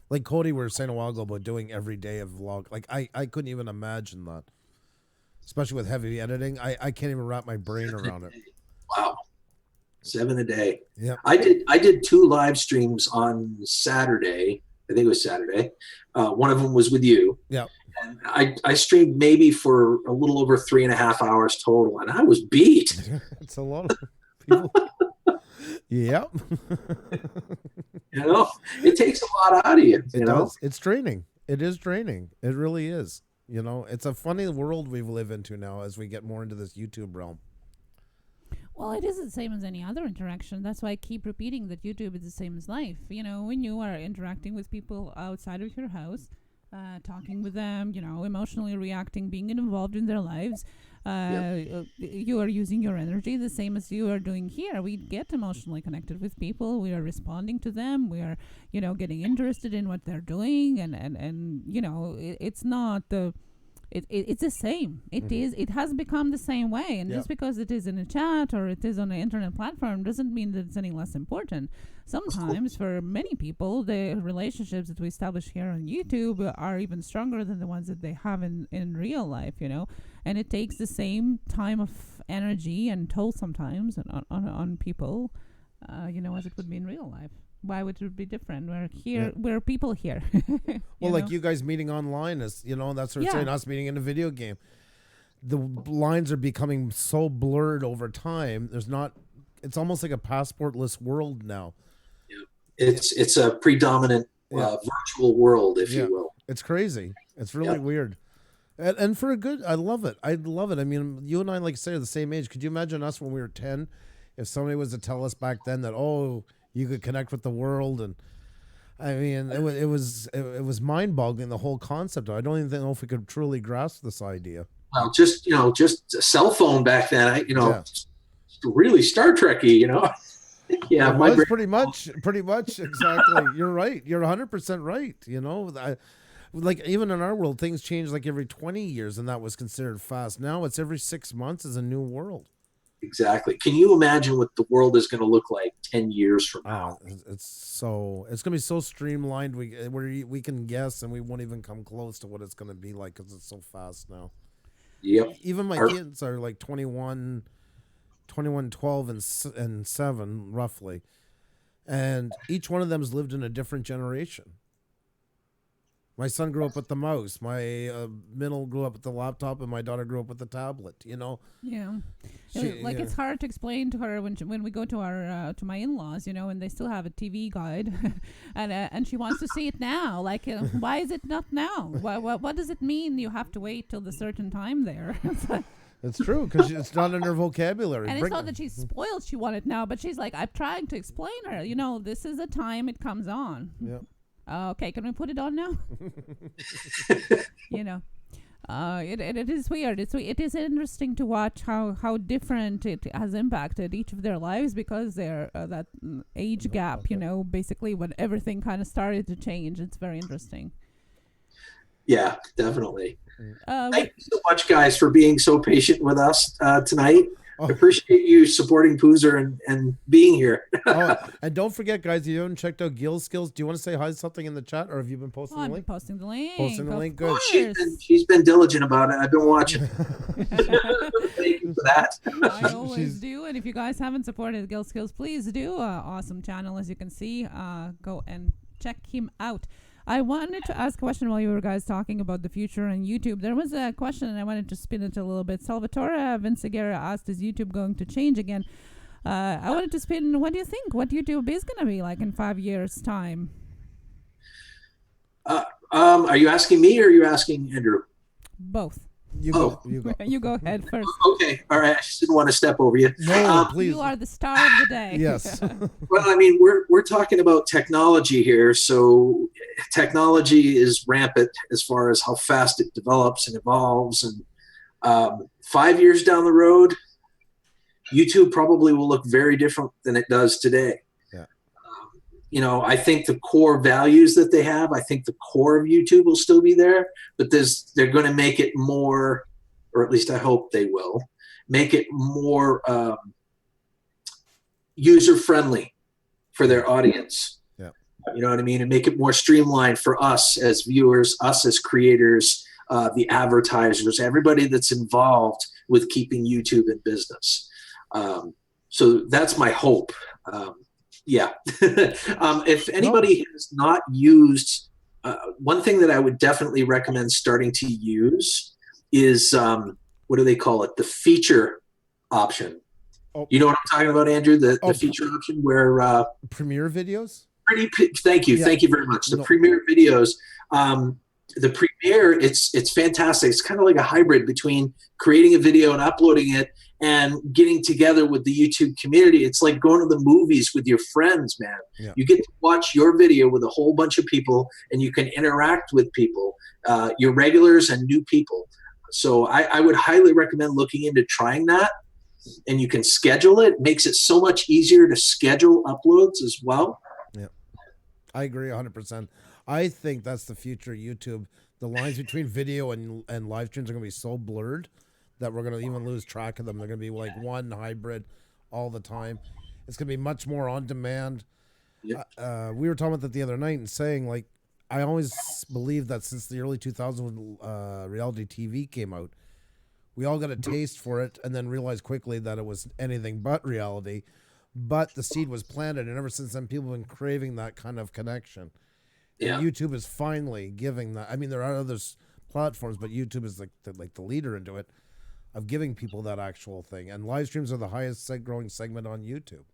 Like Cody, we were saying a while ago about doing every day of vlog. Like I couldn't even imagine that, especially with heavy editing. I can't even wrap my brain around it. Wow, 7 a day. Yeah, I did 2 live streams on Saturday. I think it was Saturday. One of them was with you. Yeah. And I streamed maybe for a little over 3.5 hours total, and I was beat. It's a lot of people. Yep. It takes a lot out of you. It does. It's draining. It is draining. It really is. It's a funny world we live into now as we get more into this YouTube realm. Well, it is the same as any other interaction. That's why I keep repeating that YouTube is the same as life. When you are interacting with people outside of your house, talking with them, emotionally reacting, being involved in their lives, you are using your energy the same as you are doing here. We get emotionally connected with people. We are responding to them. We are, getting interested in what they're doing. And it's not the... It's the same. It has become the same way. And just because it is in a chat or it is on an internet platform doesn't mean that it's any less important. Sometimes for many people, the relationships that we establish here on YouTube are even stronger than the ones that they have in real life, and it takes the same time of energy and toll sometimes on people, as it would be in real life. Why would it be different? We're here. We're people here. Well, like you guys meeting online is, that's what I'm saying. Us meeting in a video game, the lines are becoming so blurred over time. It's almost like a passportless world now. Yeah. It's a predominant virtual world, if you will. It's crazy. It's really weird. And for a good, I love it. I love it. I mean, you and I, like I say, are the same age. Could you imagine us when we were 10? If somebody was to tell us back then that, you could connect with the world, and I mean, it was mind-boggling, the whole concept. I don't even know if we could truly grasp this idea. Well, just a cell phone back then, really Star Trek-y, Yeah, it was pretty much exactly. You're right. You're 100% right. Like even in our world, things change like every 20 years, and that was considered fast. Now it's every 6 months is a new world. Exactly. Can you imagine what the world is going to look like 10 years from now? It's going to be so streamlined. We can guess, and we won't even come close to what it's going to be like because it's so fast now. Yep. Even my kids are like 21, 12, and 7, roughly. And each one of them has lived in a different generation. My son grew up with the mouse. My middle grew up with the laptop, and my daughter grew up with the tablet. Yeah, it's hard to explain to her when we go to our to my in-laws, and they still have a TV guide, and she wants to see it now. Like, why is it not now? What does it mean? You have to wait till the certain time there. It's true because it's not in her vocabulary. And it's not that she's spoiled; she wanted it now, but she's like, I'm trying to explain her. This is the time it comes on. Yeah. Okay, can we put it on now? It is weird. It is interesting to watch how different it has impacted each of their lives because they're that age gap. Basically when everything kind of started to change. It's very interesting. Yeah, definitely. Thank you so much, guys, for being so patient with us tonight. I appreciate you supporting Pusa and being here. And don't forget, guys, if you haven't checked out Gil Skills, do you want to say hi to something in the chat, or have you been posting the link? I'm posting the link. Posting the link, good. She's been diligent about it. I've been watching. Thank you for that. I always do. And if you guys haven't supported Gil Skills, please do. Awesome channel, as you can see. Go and check him out. I wanted to ask a question while you were guys talking about the future on YouTube. There was a question, and I wanted to spin it a little bit. Salvatore Vinciguerra asked, is YouTube going to change again? I wanted to spin, what do you think? What YouTube is going to be like in 5 years' time? Are you asking me or are you asking Andrew? Both. You Oh. go. You go. You go ahead first. Okay, all right. I just didn't want to step over you. No, please. You are the star of the day. Yes. Well, I mean, we're talking about technology here, so technology is rampant as far as how fast it develops and evolves. And 5 years down the road, YouTube probably will look very different than it does today. Yeah. You know, I think the core values that they have, I think the core of YouTube will still be there, but they're going to make it more, or at least I hope they will, make it more user-friendly for their audience. Yeah. You know what I mean? And make it more streamlined for us as viewers, us as creators, the advertisers, everybody that's involved with keeping YouTube in business. So that's my hope. Yeah. If anybody has not used, one thing that I would definitely recommend starting to use is, what do they call it? The feature option. Oh. You know what I'm talking about, Andrew? The feature option where Premiere videos? Thank you. Yeah. Thank you very much. The No. Premiere videos. The Premiere, it's fantastic. It's kind of like a hybrid between creating a video and uploading it and getting together with the YouTube community. It's like going to the movies with your friends, man. Yeah. You get to watch your video with a whole bunch of people, and you can interact with people, your regulars and new people. So I would highly recommend looking into trying that. And you can schedule it. It makes it so much easier to schedule uploads as well. Yeah, I agree 100%. I think that's the future of YouTube. The lines between video and live streams are going to be so blurred that we're going to even lose track of them. They're going to be like one hybrid all the time. It's going to be much more on demand. Yep. We were talking about that the other night and saying, like, I always believed that since the early 2000s when reality TV came out, we all got a taste for it and then realized quickly that it was anything but reality. But the seed was planted, and ever since then, people have been craving that kind of connection. Yeah. And YouTube is finally giving that. I mean, there are other platforms, but YouTube is like the leader into it, of giving people that actual thing. And live streams are the highest growing segment on YouTube.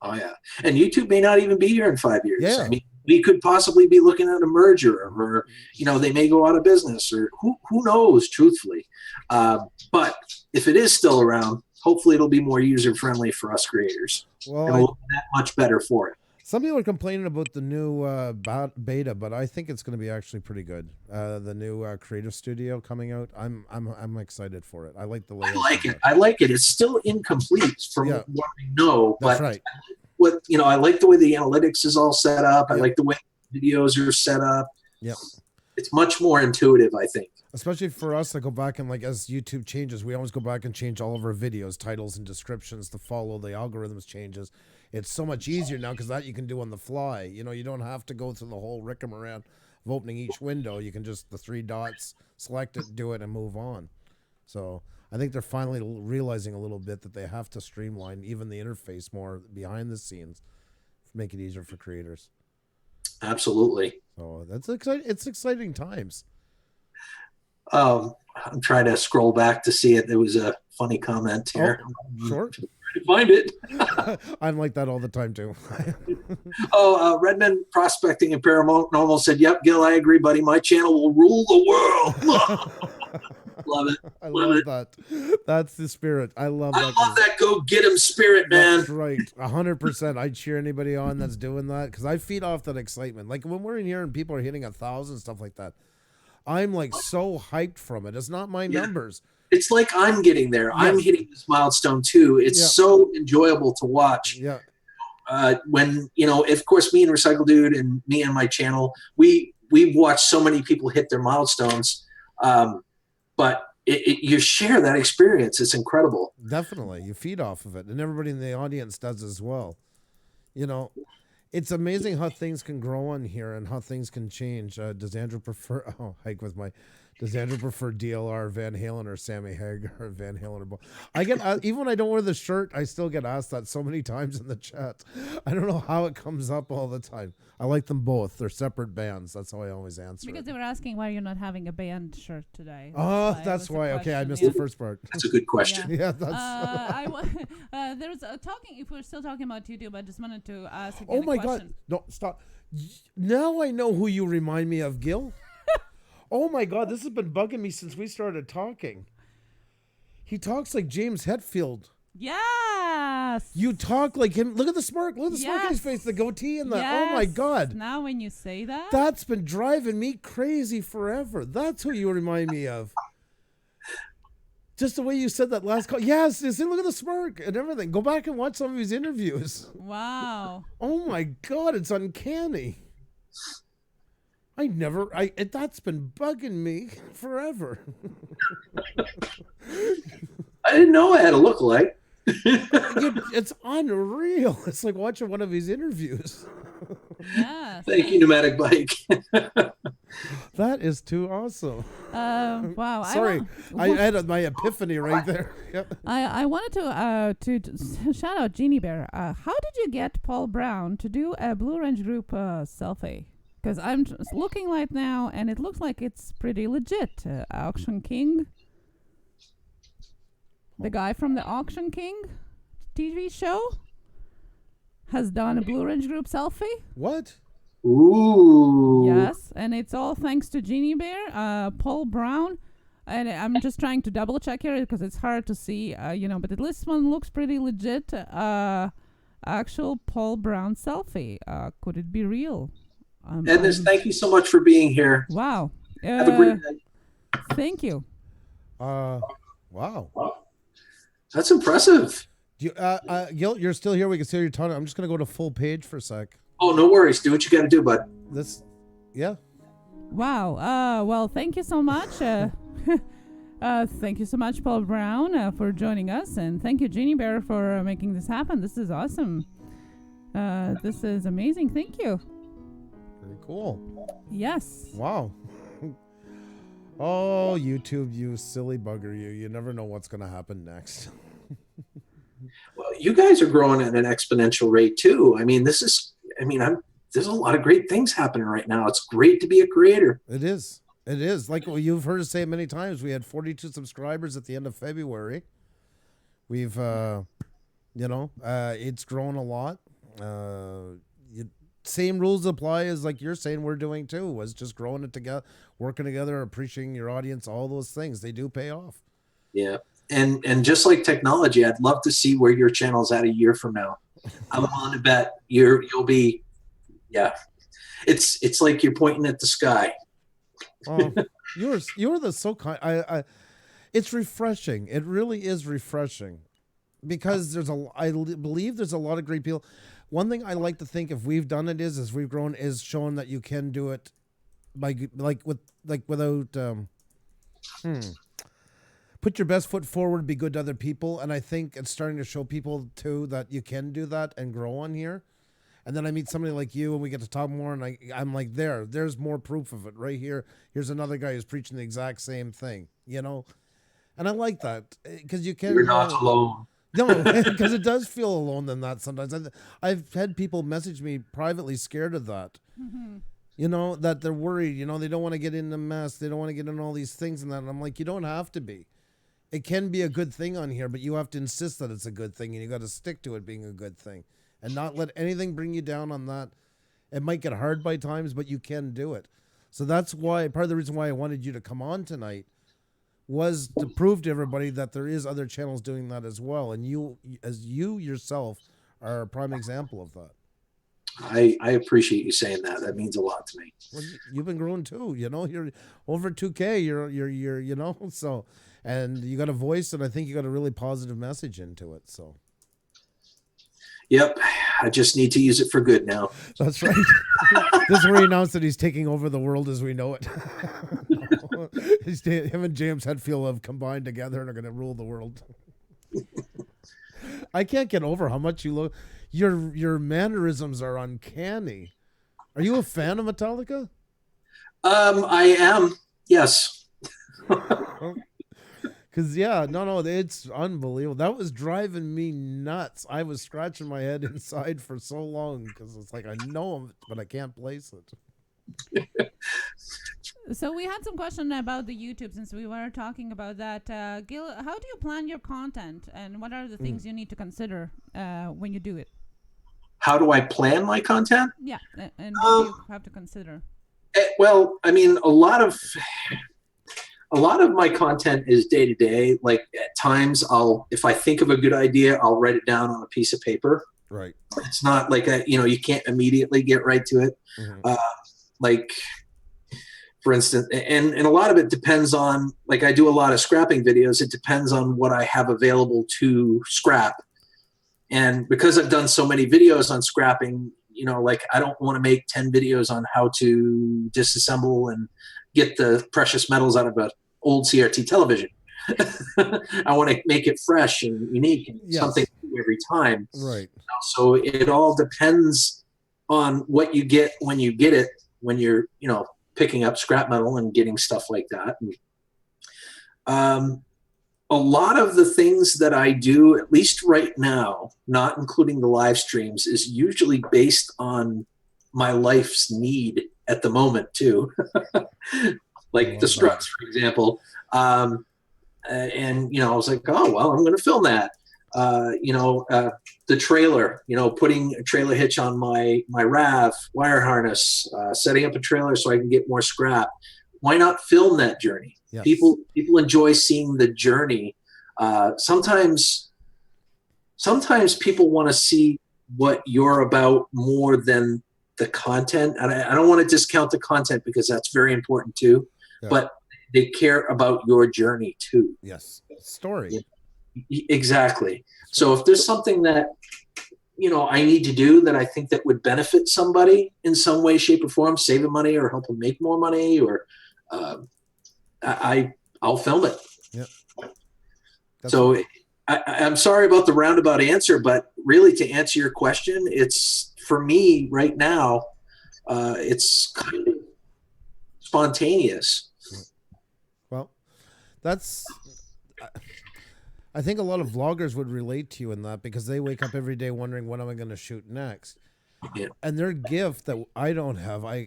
Oh, yeah. And YouTube may not even be here in 5 years. Yeah. I mean, we could possibly be looking at a merger, or, you know, they may go out of business, or who knows, truthfully. But if it is still around, hopefully it'll be more user-friendly for us creators. Well, and we'll be that much better for it. some people are complaining about the new beta, but I think it's going to be actually pretty good. The new creative studio coming out, I'm excited for it. I like the layout. I like it. It's still incomplete from what we know, That's but right. I like the way the analytics is all set up. I Yep. like the way videos are set up. Yep. It's much more intuitive, I think. Especially for us, I go back and, like, as YouTube changes, we always go back and change all of our videos, titles and descriptions to follow the algorithms changes. It's so much easier now because that you can do on the fly. You know, you don't have to go through the whole rigmarole of opening each window. You can just, the three dots, select it, do it, and move on. So I think they're finally realizing a little bit that they have to streamline even the interface more behind the scenes, make it easier for creators. Absolutely. So that's exciting. It's exciting times. I'm trying to scroll back to see it. There was a funny comment here. Sure. Trying to find it. I'm like that all the time too. Redmond Prospecting and Paranormal said, "Yep, Gil, I agree, buddy. My channel will rule the world." Love it. I love that. That's the spirit. I love that. I love that go get 'em spirit, man. That's right. 100%. I'd cheer anybody on that's doing that because I feed off that excitement. Like when we're in here and people are hitting 1,000, stuff like that, I'm like so hyped from it. It's not my numbers. It's like I'm getting there. Yeah. I'm hitting this milestone too. It's so enjoyable to watch. Yeah. When, of course, me and Recycle Dude and me and my channel, we've watched so many people hit their milestones. But you share that experience. It's incredible. Definitely. You feed off of it. And everybody in the audience does as well. You know, it's amazing how things can grow on here and how things can change. Does Andrew prefer DLR, Van Halen, or Sammy Hagar, or Van Halen, or both? I get even when I don't wear the shirt, I still get asked that so many times in the chat. I don't know how it comes up all the time. I like them both. They're separate bands. That's how I always answer. Because it. they were asking why you're not having a band shirt today. Oh, that's why. Okay, I missed the first part. That's a good question. Yeah, that's. There's talking. If we're still talking about YouTube, I just wanted to ask. Oh Again my a question. God! No, stop. Now I know who you remind me of, Gil. Oh my God, this has been bugging me since we started talking. He talks like James Hetfield. Yes. You talk like him. Look at the smirk. Look at the smirk on his face, the goatee and the, oh my God. Now when you say that. That's been driving me crazy forever. That's who you remind me of. Just the way you said that last call. Yes, you see, look at the smirk and everything. Go back and watch some of his interviews. Wow. Oh my God, it's uncanny. That's been bugging me forever. I didn't know I had a lookalike. It's unreal. It's like watching one of his interviews. Yes. Thank you, Pneumatic Bike. That is too awesome. Wow. Sorry, I had my epiphany right there. Yep. I wanted to shout out Jeannie Bear. How did you get Paul Brown to do a Blue Range Group selfie? Because I'm just looking right now, and it looks like it's pretty legit. Auction King. The guy from the Auction King TV show has done a Blue Ridge Group selfie. What? Ooh. Yes, and it's all thanks to Jeannie Bear, Paul Brown. And I'm just trying to double check here because it's hard to see, but this one looks pretty legit. Actual Paul Brown selfie. Could it be real? Edna, thank you so much for being here. Wow. Have a great night. Thank you. Wow. That's impressive. Do you, Gil, you're still here. We can see your tongue. I'm just gonna go to full page for a sec. Oh, no worries. Do what you got to do, bud. Yeah. Wow. Well, thank you so much. Thank you so much, Paul Brown, for joining us, and thank you, Jeannie Bear, for making this happen. This is awesome. This is amazing. Thank you. Very cool. Yes. Wow. Oh, YouTube, you silly bugger, you. You never know what's going to happen next. Well, you guys are growing at an exponential rate too. There's a lot of great things happening right now. It's great to be a creator. It is. It is. Like you've heard us say many times, we had 42 subscribers at the end of February. We've, it's grown a lot. Same rules apply as like you're saying we're doing too, was just growing it together, working together, appreciating your audience, all those things. They do pay off. Yeah. And just like technology, I'd love to see where your channel's at a year from now. I'm on to bet you'll be, yeah. It's like you're pointing at the sky. Oh, you're the so kind. It's refreshing. It really is refreshing because I believe there's a lot of great people. One thing I like to think if we've done it is we've grown is shown that you can do it without put your best foot forward, be good to other people. And I think it's starting to show people too that you can do that and grow on here. And then I meet somebody like you and we get to talk more and I'm like, there's more proof of it right here. Here's another guy who's preaching the exact same thing, And I like that because you can. You're not alone. No, because it does feel alone than that sometimes. I've had people message me privately scared of that. Mm-hmm. That they're worried, they don't want to get in the mess. They don't want to get in all these things and that. And I'm like, you don't have to be. It can be a good thing on here, but you have to insist that it's a good thing and you got to stick to it being a good thing and not let anything bring you down on that. It might get hard by times, but you can do it. So that's why part of the reason why I wanted you to come on tonight was to prove to everybody that there is other channels doing that as well. And you yourself are a prime example of that. I appreciate you saying that. That means a lot to me. Well, you've been growing too, you're over 2K, you're so, and you got a voice and I think you got a really positive message into it. So. Yep. I just need to use it for good now. That's right. This is where he announced that he's taking over the world as we know it. Him and James Hetfield have combined together and are going to rule the world. I can't get over how much you look. Your mannerisms are uncanny. Are you a fan of Metallica? I am. Yes. Because, it's unbelievable. That was driving me nuts. I was scratching my head inside for so long because it's like I know him, but I can't place it. So we had some question about the YouTube since we were talking about that. Gil, how do you plan your content and what are the things you need to consider when you do it? How do I plan my content? Yeah, and what do you have to consider? Well, I mean, a lot of my content is day to day. Like at times if I think of a good idea, I'll write it down on a piece of paper. Right. It's not like you can't immediately get right to it. Mm-hmm. Like for instance, and a lot of it depends on, like I do a lot of scrapping videos. It depends on what I have available to scrap. And because I've done so many videos on scrapping, like I don't want to make 10 videos on how to disassemble and get the precious metals out of an old CRT television. I want to make it fresh and unique and something new every time. Right. So it all depends on what you get when you get it, when you're, picking up scrap metal and getting stuff like that. And, a lot of the things that I do, at least right now, not including the live streams, is usually based on my life's need at the moment too. Like the struts, for example. And, I was like, oh, well, I'm going to film that. The trailer, putting a trailer hitch on my RAV wire harness, setting up a trailer so I can get more scrap. Why not film that journey? Yes. People enjoy seeing the journey. Sometimes people want to see what you're about more than the content. And I don't want to discount the content because that's very important too, but they care about your journey too. Yes. Story. Exactly. So if there's something that, I need to do that I think that would benefit somebody in some way, shape or form, save them money or help them make more money, or I'll film it. Yep. So I'm sorry about the roundabout answer, but really to answer your question, it's for me right now, it's kind of spontaneous. Well, I think a lot of vloggers would relate to you in that because they wake up every day wondering, what am I going to shoot next? Yeah. And their gift that I don't have, I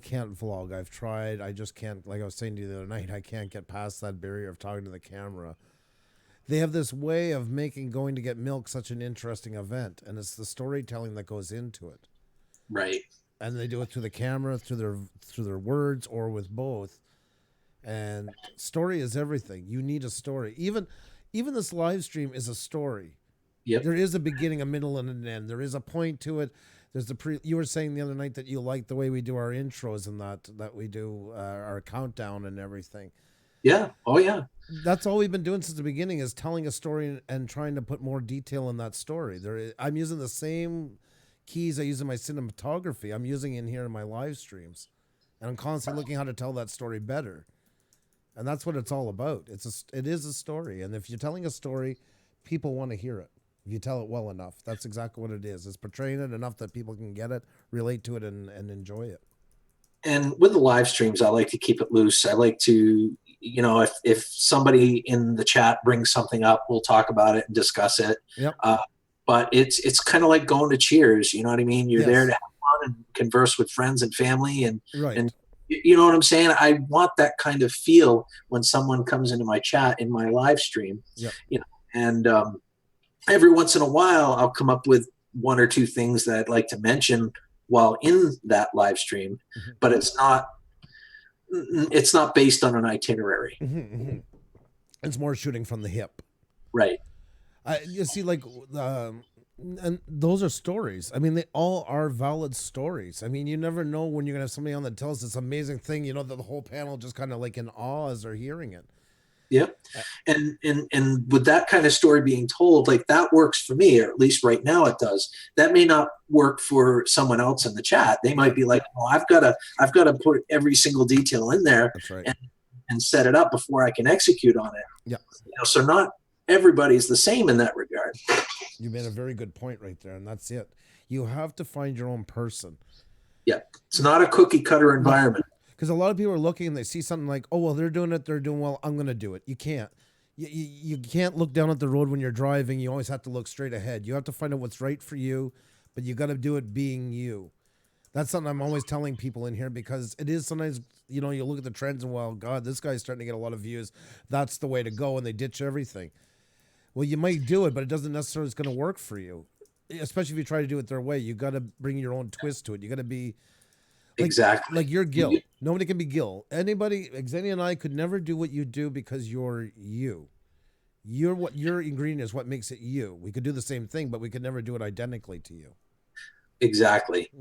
can't vlog. I've tried. I just can't, like I was saying to you the other night, I can't get past that barrier of talking to the camera. They have this way of making going to get milk such an interesting event, and it's the storytelling that goes into it. Right. And they do it through the camera, through their words, or with both. And story is everything. You need a story. Even this live stream is a story. Yep. There is a beginning, a middle, and an end. There is a point to it. There's you were saying the other night that you like the way we do our intros and that we do our countdown and everything. Yeah. Oh, yeah. That's all we've been doing since the beginning, is telling a story and trying to put more detail in that story. I'm using the same keys I use in my cinematography. I'm using in here in my live streams, and I'm constantly looking how to tell that story better. And that's what it's all about. It is a story, and if you're telling a story, people want to hear it. If you tell it well enough, that's exactly what it is. It's portraying it enough that people can get it, relate to it, and enjoy it. And with the live streams, I like to keep it loose. I like to, if somebody in the chat brings something up, we'll talk about it and discuss it. Yep. But it's kind of like going to Cheers. You know what I mean? You're Yes. there to have fun and converse with friends and family, and Right. and you know what I'm saying? I want that kind of feel when someone comes into my chat in my live stream. Yep. And every once in a while, I'll come up with one or two things that I'd like to mention while in that live stream, Mm-hmm. but it's not based on an itinerary. Mm-hmm, mm-hmm. It's more shooting from the hip. Right. You see, like, and those are stories. I mean, they all are valid stories. I mean, you never know when you're going to have somebody on that tells this amazing thing, that the whole panel just kind of like in awe as they're hearing it. Yep. And with that kind of story being told, like that works for me, or at least right now it does. That may not work for someone else in the chat. They might be like, well, I've got to put every single detail in there. That's right. and set it up before I can execute on it. Yeah. So not everybody's the same in that regard. You made a very good point right there, and that's it. You have to find your own person. Yeah. It's not a cookie cutter environment. Because a lot of people are looking and they see something like, oh, well, they're doing it, they're doing well, I'm going to do it. You can't. You can't look down at the road when you're driving. You always have to look straight ahead. You have to find out what's right for you, but you got to do it being you. That's something I'm always telling people in here, because it is sometimes, you look at the trends and, well, God, this guy's starting to get a lot of views. That's the way to go, and they ditch everything. Well, you might do it, but it doesn't necessarily is going to work for you, especially if you try to do it their way. You got to bring your own twist to it. You got to be Exactly. Like you're Gil. Nobody can be Gil. Anybody, Xenia and I could never do what you do because you're you. You're what your ingredient is what makes it you. We could do the same thing, but we could never do it identically to you. Exactly.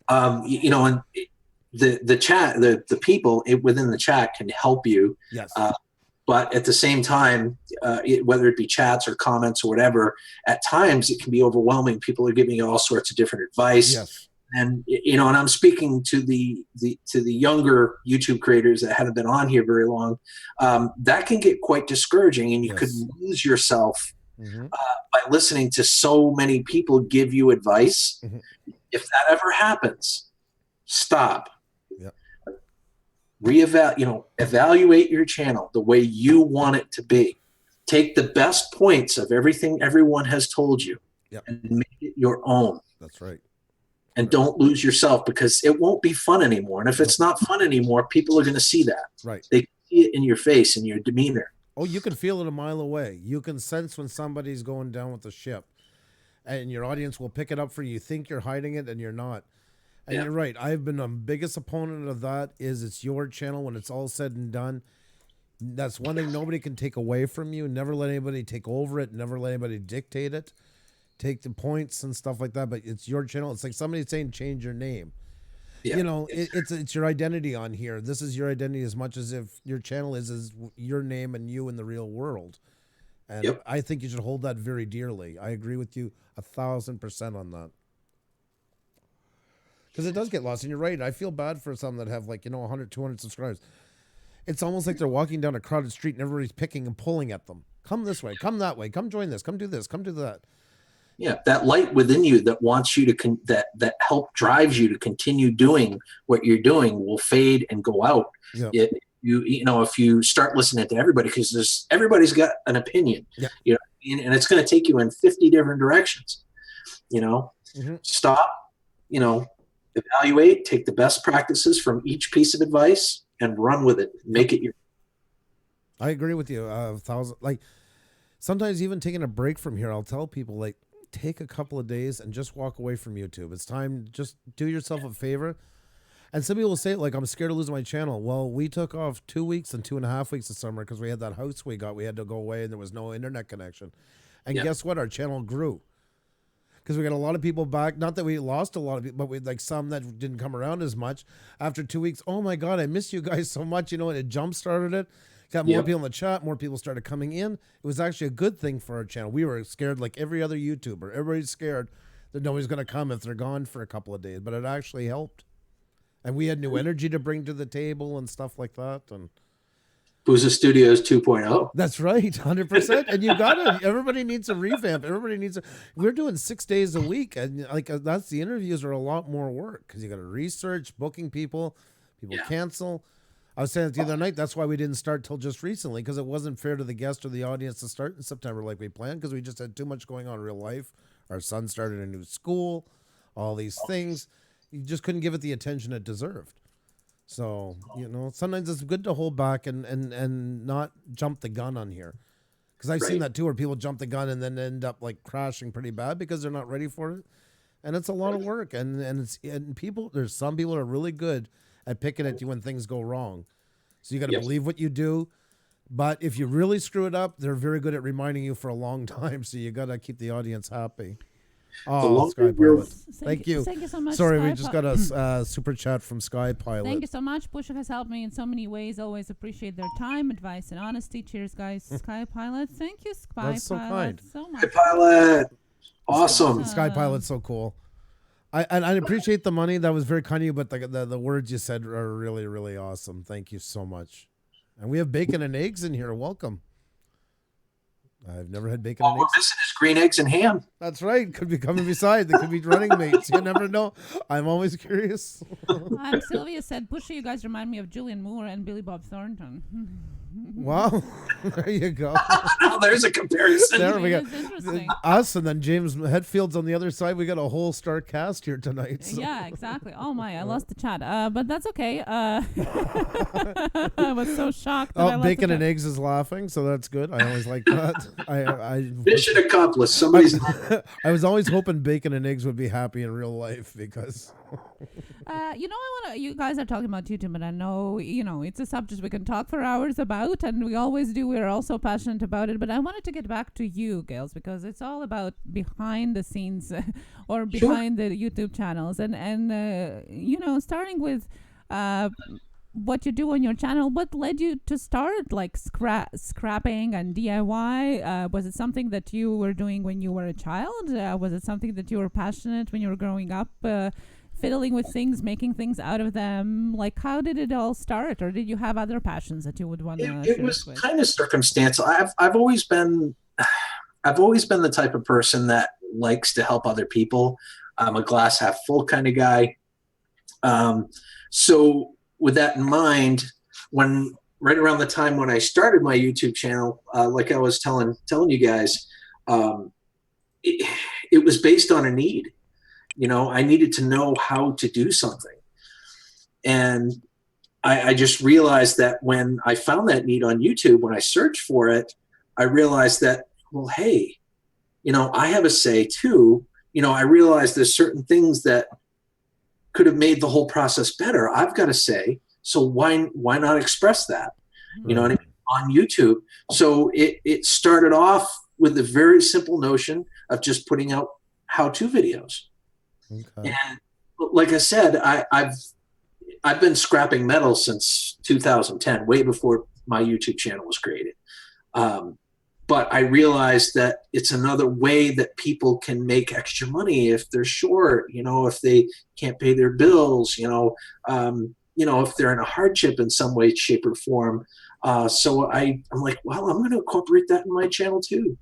You know, and the chat, the people within the chat can help you. Yes. But at the same time, whether it be chats or comments or whatever, at times it can be overwhelming. People are giving you all sorts of different advice. Yes. And, you know, and I'm speaking to the younger YouTube creators that haven't been on here very long. That can get quite discouraging, and you could lose yourself by listening to so many people give you advice. If that ever happens, stop. Evaluate your channel the way you want it to be. Take the best points of everything everyone has told you and make it your own. That's right. And don't lose yourself, because it won't be fun anymore. And if it's not fun anymore, people are going to see that. Right. They see it in your face and your demeanor. Oh, you can feel it a mile away. You can sense when somebody's going down with the ship, and your audience will pick it up for you. You think you're hiding it, and you're not. And you're right. I've been the biggest opponent of that. Is it's your channel when it's all said and done. That's one thing nobody can take away from you. Never let anybody take over it. Never let anybody dictate it. Take the points and stuff like that, but it's your channel. It's like somebody saying change your name. You know, it's your identity on here. This is your identity as much as if your channel is your name and you in the real world. And I think you should hold that very dearly. I agree with you 1,000% on that. Because it does get lost, and you're right. I feel bad for some that have 100, 200 subscribers. It's almost like they're walking down a crowded street and everybody's picking and pulling at them. Come this way, come that way, come join this, come do this, come do that. Yeah, that light within you that wants you to that help drives you to continue doing what you're doing will fade and go out. If you start listening to everybody, because everybody's got an opinion. And it's going to take you in 50 different directions. Stop. Evaluate. Take the best practices from each piece of advice and run with it. Make it your. I agree with you 1,000. Sometimes even taking a break from here, I'll tell people take a couple of days and just walk away from YouTube. It's time. Just do yourself a favor. And some people will say I'm scared of losing my channel. Well, we took off 2 weeks and 2.5 weeks of summer because we had that house we got. We had to go away and there was no internet connection. And guess what? Our channel grew because we got a lot of people back. Not that we lost a lot of people, but we had some that didn't come around as much after 2 weeks. Oh my God, I miss you guys so much. And it jump started it. Got more people in the chat. More people started coming in. It was actually a good thing for our channel. We were scared like every other YouTuber. Everybody's scared that nobody's going to come if they're gone for a couple of days, but it actually helped. And we had new energy to bring to the table and stuff like that. And Pusa Studios 2.0. That's right, 100%. And you got it. Everybody needs a revamp. Everybody needs a. We're doing 6 days a week, and that's the interviews are a lot more work because you got to research, booking people. People cancel. I was saying it the other night. That's why we didn't start till just recently because it wasn't fair to the guest or the audience to start in September like we planned because we just had too much going on in real life. Our son started a new school, all these things. You just couldn't give it the attention it deserved. So, sometimes it's good to hold back and not jump the gun on here. Because I've seen that too, where people jump the gun and then end up crashing pretty bad because they're not ready for it. And it's a lot of work. And there's some people are really good at picking at you when things go wrong. So you got to believe what you do. But if you really screw it up, they're very good at reminding you for a long time. So you got to keep the audience happy. Oh, Sky Pilot. Thank you. Thank you so much. Sorry, Sky we just got a super chat from Sky Pilot. Thank you so much. Pusa has helped me in so many ways. Always appreciate their time, advice, and honesty. Cheers, guys. Sky Pilot. Thank you, Sky That's so Pilot. kind. So much. Sky Pilot. Awesome. Sky Pilot's so cool. I appreciate the money. That was very kind of you, but the words you said are really, really awesome. Thank you so much. And we have bacon and eggs in here. Welcome. I've never had bacon and All we're eggs. missing is green eggs and ham. That's right. Could be coming beside. They could be running mates. You never know. I'm always curious. Sylvia said, Pusa, you guys remind me of Julian Moore and Billy Bob Thornton. Wow. There you go. Oh, there's a comparison. There we go. It's interesting. Us and then James Hetfield's on the other side. We got a whole star cast here tonight. So. Yeah, exactly. Oh my, I lost the chat. But that's okay. I was so shocked. That I lost bacon the and chat. eggs is laughing, so that's good. I always like that. Mission accomplished. Somebody's. I was always hoping bacon and eggs would be happy in real life because You guys are talking about YouTube, and I know, it's a subject we can talk for hours about, and we always do. We're also passionate about it. But I wanted to get back to you, Gils, because it's all about behind the scenes or behind the YouTube channels. And starting with what you do on your channel, what led you to start like scrapping and DIY? Was it something that you were doing when you were a child? Was it something that you were passionate when you were growing up? Fiddling with things, making things out of them. Like, how did it all start, or did you have other passions that you would want to share? It was kind of circumstantial. I've always been the type of person that likes to help other people. I'm a glass half full kind of guy. So with that in mind, right around the time when I started my YouTube channel, like I was telling you guys, it was based on a need. I needed to know how to do something. And I just realized that when I found that need on YouTube, when I searched for it, I realized that, well, hey, I have a say too. I realized there's certain things that could have made the whole process better. I've got a say. So why not express that, what I mean, on YouTube? So it started off with a very simple notion of just putting out how-to videos. Okay. And like I said, I've been scrapping metal since 2010, way before my YouTube channel was created. But I realized that it's another way that people can make extra money if they're short, if they can't pay their bills, if they're in a hardship in some way, shape, or form. So I'm like, well, I'm going to incorporate that in my channel too,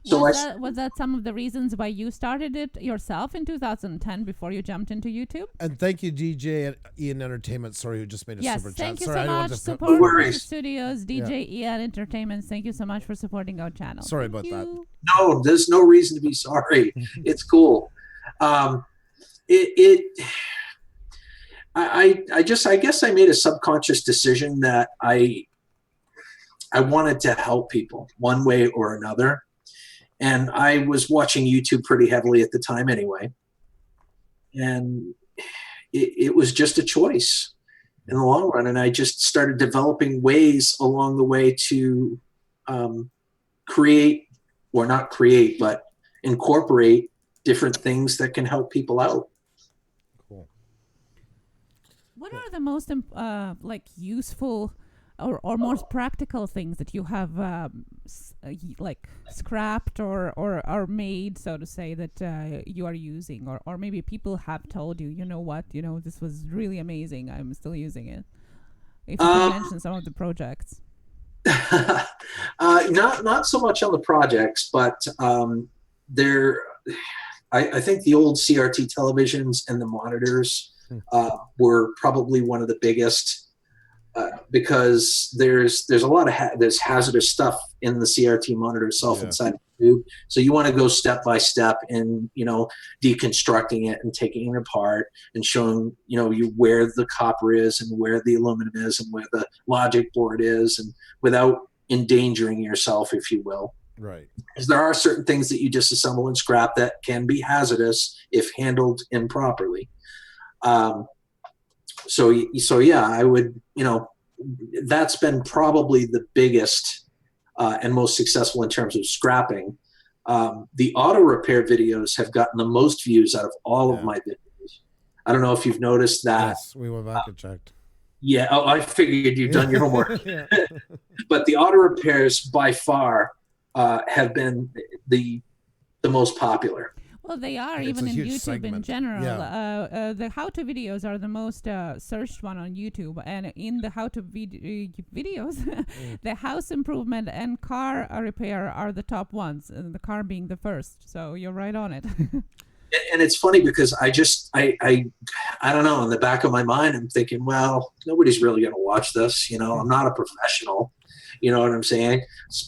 So was that some of the reasons why you started it yourself in 2010 before you jumped into YouTube? And thank you, DJ at Ian Entertainment. Sorry, who just made a super chat. Thank you Sorry, so much. Support Puša Studios, DJ Ian Entertainment. Thank you so much for supporting our channel. Sorry about that. No, there's no reason to be sorry. It's cool. I guess I made a subconscious decision that I wanted to help people one way or another. And I was watching YouTube pretty heavily at the time anyway. And it was just a choice in the long run. And I just started developing ways along the way to create, or not create, but incorporate different things that can help people out. Cool. What are the most useful or most practical things that you have scrapped or made, so to say, that you are using, or maybe people have told you, this was really amazing, I'm still using it? If you can mention some of the projects. Not so much on the projects, but I think the old CRT televisions and the monitors were probably one of the biggest. Because there's a lot of there's hazardous stuff in the CRT monitor itself inside the tube. So you want to go step by step in, deconstructing it and taking it apart and showing, you where the copper is and where the aluminum is and where the logic board is, and without endangering yourself, if you will. Right. Because there are certain things that you disassemble and scrap that can be hazardous if handled improperly. So yeah, I would, that's been probably the biggest and most successful in terms of scrapping. The auto repair videos have gotten the most views out of all of my videos. I don't know if you've noticed that. Yes, we went back and checked. Yeah, I figured you've done your homework. But the auto repairs by far have been the most popular. Well, they are, even in YouTube segment in general. Yeah. The how-to videos are the most searched one on YouTube. And in the how-to videos, the house improvement and car repair are the top ones, and the car being the first. So you're right on it. And it's funny because I don't know, in the back of my mind, I'm thinking, well, nobody's really going to watch this. I'm not a professional. You know what I'm saying?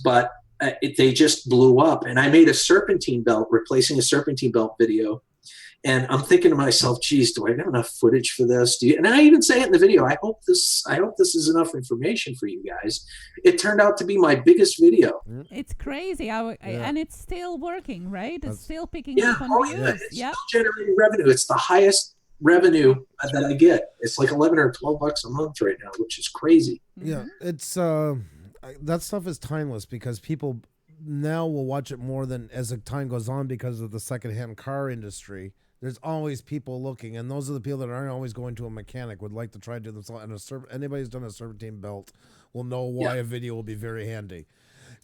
But they just blew up. And I made a serpentine belt, replacing a serpentine belt video. And I'm thinking to myself, geez, do I have enough footage for this? And I even say it in the video. I hope this is enough information for you guys. It turned out to be my biggest video. It's crazy and it's still working, right? It's still picking Yeah, up on views. it's still generating revenue. It's the highest revenue that I get. It's like 11 or 12 bucks a month right now, which is crazy. Yeah, it's that stuff is timeless because people now will watch it more than as the time goes on because of the secondhand car industry. There's always people looking, and those are the people that aren't always going to a mechanic, would like to try to do themselves. And anybody who's done a serpentine belt will know why a video will be very handy.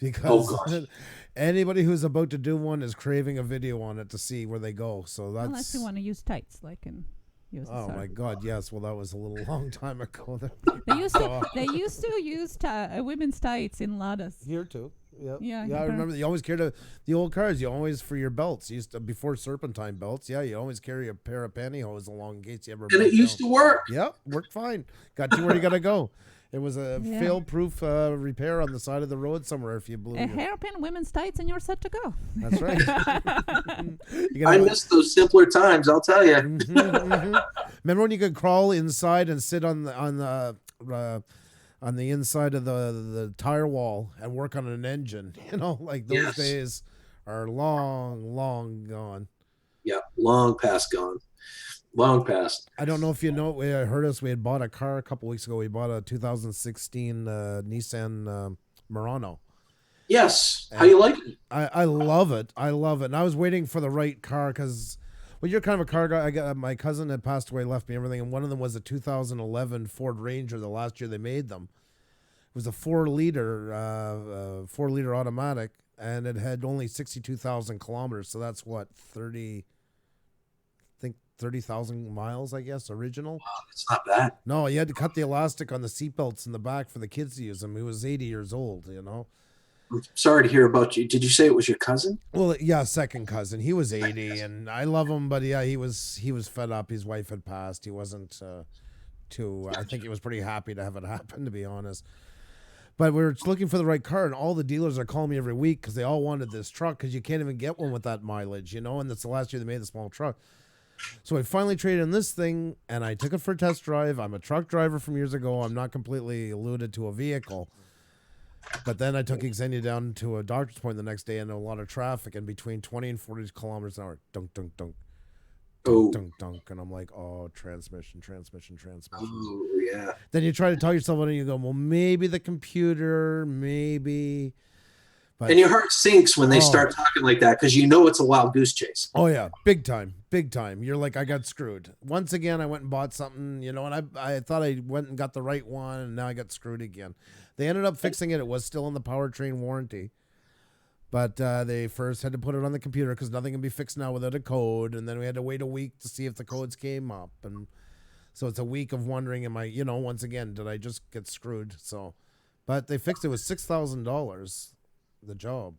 Because anybody who's about to do one is craving a video on it to see where they go. So that's unless you want to use tights, like in oh my God, yes. Well, that was a little long time ago. They used to use women's tights in Ladas. Here too. Yep. Yeah. I remember you always carried the old cars. You always, for your belts, you used to, before serpentine belts. Yeah, you always carry a pair of pantyhose along in case you ever. And it used to work. Yep, worked fine. Got you where you gotta go. It was a fail-proof repair on the side of the road somewhere. If you blew a hairpin, women's tights, and you're set to go. That's right. I miss those simpler times. I'll tell you. Remember when you could crawl inside and sit on the inside of the tire wall and work on an engine? You know, like those days are long gone. Yeah, long past gone. Long past. I don't know if you know, I heard us. We had bought a car a couple weeks ago. We bought a 2016 Nissan Murano. Yes. And how you like it? I love it. I love it. And I was waiting for the right car because, well, you're kind of a car guy. My cousin had passed away, left me everything, and one of them was a 2011 Ford Ranger. The last year they made them, it was a 4-liter automatic, and it had only 62,000 kilometers. So that's what 30,000 miles, I guess, original. Wow, that's not bad. No, you had to cut the elastic on the seatbelts in the back for the kids to use them. He was 80 years old, you know. I'm sorry to hear about you. Did you say it was your cousin? Well, yeah, second cousin. He was 80, and I love him, but yeah, he was fed up. His wife had passed. He wasn't I think he was pretty happy to have it happen, to be honest. But we were looking for the right car, and all the dealers are calling me every week because they all wanted this truck because you can't even get one with that mileage, you know, and that's the last year they made the small truck. So I finally traded in this thing, and I took it for a test drive. I'm a truck driver from years ago. I'm not completely alluded to a vehicle. But then I took Xenia down to a doctor's appointment the next day, and a lot of traffic, and between 20 and 40 kilometers an hour, dunk, dunk, dunk, dunk, dunk, dunk. And I'm like, oh, transmission. Oh, yeah. Then you try to tell yourself, and you go, well, maybe the computer, maybe... But, and your heart sinks when they start talking like that because you know it's a wild goose chase. Oh, yeah. Big time. You're like, I got screwed. Once again, I went and bought something, you know, and I thought I went and got the right one, and now I got screwed again. They ended up fixing it. It was still in the powertrain warranty. But they first had to put it on the computer because nothing can be fixed now without a code. And then we had to wait a week to see if the codes came up. And so it's a week of wondering, am I, you know, once again, did I just get screwed? So, but they fixed it. It was $6,000. The job.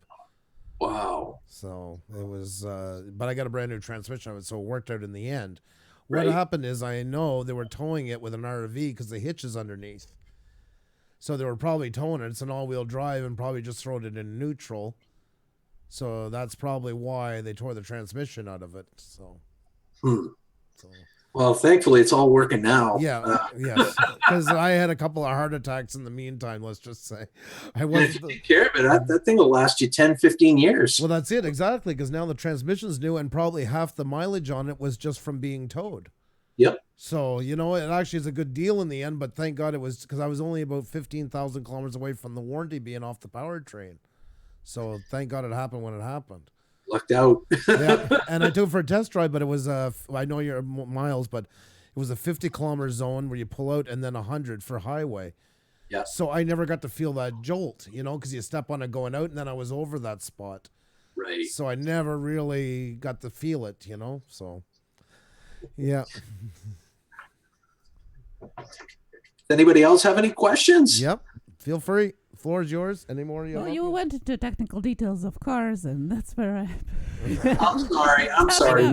Wow. So it was, but I got a brand new transmission of it, so it worked out in the end. What happened is I know they were towing it with an RV because the hitch is underneath. So they were probably towing it. It's an all-wheel drive and probably just throwing it in neutral. So that's probably why they tore the transmission out of it. So. Well, thankfully, it's all working now. Yeah, yes. Because I had a couple of heart attacks in the meantime, let's just say. If you take care of it, that thing will last you 10, 15 years. Well, that's it, exactly, because now the transmission's new, and probably half the mileage on it was just from being towed. Yep. So, you know, it actually is a good deal in the end, but thank God it was, because I was only about 15,000 kilometers away from the warranty being off the powertrain. So thank God it happened when it happened. Lucked out. Yeah, and I took it for a test drive, but it was I know your miles, but it was a 50-kilometer zone where you pull out and then 100 for highway. Yeah. So I never got to feel that jolt, you know, because you step on it going out, and then I was over that spot. Right. So I never really got to feel it, you know. So, yeah. Does anybody else have any questions? Yep. Feel free. Floor is yours. Any more? Well, you went into technical details of cars, and that's where I'm sorry.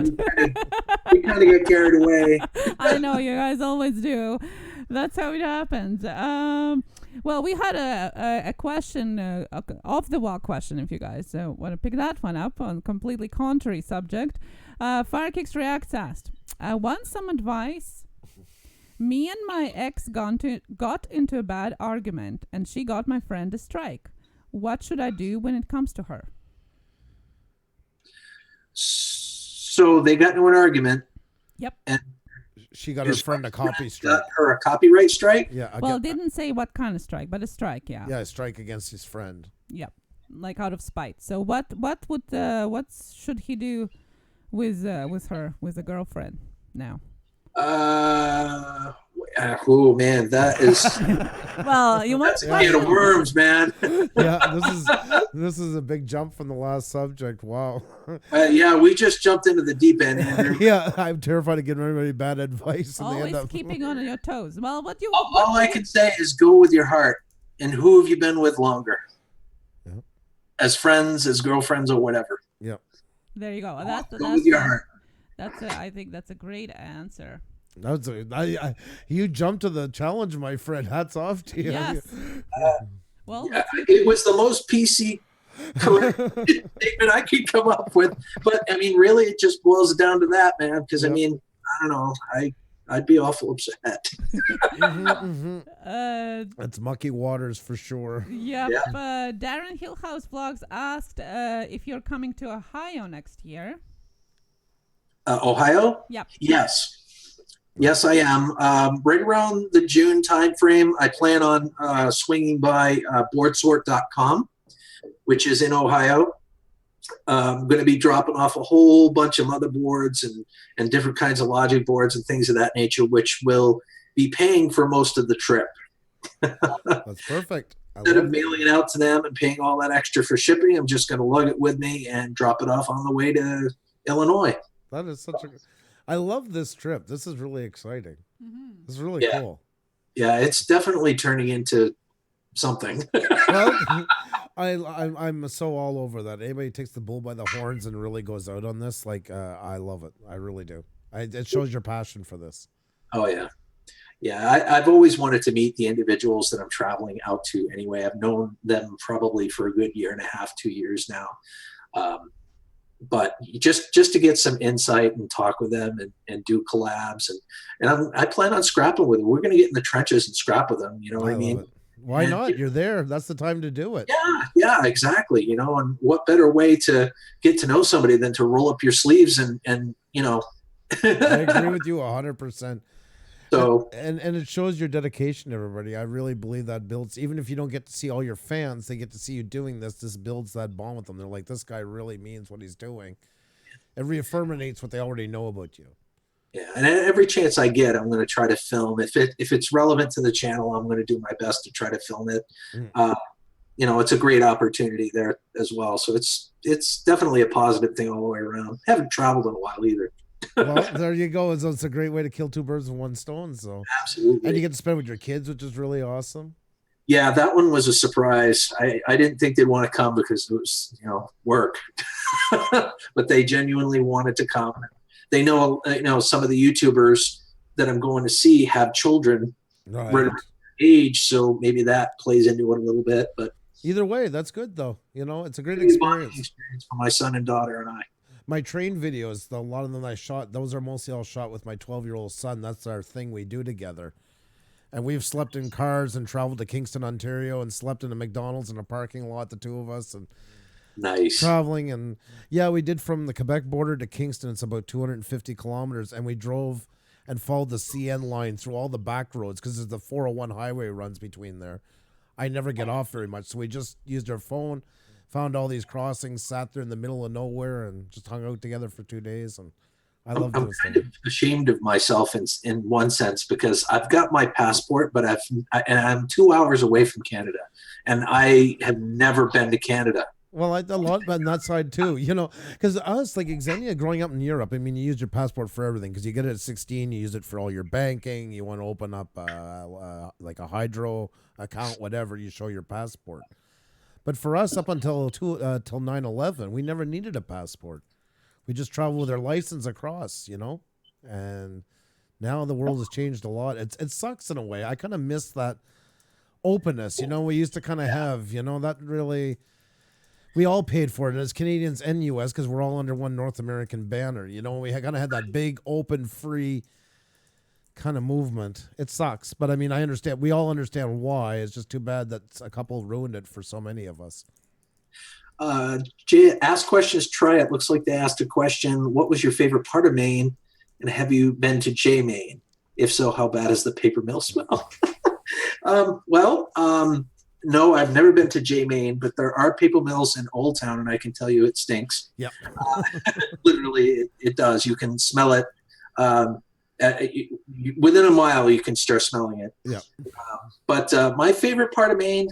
We kind of got carried away. I know you guys always do. That's how it happens. Well, we had a question, off the wall question, if you guys want to pick that one up on completely contrary subject. Firekicks Reacts asked, I want some advice. Me and my ex got into a bad argument, and she got my friend a strike. What should I do when it comes to her? So they got into an argument. Yep. And she got her friend a copy strike. Got her a copyright strike? Yeah. Well, didn't say what kind of strike, but a strike, yeah. Yeah, a strike against his friend. Yep. Like out of spite. So what should he do with the girlfriend now? Oh man, that is well, you want that's a can of worms, man. Yeah, this is a big jump from the last subject. Wow. Yeah, we just jumped into the deep end, Andrew. Yeah, I'm terrified of giving everybody bad advice. And always they end up keeping on your toes. Well, all I can say is go with your heart. And who have you been with longer? Yeah. As friends, as girlfriends, or whatever. Yeah. There you go. Go with your heart. I think that's a great answer. You jumped to the challenge, my friend. Hats off to you. Yes. Well, yeah, it was the most PC statement I could come up with. But I mean, really, it just boils down to that, man. Because I mean, I don't know. I'd be awful upset. That's mucky waters for sure. Yep. Yeah. Darren Hillhouse Vlogs asked if you're coming to Ohio next year. Ohio? Yep. Yes, I am. Right around the June timeframe, I plan on swinging by boardsort.com, which is in Ohio. I'm going to be dropping off a whole bunch of motherboards and different kinds of logic boards and things of that nature, which will be paying for most of the trip. That's perfect. Instead of mailing it out to them and paying all that extra for shipping, I'm just going to lug it with me and drop it off on the way to Illinois. That is such a... I love this trip. This is really exciting. Mm-hmm. This is really cool. Yeah, it's definitely turning into something. Well, I'm so all over that. Anybody takes the bull by the horns and really goes out on this, like, I love it. I really do. It shows your passion for this. Oh, yeah. Yeah, I've always wanted to meet the individuals that I'm traveling out to anyway. I've known them probably for a good 1.5 years, 2 years now. But just to get some insight and talk with them and do collabs. And I plan on scrapping with them. We're going to get in the trenches and scrap with them. You know what I mean? Why not? You're there. That's the time to do it. Yeah, exactly. You know, and what better way to get to know somebody than to roll up your sleeves and you know. I agree with you 100%. So and it shows your dedication to everybody. I really believe that builds, even if you don't get to see all your fans, they get to see you doing this. This builds that bond with them. They're like, this guy really means what he's doing. It reaffirmates what they already know about you. Yeah, and every chance I get, I'm going to try to film. If it's relevant to the channel, I'm going to do my best to try to film it. You know, it's a great opportunity there as well. So it's definitely a positive thing all the way around. Haven't traveled in a while either. Well, there you go. It's a great way to kill two birds with one stone. So absolutely, and you get to spend with your kids, which is really awesome. Yeah, that one was a surprise. I didn't think they'd want to come because it was, you know, work, but they genuinely wanted to come. They know, you know, some of the YouTubers that I'm going to see have children right around age, so maybe that plays into it a little bit. But either way, that's good though. You know, it's a great experience for my son and daughter and I. My train videos, a lot of them I shot, those are mostly all shot with my 12-year-old son. That's our thing we do together. And we've slept in cars and traveled to Kingston, Ontario, and slept in a McDonald's in a parking lot, the two of us, and nice traveling. And yeah, we did from the Quebec border to Kingston. It's about 250 kilometers, and we drove and followed the CN line through all the back roads because the 401 highway runs between there. I never get off very much, so we just used our phone, found all these crossings, sat there in the middle of nowhere, and just hung out together for 2 days. And I love doing I'm kind of ashamed of myself in one sense because I've got my passport, but I'm 2 hours away from Canada, and I have never been to Canada. Well, I did a lot on that side too, you know, because us, like Xenia, growing up in Europe, I mean, you use your passport for everything because you get it at 16, you use it for all your banking, you want to open up like a hydro account, whatever, you show your passport. But for us, up until 9/11, we never needed a passport. We just traveled with our license across, you know, and now the world has changed a lot. It sucks in a way. I kind of miss that openness. We used to kind of have, that really, we all paid for it as Canadians and U.S. because we're all under one North American banner. We kind of had that big, open, free kind of movement. It sucks, but I mean, I understand. We all understand why. It's just too bad that a couple ruined it for so many of us. Jay, ask questions, try it. Looks like they asked a question. What was your favorite part of Maine? And have you been to J Maine? If so, how bad is the paper mill smell? No, I've never been to J Maine, but there are paper mills in Old Town, and I can tell you it stinks. Yep. Literally, it does. You can smell it. Within a mile, you can start smelling it. Yeah. But my favorite part of Maine,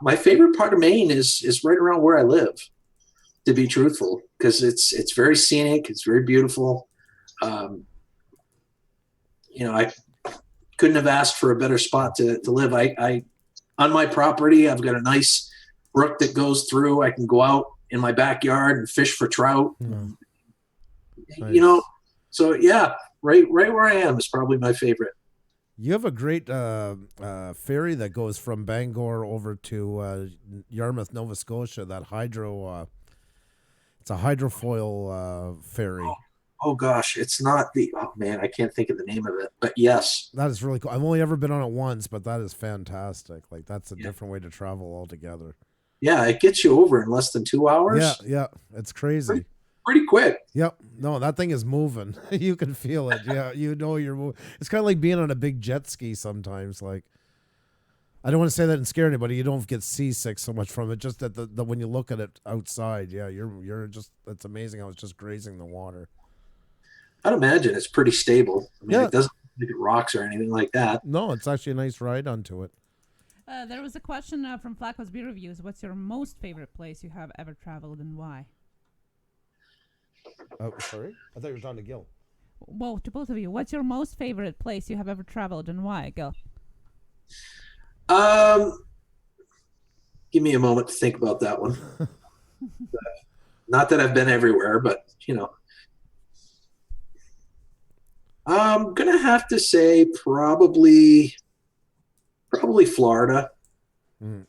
my favorite part of Maine is right around where I live, to be truthful, because it's very scenic. It's very beautiful. I couldn't have asked for a better spot to live. I on my property, I've got a nice brook that goes through. I can go out in my backyard and fish for trout. Mm. Nice. So yeah, right where I am is probably my favorite. You have a great ferry that goes from Bangor over to Yarmouth, Nova Scotia. That it's a hydrofoil ferry. Oh gosh, it's not I can't think of the name of it, but yes. That is really cool. I've only ever been on it once, but that is fantastic. Like, that's a different way to travel altogether. Yeah, it gets you over in less than 2 hours. Yeah, it's crazy. Pretty quick. Yep. No, that thing is moving. You can feel it. Yeah, you're moving. It's kind of like being on a big jet ski sometimes. Like, I don't want to say that and scare anybody. You don't get seasick so much from it. Just that the when you look at it outside, yeah, you're just, it's amazing how it's just grazing the water. I'd imagine it's pretty stable. I mean, It doesn't look at rocks or anything like that. No, it's actually a nice ride onto it. There was a question from Flacco's Beer Reviews. What's your most favorite place you have ever traveled and why? Oh, sorry? I thought you were talking to Gil. Well, to both of you, what's your most favorite place you have ever traveled and why, Gil? Give me a moment to think about that one. Not that I've been everywhere, but I'm gonna have to say probably Florida. Mm.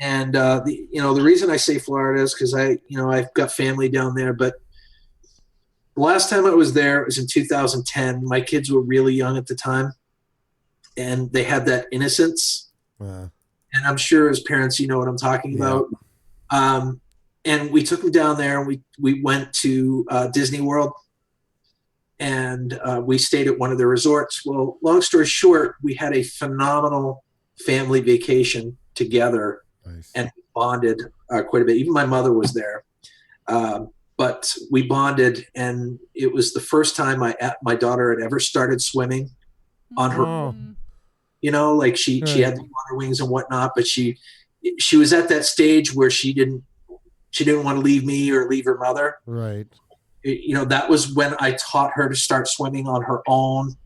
And the reason I say Florida is because I've got family down there. But the last time I was there, it was in 2010. My kids were really young at the time, and they had that innocence. And I'm sure as parents, you know what I'm talking about. And we took them down there, and we went to Disney World. And we stayed at one of the resorts. Well, long story short, we had a phenomenal family vacation together. Nice. And bonded quite a bit. Even my mother was there. But we bonded, and it was the first time my daughter had ever started swimming on her own. Like she had the water wings and whatnot, but she was at that stage where she didn't want to leave me or leave her mother. Right. That was when I taught her to start swimming on her own,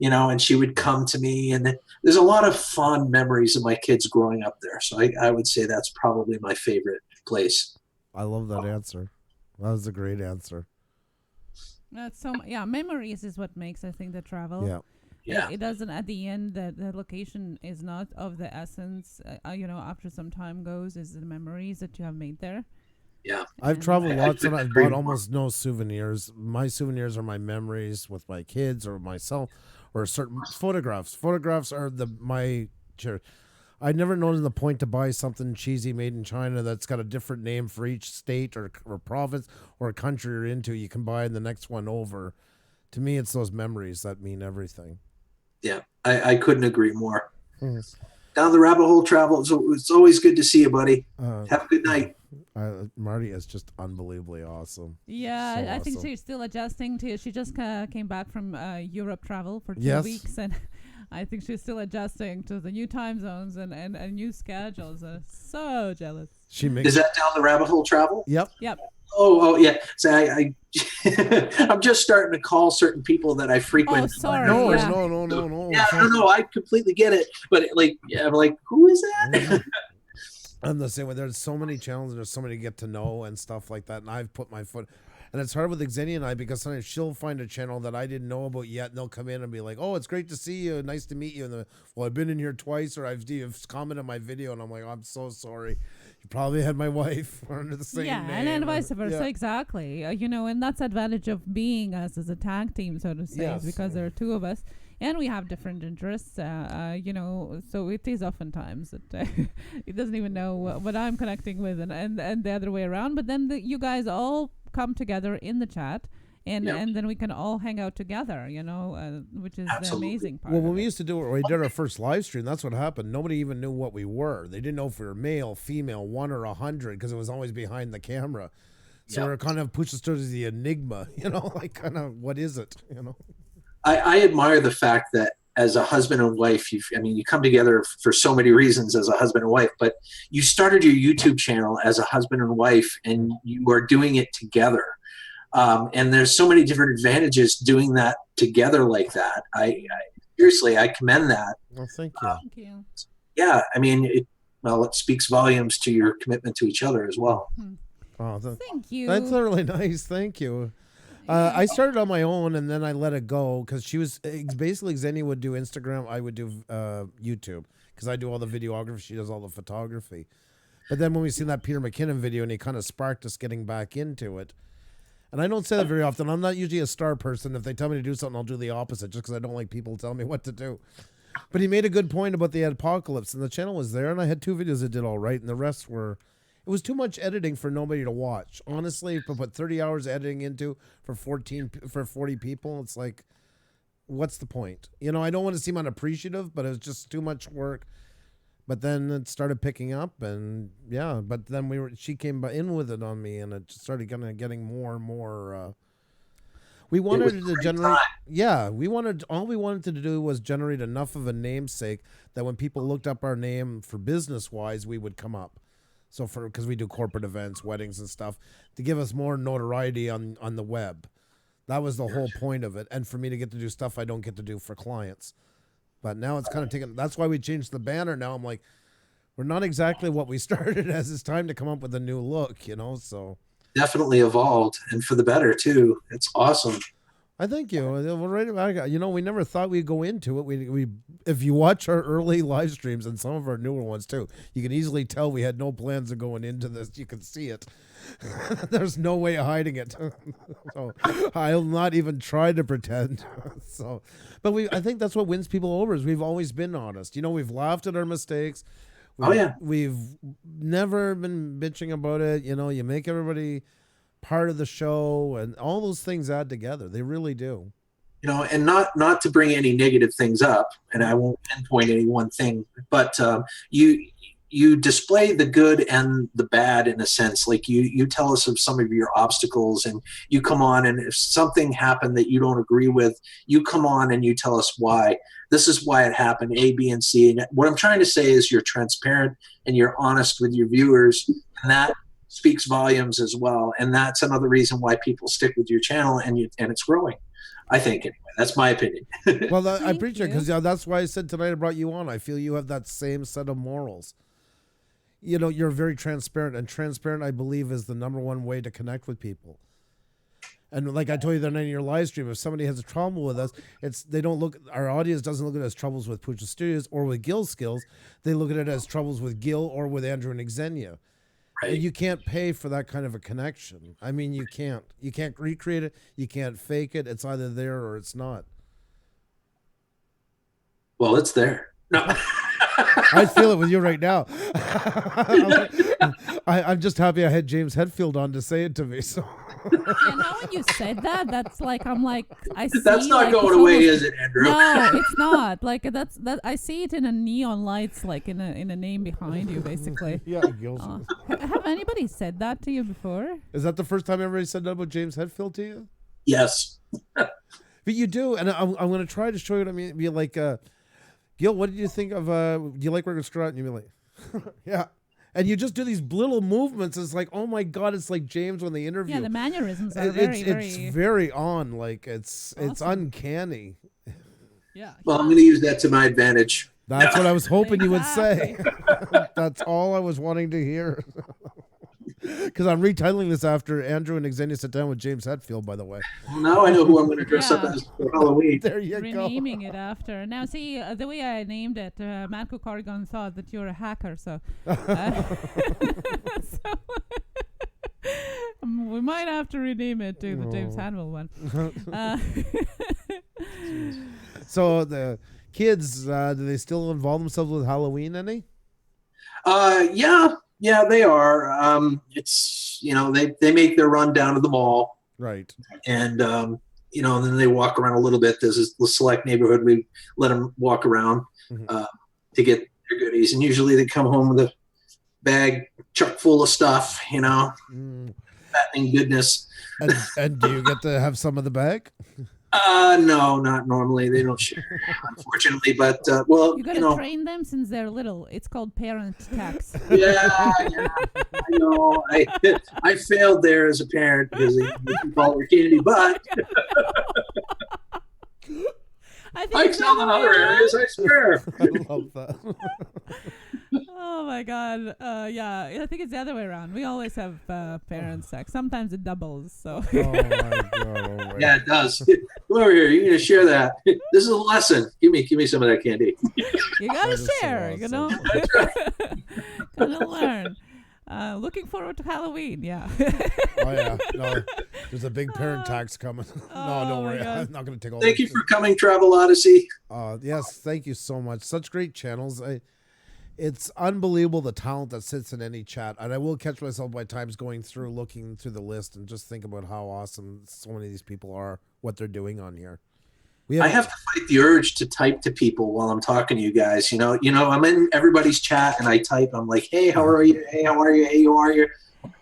and she would come to me, and there's a lot of fond memories of my kids growing up there. So I would say that's probably my favorite place. I love that answer. That was a great answer. That's memories is what makes, I think, the travel. Yeah. Yeah. It doesn't, at the end, the location is not of the essence, after some time goes, is the memories that you have made there. Yeah. I've traveled lots and I've bought almost no souvenirs. My souvenirs are my memories with my kids or myself or certain photographs. Photographs are I never known the point to buy something cheesy made in China that's got a different name for each state or province or country you're into. You can buy the next one over. To me, it's those memories that mean everything. Yeah, I couldn't agree more. Mm. Down the rabbit hole travel. It's always good to see you, buddy. Have a good night. Marty is just unbelievably awesome. Yeah, So I think awesome. she's still adjusting to. She just came back from Europe travel for 2 Yes. weeks, and I think she's still adjusting to the new time zones and new schedules. So jealous. Is that down the rabbit hole travel? Yep. Oh yeah. So I'm just starting to call certain people that I frequent. Oh, sorry. No, Yeah. no. Yeah, no, I completely get it. But I'm like, who is that? I'm the same way. There's so many challenges. There's so many to get to know and stuff like that. And I've put my foot. And it's hard with Xenia and I because sometimes she'll find a channel that I didn't know about yet, and they'll come in and be like, "Oh, it's great to see you. Nice to meet you." And well, I've been in here twice, or you've commented on my video, and I'm like, oh, "I'm so sorry. You probably had my wife under the same name." And then vice versa, exactly. And that's advantage of being us as a tag team, so to say, is because there are two of us. And we have different interests, so it is oftentimes that it doesn't even know what I'm connecting with, and the other way around. But then you guys all come together in the chat, and then we can all hang out together, which is the amazing part. Well, when we used to do it, we did our first live stream, that's what happened. Nobody even knew what we were. They didn't know if we were male, female, 1 or 100, because it was always behind the camera. So we're kind of Puša Studios the enigma, like kind of what is it, I admire the fact that as a husband and wife, you come together for so many reasons as a husband and wife, but you started your YouTube channel as a husband and wife, and you are doing it together. And there's so many different advantages doing that together like that. I seriously, I commend that. Well, thank you. Thank you. Yeah, it speaks volumes to your commitment to each other as well. Oh, thank you. That's really nice. Thank you. I started on my own, and then I let it go because she was basically Xenia would do Instagram, I would do YouTube because I do all the videography, she does all the photography. But then when we seen that Peter McKinnon video, and he kind of sparked us getting back into it. And I don't say that very often. I'm not usually a star person. If they tell me to do something, I'll do the opposite just because I don't like people telling me what to do. But he made a good point about the apocalypse, and the channel was there, and I had 2 videos that did all right, and the rest were... It was too much editing for nobody to watch. Honestly, to put 30 hours editing into for 40 people, it's like, what's the point? I don't want to seem unappreciative, but it was just too much work. But then it started picking up, and but then she came in with it on me, and it just started kind of getting more and more. We wanted to generate. All we wanted to do was generate enough of a namesake that when people looked up our name for business wise, we would come up. So because we do corporate events, weddings and stuff, to give us more notoriety on the web. That was the whole point of it. And for me to get to do stuff I don't get to do for clients. But now it's kind of taken, that's why we changed the banner. Now I'm like, we're not exactly what we started as. It's time to come up with a new look, so. Definitely evolved, and for the better too. It's awesome. I thank you. We never thought we'd go into it. We if you watch our early live streams and some of our newer ones too, you can easily tell we had no plans of going into this. You can see it. There's no way of hiding it. So I'll not even try to pretend. But I think that's what wins people over is we've always been honest. We've laughed at our mistakes. We've never been bitching about it. You make everybody part of the show, and all those things add together. They really do. And not to bring any negative things up, and I won't pinpoint any one thing, but you display the good and the bad in a sense. Like you tell us of some of your obstacles, and you come on, and if something happened that you don't agree with, you come on and you tell us why. This is why it happened, A, B, and C. And what I'm trying to say is you're transparent and you're honest with your viewers, and that speaks volumes as well. And that's another reason why people stick with your channel, and it's growing. I think, anyway. That's my opinion. Well, I appreciate it because that's why I said tonight I brought you on. I feel you have that same set of morals. You're very transparent, and transparent, I believe, is the #1 way to connect with people. And like I told you that night in your live stream, if somebody has a trouble with us, our audience doesn't look at it as troubles with Puša Studios or with Gil Skills. They look at it as troubles with Gil or with Andrew and Xenia. Right. And you can't pay for that kind of a connection. You can't recreate it. You can't fake it. It's either there or it's not. Well, it's there. No. I feel it with you right now. I'm just happy I had James Hetfield on to say it to me. So. Now when you said that, that's like I see. That's not going away, is it, Andrew? No, it's not. I see it in a neon lights, like in a name behind you, basically. Yeah, Gil. Have anybody said that to you before? Is that the first time everybody said that about James Hetfield to you? Yes. But you do, and I'm going to try to show you what I mean. Be like, Gil, what did you think of? Do you like working Scrot? And you'd be like, yeah. And you just do these little movements. It's like, oh my God, it's like James when they interview. Yeah, the mannerisms are it's very on. Like it's uncanny. Yeah. Well, I'm going to use that to my advantage. That's what I was hoping you would say. That's all I was wanting to hear. Because I'm retitling this after Andrew and Xenia sit down with James Hetfield, by the way. Well, now I know who I'm going to dress up as for Halloween. There you go. Renaming it after. Now, see, the way I named it, Marco Corrigan thought that you're a hacker, so... we might have to rename it to the James Hanwell one. So the kids, do they still involve themselves with Halloween any? Yeah, they are. It's, they make their run down to the mall. Right. And, and then they walk around a little bit. There's a select neighborhood. We let them walk around to get their goodies. And usually they come home with a bag chock full of stuff, fattening goodness. And do you get to have some of the bag? No, not normally. They don't share, unfortunately. But you got to train them since they're little. It's called parent tax. Yeah, I know. I failed there as a parent because they call it candy, but I excel in other areas. I swear. I love that. Oh my God. Yeah, I think it's the other way around. We always have parent sex. Sometimes it doubles. So. Oh my God. Yeah, it does. Come over here. You're gonna share that. This is a lesson. Give me some of that candy. You gotta share. So awesome. That's right. Gotta learn. Looking forward to Halloween. Yeah. Oh yeah. No, there's a big parent tax coming. No, don't worry. I'm not gonna take all. Thank you for coming, Travel Odyssey. Yes, thank you so much. Such great channels. It's unbelievable the talent that sits in any chat, and I will catch myself by times going through, looking through the list, and just think about how awesome so many of these people are, what they're doing on here. I have to fight the urge to type to people while I'm talking to you guys. I'm in everybody's chat and I type. I'm like, hey, how are you? Hey, how are you? Hey, how are you?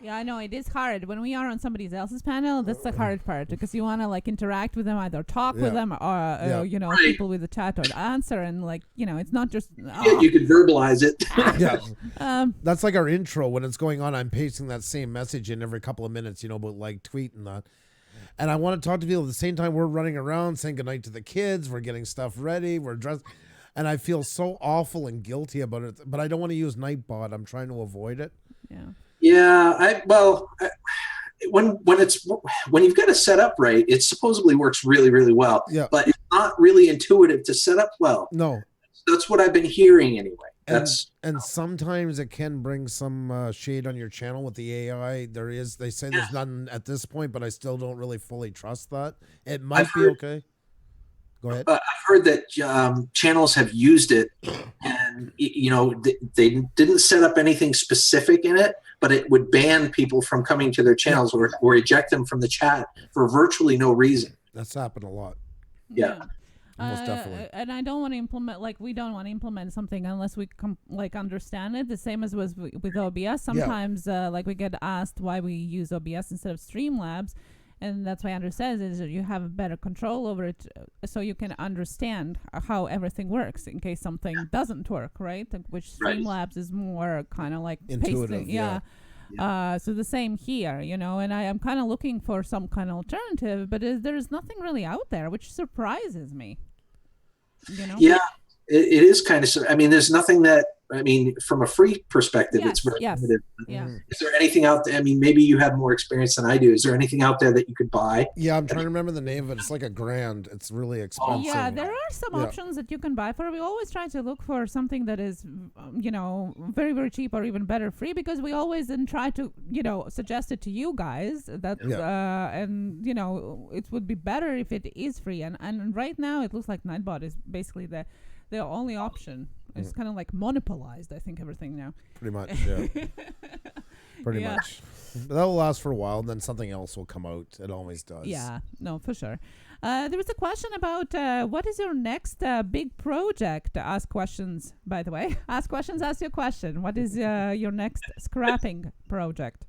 Yeah, I know it is hard when we are on somebody else's panel. That's the hard part because you want to interact with them, either talk with them or Right. people with the chat or answer, and it's not just Yeah, you can verbalize it. Yeah. That's like our intro. When it's going on, I'm pasting that same message in every couple of minutes, but tweet and that. And I want to talk to people at the same time we're running around saying goodnight to the kids. We're getting stuff ready. We're dressed. And I feel so awful and guilty about it. But I don't want to use Nightbot. I'm trying to avoid it. Yeah. Yeah. When you've got it set up right, it supposedly works really, really well. Yeah. But it's not really intuitive to set up well. No. That's what I've been hearing anyway. And sometimes it can bring some shade on your channel with the AI. They say there's none at this point, but I still don't really fully trust that. It might be okay. Go ahead. I've heard that channels have used it, and they didn't set up anything specific in it, but it would ban people from coming to their channels or eject them from the chat for virtually no reason. That's happened a lot. Yeah. Most definitely. And I don't want to implement, we don't want to implement something unless we understand it. The same as was with OBS. Sometimes, we get asked why we use OBS instead of Streamlabs. And that's why Andrew says is that you have better control over it, so you can understand how everything works in case something doesn't work, right? Which Streamlabs is more kind of like intuitive. pasting. Yeah. So the same here, and I am kind of looking for some kind of alternative, but there's nothing really out there, which surprises me. Yeah, it is kind of. I mean, there's nothing that. I mean, from a free perspective, it's very limited. Yeah. Is there anything out there? I mean, maybe you have more experience than I do. Is there anything out there that you could buy? Yeah, I'm trying to remember the name of it. It's like $1,000. It's really expensive. Yeah, there are some options that you can buy for. We always try to look for something that is, very, very cheap or even better free, because we always then try to, suggest it to you guys that, and, it would be better if it is free. And right now it looks like Nightbot is basically the only option. It's kind of monopolized, I think, everything now. Pretty much, yeah. Pretty much. But that will last for a while, and then something else will come out. It always does. Yeah, no, for sure. There was a question about what is your next big project? Ask questions, by the way. Ask questions, ask your question. What is your next scrapping project?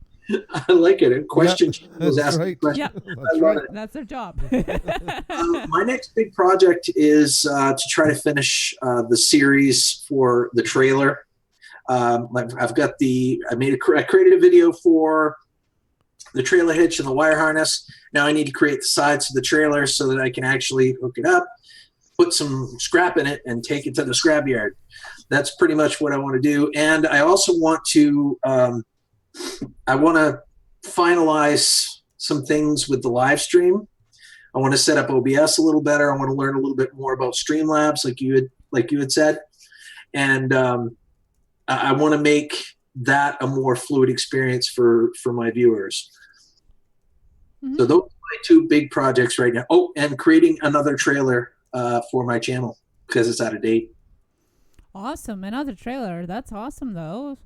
I like it. A question. That's right. Yeah, That's right. That's their job. My next big project is to try to finish the series for the trailer. I created a video for the trailer hitch and the wire harness. Now I need to create the sides of the trailer so that I can actually hook it up, put some scrap in it, and take it to the scrap yard. That's pretty much what I want to do. And I also want to I want to finalize some things with the live stream. I want to set up OBS a little better. I want to learn a little bit more about Streamlabs, like you had said, and I want to make that a more fluid experience for my viewers. Mm-hmm. So those are my two big projects right now. Oh, and creating another trailer for my channel because it's out of date. Awesome. Another trailer. That's awesome, though.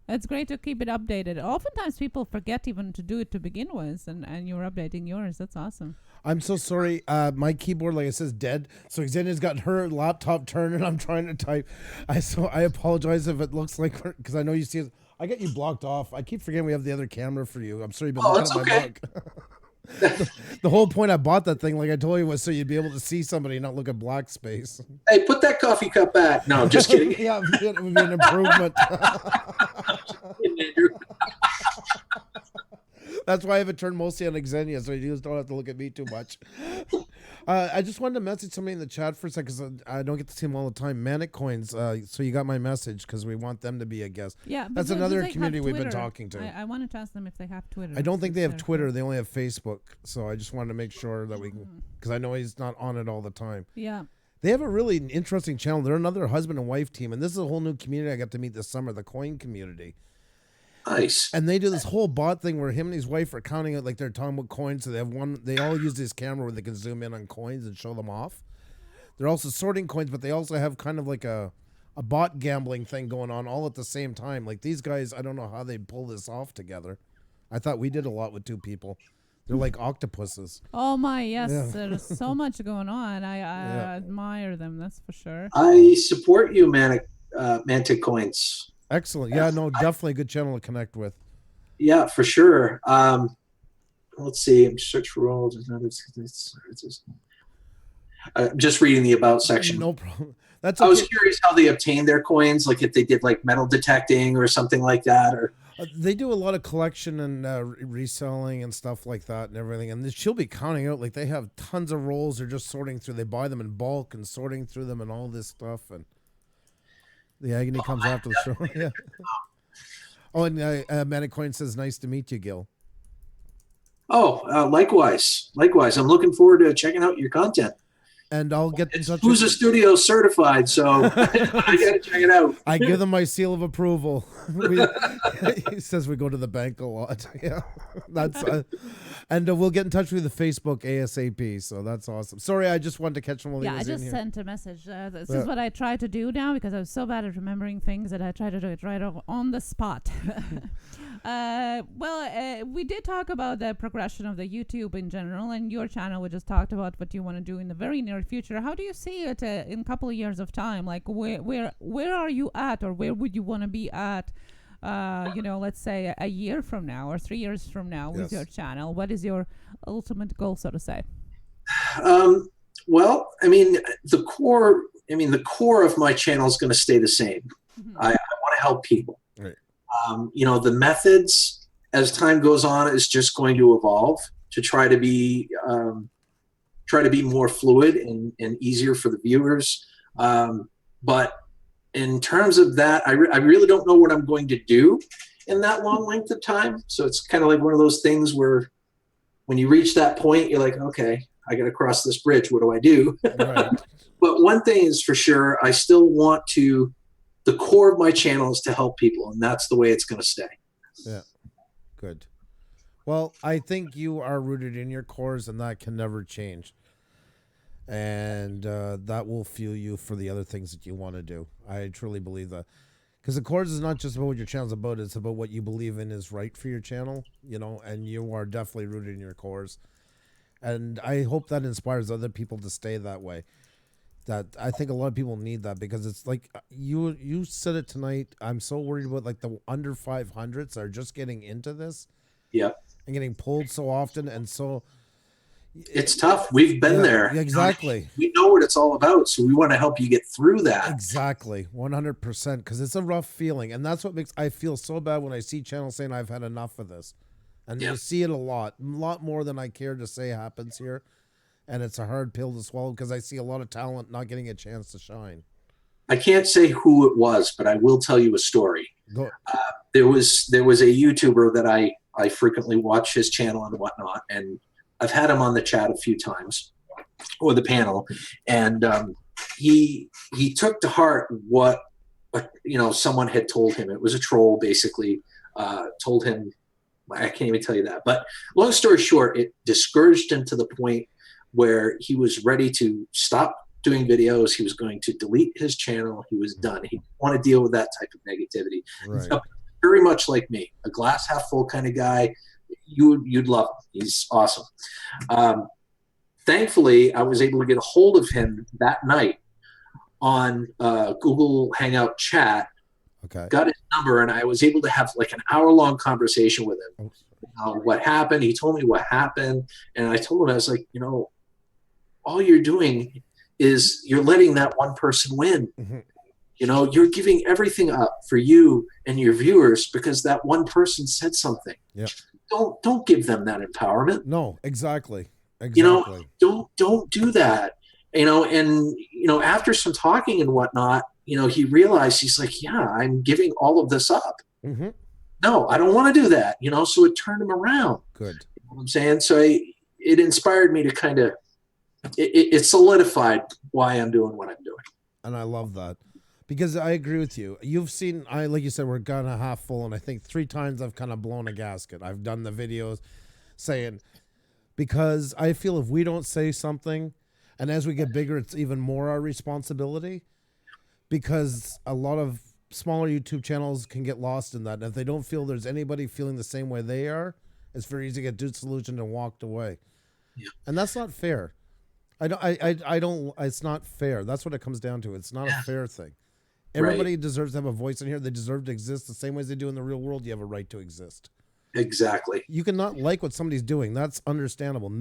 It's great to keep it updated. Oftentimes people forget even to do it to begin with, and you're updating yours. That's awesome. I'm so sorry. My keyboard, like it says, dead. So Xenia's got her laptop turned, and I'm trying to type. I apologize if it looks like, because I know you see it. I get you blocked off. I keep forgetting we have the other camera for you. I'm sorry you've been looking at my mug. The whole point I bought that thing, like I told you, was so you'd be able to see somebody and not look at black space. Hey, put that coffee cup back. No, I'm just kidding. Yeah, it would be an improvement. That's why I have it turned mostly on Xenia, so you just don't have to look at me too much. I just wanted to message somebody in the chat for a second, because I don't get to see them all the time. Manic Coins, so you got my message, because we want them to be a guest. Yeah, that's another community we've been talking to. I wanted to ask them if they have Twitter. I don't think they have Twitter. They only have Facebook. So I just wanted to make sure that we can, because I know he's not on it all the time. Yeah. They have a really interesting channel. They're another husband and wife team, and this is a whole new community I got to meet this summer, the coin community. Nice. And they do this whole bot thing where him and his wife are counting out, like they're talking about coins. So they all use this camera where they can zoom in on coins and show them off. They're also sorting coins, but they also have kind of like a bot gambling thing going on all at the same time. Like these guys, I don't know how they pull this off together. I thought we did a lot with two people. They're like octopuses. Oh my, yes. Yeah. There's so much going on. I admire them, that's for sure. I support you, Mantic Coins. Excellent. Yeah, no, definitely a good channel to connect with. Yeah, for sure. Let's see. I'm searching for roles. I'm just reading the about section. No problem. That's okay. I was curious how they obtained their coins, like if they did like metal detecting or something like that, or they do a lot of collection and reselling and stuff like that and everything. And she'll be counting out, like they have tons of rolls. They're just sorting through. They buy them in bulk and sorting through them and all this stuff. And the agony comes after the show. Yeah. Oh, and Manicoin says, "Nice to meet you, Gil." Oh, likewise. Likewise. I'm looking forward to checking out your content. And I'll get in touch Pusa Studios certified, so I got to check it out. I give them my seal of approval. He says we go to the bank a lot. Yeah, that's and we'll get in touch with the Facebook ASAP. So that's awesome. Sorry, I just wanted to catch him while he was in here. I just sent a message. This is what I try to do now because I'm so bad at remembering things that I try to do it right on the spot. We did talk about the progression of the YouTube in general, and your channel. We just talked about what you want to do in the very near future. How do you see it in a couple of years of time? Like where are you at, or where would you want to be at? Let's say a year from now or 3 years from now with your channel. What is your ultimate goal, so to say? Well, I mean, the core of my channel is going to stay the same. Mm-hmm. I want to help people. Right. The methods as time goes on is just going to evolve to try to be more fluid and easier for the viewers. But in terms of that, I really don't know what I'm going to do in that long length of time. So it's kind of like one of those things where when you reach that point, you're like, okay, I got to cross this bridge. What do I do? Right. But one thing is for sure, I still want to, the core of my channel is to help people, and that's the way it's going to stay. Yeah. Good. Well, I think you are rooted in your cores, and that can never change. And that will fuel you for the other things that you want to do. I truly believe that. Because the cores is not just about what your channel's about, it's about what you believe in is right for your channel, and you are definitely rooted in your cores. And I hope that inspires other people to stay that way. That I think a lot of people need that, because it's like you said it tonight. I'm so worried about like the under 500s are just getting into this. Yeah. And getting pulled so often, and so it's tough. We've been there. Exactly. We know what it's all about, so we want to help you get through that. Exactly. 100%, because it's a rough feeling, and that's what makes I feel so bad when I see channels saying I've had enough of this. And you see it a lot more than I care to say happens here. And it's a hard pill to swallow, because I see a lot of talent not getting a chance to shine. I can't say who it was, but I will tell you a story. there was a YouTuber that I frequently watch his channel and whatnot, and I've had him on the chat a few times, or the panel, and he took to heart what someone had told him. It was a troll, basically, told him. I can't even tell you that. But long story short, it discouraged him to the point where he was ready to stop doing videos. He was going to delete his channel. He was done. He didn't want to deal with that type of negativity. Right. Very much like me, a glass half full kind of guy. You'd love him. He's awesome. Thankfully, I was able to get a hold of him that night on Google Hangout chat. Okay. Got his number, and I was able to have like an hour-long conversation with him. What happened? He told me what happened, and I told him, I was like, all you're doing is you're letting that one person win. Mm-hmm. You're giving everything up for you and your viewers because that one person said something. Yeah. Don't give them that empowerment. No, exactly. Don't do that. And after some talking and whatnot, he realized, he's like, yeah, I'm giving all of this up. Mm-hmm. No, I don't want to do that. So it turned him around. Good. You know what I'm saying? So it inspired me to kind of, it solidified why I'm doing what I'm doing. And I love that. Because I agree with you. You've seen, like you said, we're kind of half full, and I think 3 times I've kind of blown a gasket. I've done the videos saying, because I feel if we don't say something, and as we get bigger, it's even more our responsibility, because a lot of smaller YouTube channels can get lost in that. And if they don't feel there's anybody feeling the same way they are, it's very easy to get disillusioned and walked away. Yeah. And that's not fair. I don't, it's not fair. That's what it comes down to. It's not a fair thing. Everybody deserves to have a voice in here. They deserve to exist the same way as they do in the real world. You have a right to exist. Exactly. You cannot like what somebody's doing. That's understandable.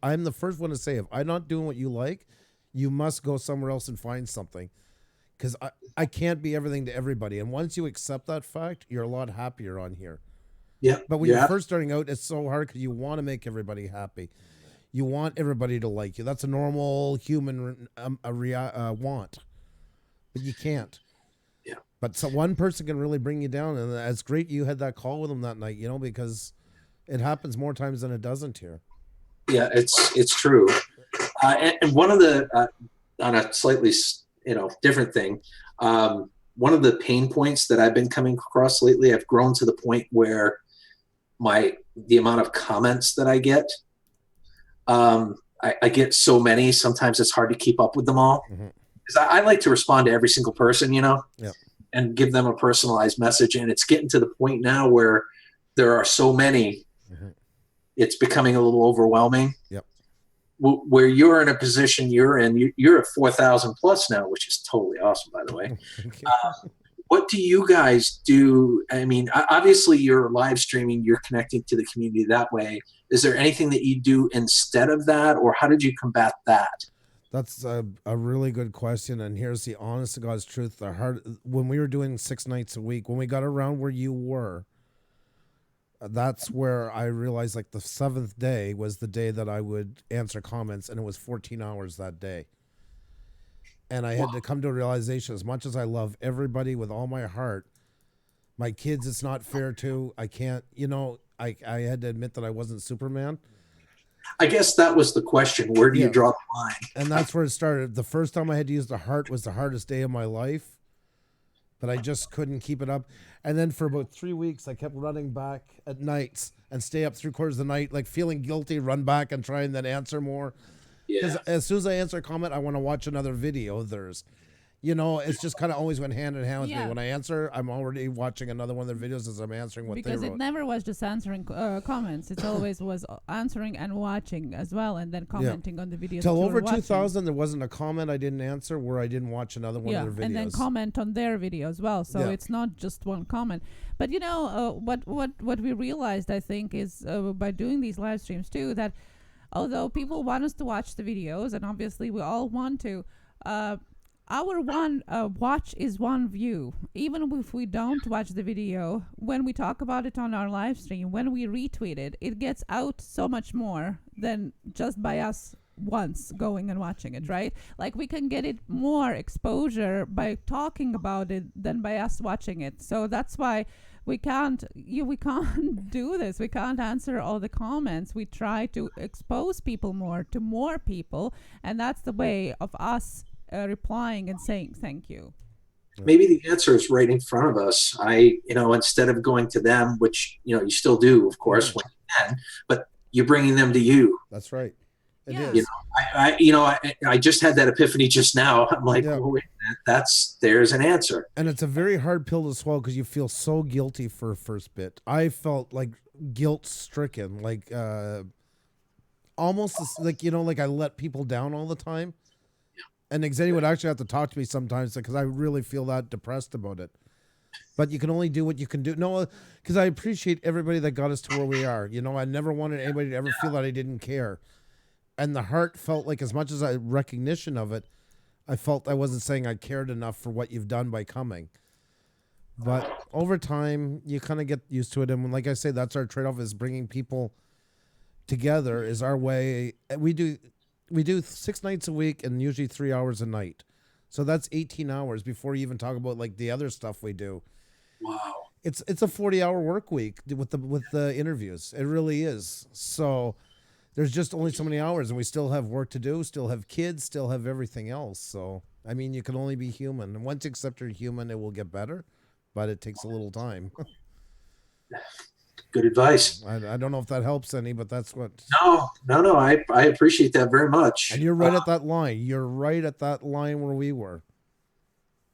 I'm the first one to say, if I'm not doing what you like, you must go somewhere else and find something. Because I can't be everything to everybody. And once you accept that fact, you're a lot happier on here. Yeah. But when you're first starting out, it's so hard because you want to make everybody happy. You want everybody to like you. That's a normal human want. But you can't. But one person can really bring you down, and it's great you had that call with him that night, because it happens more times than it doesn't here. Yeah, it's true. And one of the on a slightly different thing, one of the pain points that I've been coming across lately, I've grown to the point where the amount of comments that I get, I get so many. Sometimes it's hard to keep up with them all. Mm-hmm. Because I like to respond to every single person, and give them a personalized message. And it's getting to the point now where there are so many, it's becoming a little overwhelming. Yep. Where you're in a position you're at 4,000 plus now, which is totally awesome, by the way. What do you guys do? I mean, obviously you're live streaming, you're connecting to the community that way. Is there anything that you do instead of that, or how did you combat that? That's a really good question, and here's the honest to God's truth. When we were doing 6 nights a week, when we got around where you were, that's where I realized like the 7th day was the day that I would answer comments, and it was 14 hours that day. And I had to come to a realization, as much as I love everybody with all my heart, my kids, it's not fair to. I can't, I had to admit that I wasn't Superman. I guess that was the question. Where do you draw the line? And that's where it started. The first time I had to use the heart was the hardest day of my life, but I just couldn't keep it up. And then for about 3 weeks, I kept running back at nights and stay up 3/4 of the night, like feeling guilty, run back and try and then answer more. Because as soon as I answer a comment, I want to watch another video of theirs. It's just kind of always went hand in hand with me. When I answer, I'm already watching another one of their videos as I'm answering what they wrote. Because it never was just answering comments. It always was answering and watching as well, and then commenting on the videos. Till over 2,000, there wasn't a comment I didn't answer where I didn't watch another one of their videos. And then comment on their video as well. So it's not just one comment. But what we realized, I think, is by doing these live streams too, that although people want us to watch the videos, and obviously we all want to, our one watch is one view. Even if we don't watch the video, when we talk about it on our live stream, when we retweet it, it gets out so much more than just by us once going and watching it, right? Like we can get it more exposure by talking about it than by us watching it. So that's why we can't do this. We can't answer all the comments. We try to expose people more to more people, and that's the way of us replying and saying thank you. Maybe the answer is right in front of us. Instead of going to them, which you still do, of course, when you can, but you're bringing them to you. That's right. It Yeah. is. I just had that epiphany just now. I'm like, oh, wait a minute, there's an answer. And it's a very hard pill to swallow because you feel so guilty for a first bit. I felt like guilt stricken, like almost like I let people down all the time. And Xenia would actually have to talk to me sometimes because I really feel that depressed about it. But you can only do what you can do. No, because I appreciate everybody that got us to where we are. I never wanted anybody to ever feel that I didn't care. And the heart felt like, as much as I recognition of it, I felt I wasn't saying I cared enough for what you've done by coming. But over time, you kind of get used to it. And like I say, that's our trade-off, is bringing people together is our way. We do 6 nights a week and usually 3 hours a night. So that's 18 hours before you even talk about like the other stuff we do. Wow. It's a 40-hour work week with the interviews. It really is. So there's just only so many hours, and we still have work to do, still have kids, still have everything else. So, I mean, you can only be human. And once you accept you're human, it will get better, but it takes a little time. Good advice. I don't know if that helps any, but that's what. No. I appreciate that very much. And you're right at that line. You're right at that line where we were.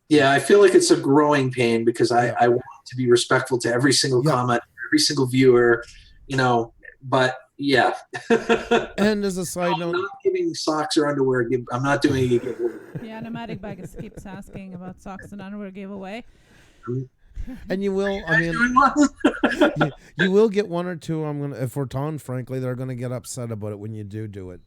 Yeah, I feel like it's a growing pain because I want to be respectful to every single comment, every single viewer, but yeah. And as a side note, I'm not giving socks or underwear. I'm not doing a giveaway. Yeah, Nomadic Bag keeps asking about socks and underwear giveaway. And you will, I mean, you will get one or two. If we're talking frankly, they're gonna get upset about it when you do it.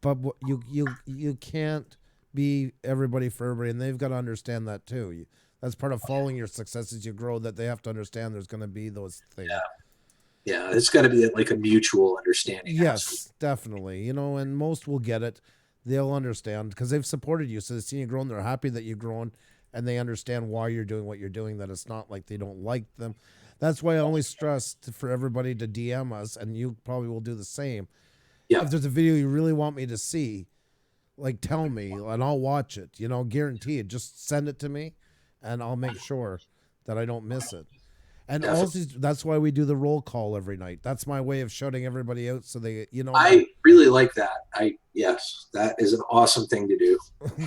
But you can't be everybody for everybody, and they've got to understand that too. That's part of following your success as you grow. That they have to understand there's going to be those things. Yeah, it's got to be like a mutual understanding. Yes, definitely. And most will get it. They'll understand because they've supported you. So they've seen you grown. They're happy that you've grown, and they understand why you're doing what you're doing. That it's not like they don't like them. That's why I always stress for everybody to DM us, and you probably will do the same. Yeah. If there's a video you really want me to see, like tell me, and I'll watch it. Guarantee it. Just send it to me, and I'll make sure that I don't miss it. And also, that's why we do the roll call every night. That's my way of shouting everybody out so they, I really like that. Yes, that is an awesome thing to do.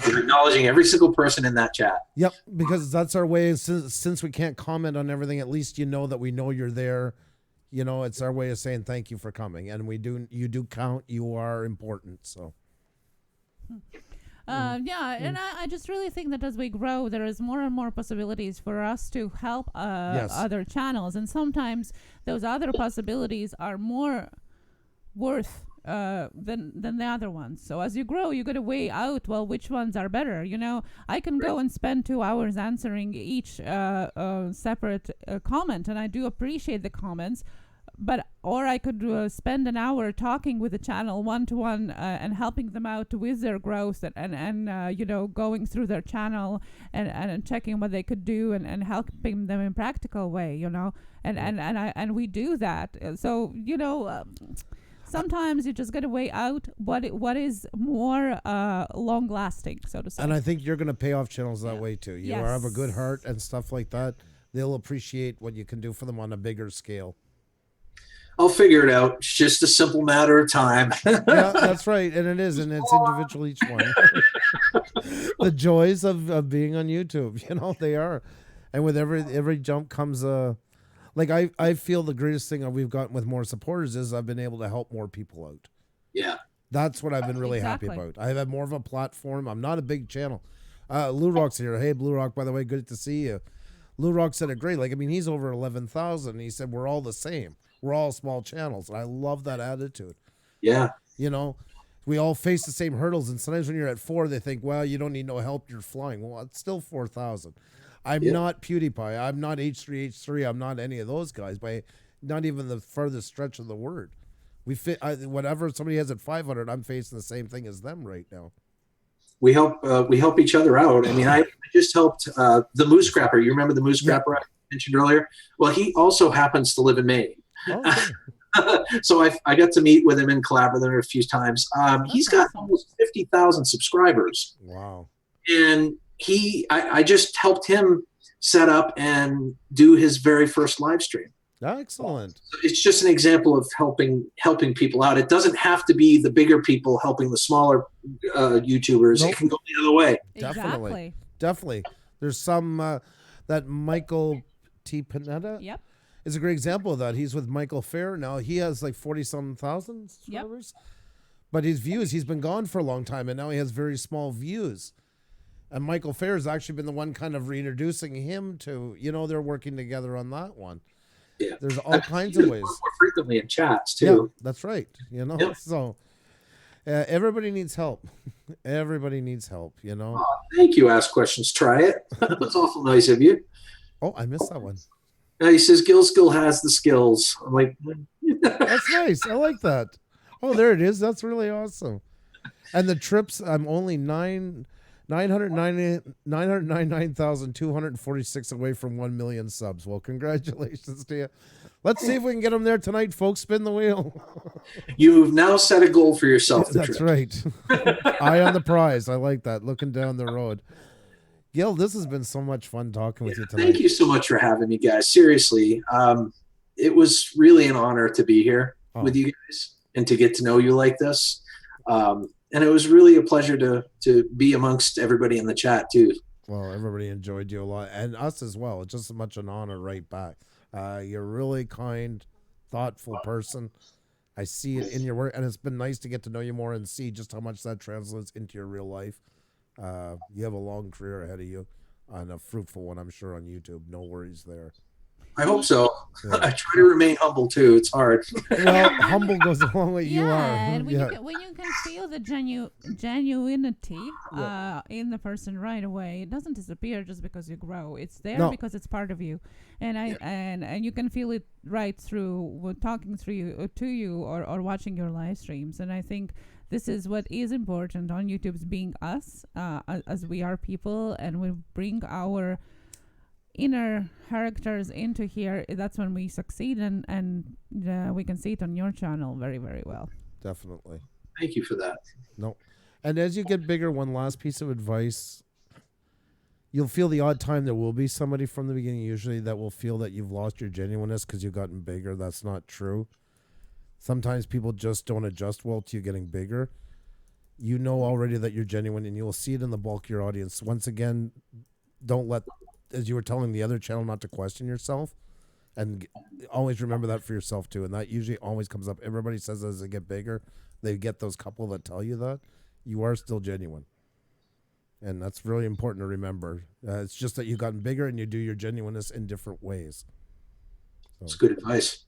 You're acknowledging every single person in that chat. Yep, because that's our way. Since we can't comment on everything, at least that we know you're there. It's our way of saying thank you for coming, and you do count. You are important. So. And I just really think that as we grow, there is more and more possibilities for us to help other channels, and sometimes those other possibilities are more worth than the other ones. So as you grow, you got to weigh out, well, which ones are better. I can go and spend 2 hours answering each separate comment, and I do appreciate the comments. Or I could spend an hour talking with the channel one-to-one and helping them out with their growth and going through their channel and checking what they could do and helping them in practical way, and we do that. So sometimes you just got to weigh out what is more long lasting, so to say. And I think you're going to pay off channels that way too. You have a good heart and stuff like that. They'll appreciate what you can do for them on a bigger scale. I'll figure it out. It's just a simple matter of time. Yeah, that's right. And it is. And it's individual, each one. The joys of being on YouTube, they are. And with every jump comes I feel the greatest thing we've gotten with more supporters is I've been able to help more people out. Yeah. That's what I've been really happy about. I have more of a platform. I'm not a big channel. Lou Rock's here. Hey, Blue Rock, by the way, good to see you. Lou Rock said it great. He's over 11,000. He said, we're all the same. We're all small channels. And I love that attitude. Yeah. We all face the same hurdles. And sometimes when you're at 4, they think, well, you don't need no help. You're flying. Well, it's still 4,000. I'm not PewDiePie. I'm not H3H3. I'm not any of those guys by not even the furthest stretch of the word. We fit whatever somebody has at 500. I'm facing the same thing as them right now. We help each other out. I mean, I just helped the Moose Scrapper. You remember the Moose Scrapper? mentioned earlier. Well, he also happens to live in Maine. Oh, So I got to meet with him and collaborate with him a few times. He's got awesome. almost 50,000 subscribers. wow. And I just helped him set up and do his very first live stream. Excellent. It's just an example of helping people out. It doesn't have to be the bigger people helping the smaller YouTubers. Nope. It can go the other way. Exactly. Definitely. There's some that Michael T. Panetta Yep. is a great example of that. He's with Michael Fair now. He has like 40-some thousand subscribers. But his views, he's been gone for a long time, and now he has very small views. And Michael Fair has actually been the one kind of reintroducing him to, they're working together on that one. Yeah. There's all kinds of ways. More frequently in chats too. Yeah, that's right. Yep. So everybody needs help. Everybody needs help, Oh, thank you. Ask questions. Try it. That was awful nice of you. Oh, I missed that one. He says Gil Skill has the skills. I'm like, That's nice. I like that. Oh, there it is. That's really awesome. And the trips, I'm only 999,246 away from 1 million subs. Well, congratulations to you. Let's see if we can get them there tonight, folks. Spin the wheel. You've now set a goal for yourself. That's right. Eye on the prize. I like that. Looking down the road. Gil, this has been so much fun talking with you tonight. Thank you so much for having me, guys. Seriously, it was really an honor to be here with you guys and to get to know you like this. And it was really a pleasure to be amongst everybody in the chat too. Well, everybody enjoyed you a lot, and us as well. It's just as much an honor right back. You're a really kind, thoughtful person. I see it in your work, and it's been nice to get to know you more and see just how much that translates into your real life. You have a long career ahead of you, and a fruitful one, I'm sure, on YouTube. No worries there. I hope so. Yeah. I try to remain humble too. It's hard. Well, humble goes along with you are. And when you can feel the genuinity in the person right away, it doesn't disappear just because you grow. It's there because it's part of you, and and you can feel it right through talking through you to you or watching your live streams. And I think this is what is important on YouTube, is being us, as we are people, and we bring our inner characters into here. That's when we succeed, and we can see it on your channel very, very well. Definitely. Thank you for that. No. And as you get bigger, one last piece of advice, you'll feel the odd time there will be somebody from the beginning usually that will feel that you've lost your genuineness because you've gotten bigger. That's not true. Sometimes people just don't adjust well to you getting bigger. You know already that you're genuine, and you'll see it in the bulk of your audience. Once again, don't let, as you were telling the other channel, not to question yourself, and always remember that for yourself too. And that usually always comes up. Everybody says as they get bigger, they get those couple that tell you that you are still genuine. And that's really important to remember. It's just that you've gotten bigger and you do your genuineness in different ways. So, that's good advice.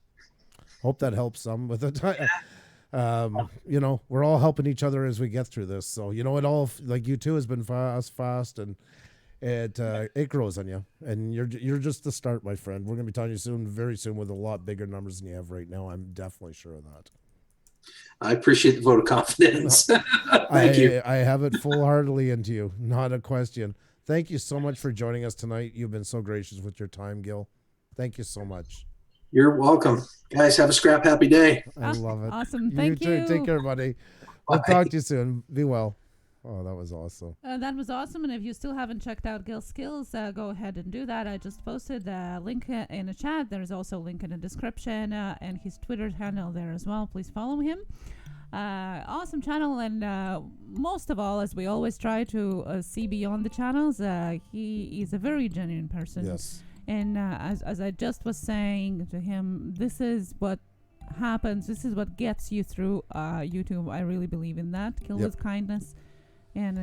Hope that helps some with it. We're all helping each other as we get through this. So, it all, like you too, has been fast, and it grows on you. And you're just the start, my friend. We're going to be talking to you very soon with a lot bigger numbers than you have right now. I'm definitely sure of that. I appreciate the vote of confidence. Thank you. I have it full-heartedly into you. Not a question. Thank you so much for joining us tonight. You've been so gracious with your time, Gil. Thank you so much. You're welcome. Guys, have a scrap happy day. I love it. Awesome. Thank you. Too. Take care, buddy. We'll talk to you soon. Be well. Oh, that was awesome. That was awesome. And if you still haven't checked out Gil Skills, go ahead and do that. I just posted a link in the chat. There's also a link in the description, and his Twitter handle there as well. Please follow him. Awesome channel. And most of all, as we always try to see beyond the channels, he is a very genuine person. Yes. And as I just was saying to him, this is what happens. This is what gets you through YouTube. I really believe in that. Kill with kindness. And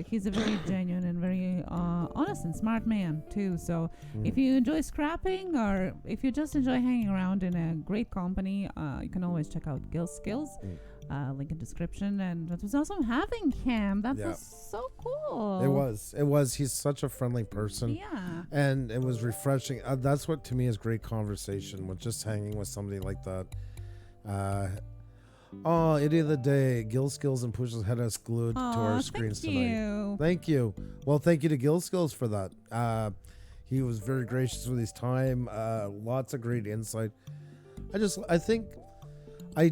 he's a very genuine and very honest and smart man too. So if you enjoy scrapping, or if you just enjoy hanging around in a great company, you can always check out Gil Skills. Link in description. And it was awesome having him. That was so cool. It was. He's such a friendly person. Yeah. And it was refreshing. That's what to me is great conversation, with just hanging with somebody like that. Idiot of the day. Gil Skills and Pusa had us glued to our screens tonight. You. Thank you. Well, thank you to Gil Skills for that. He was very gracious with his time. Lots of great insight. I think I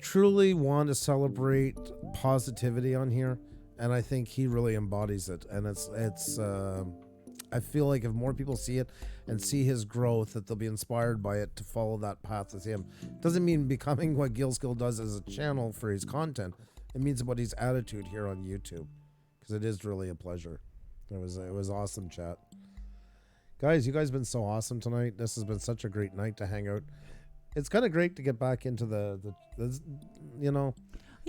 truly want to celebrate positivity on here, and I think he really embodies it. And it's I feel like if more people see it and see his growth, that they'll be inspired by it to follow that path as him. Doesn't mean becoming what Gil Skills does as a channel for his content. It means about his attitude here on YouTube, because it is really a pleasure. It was awesome chat. Guys, you guys have been so awesome tonight. This has been such a great night to hang out. It's kind of great to get back into the the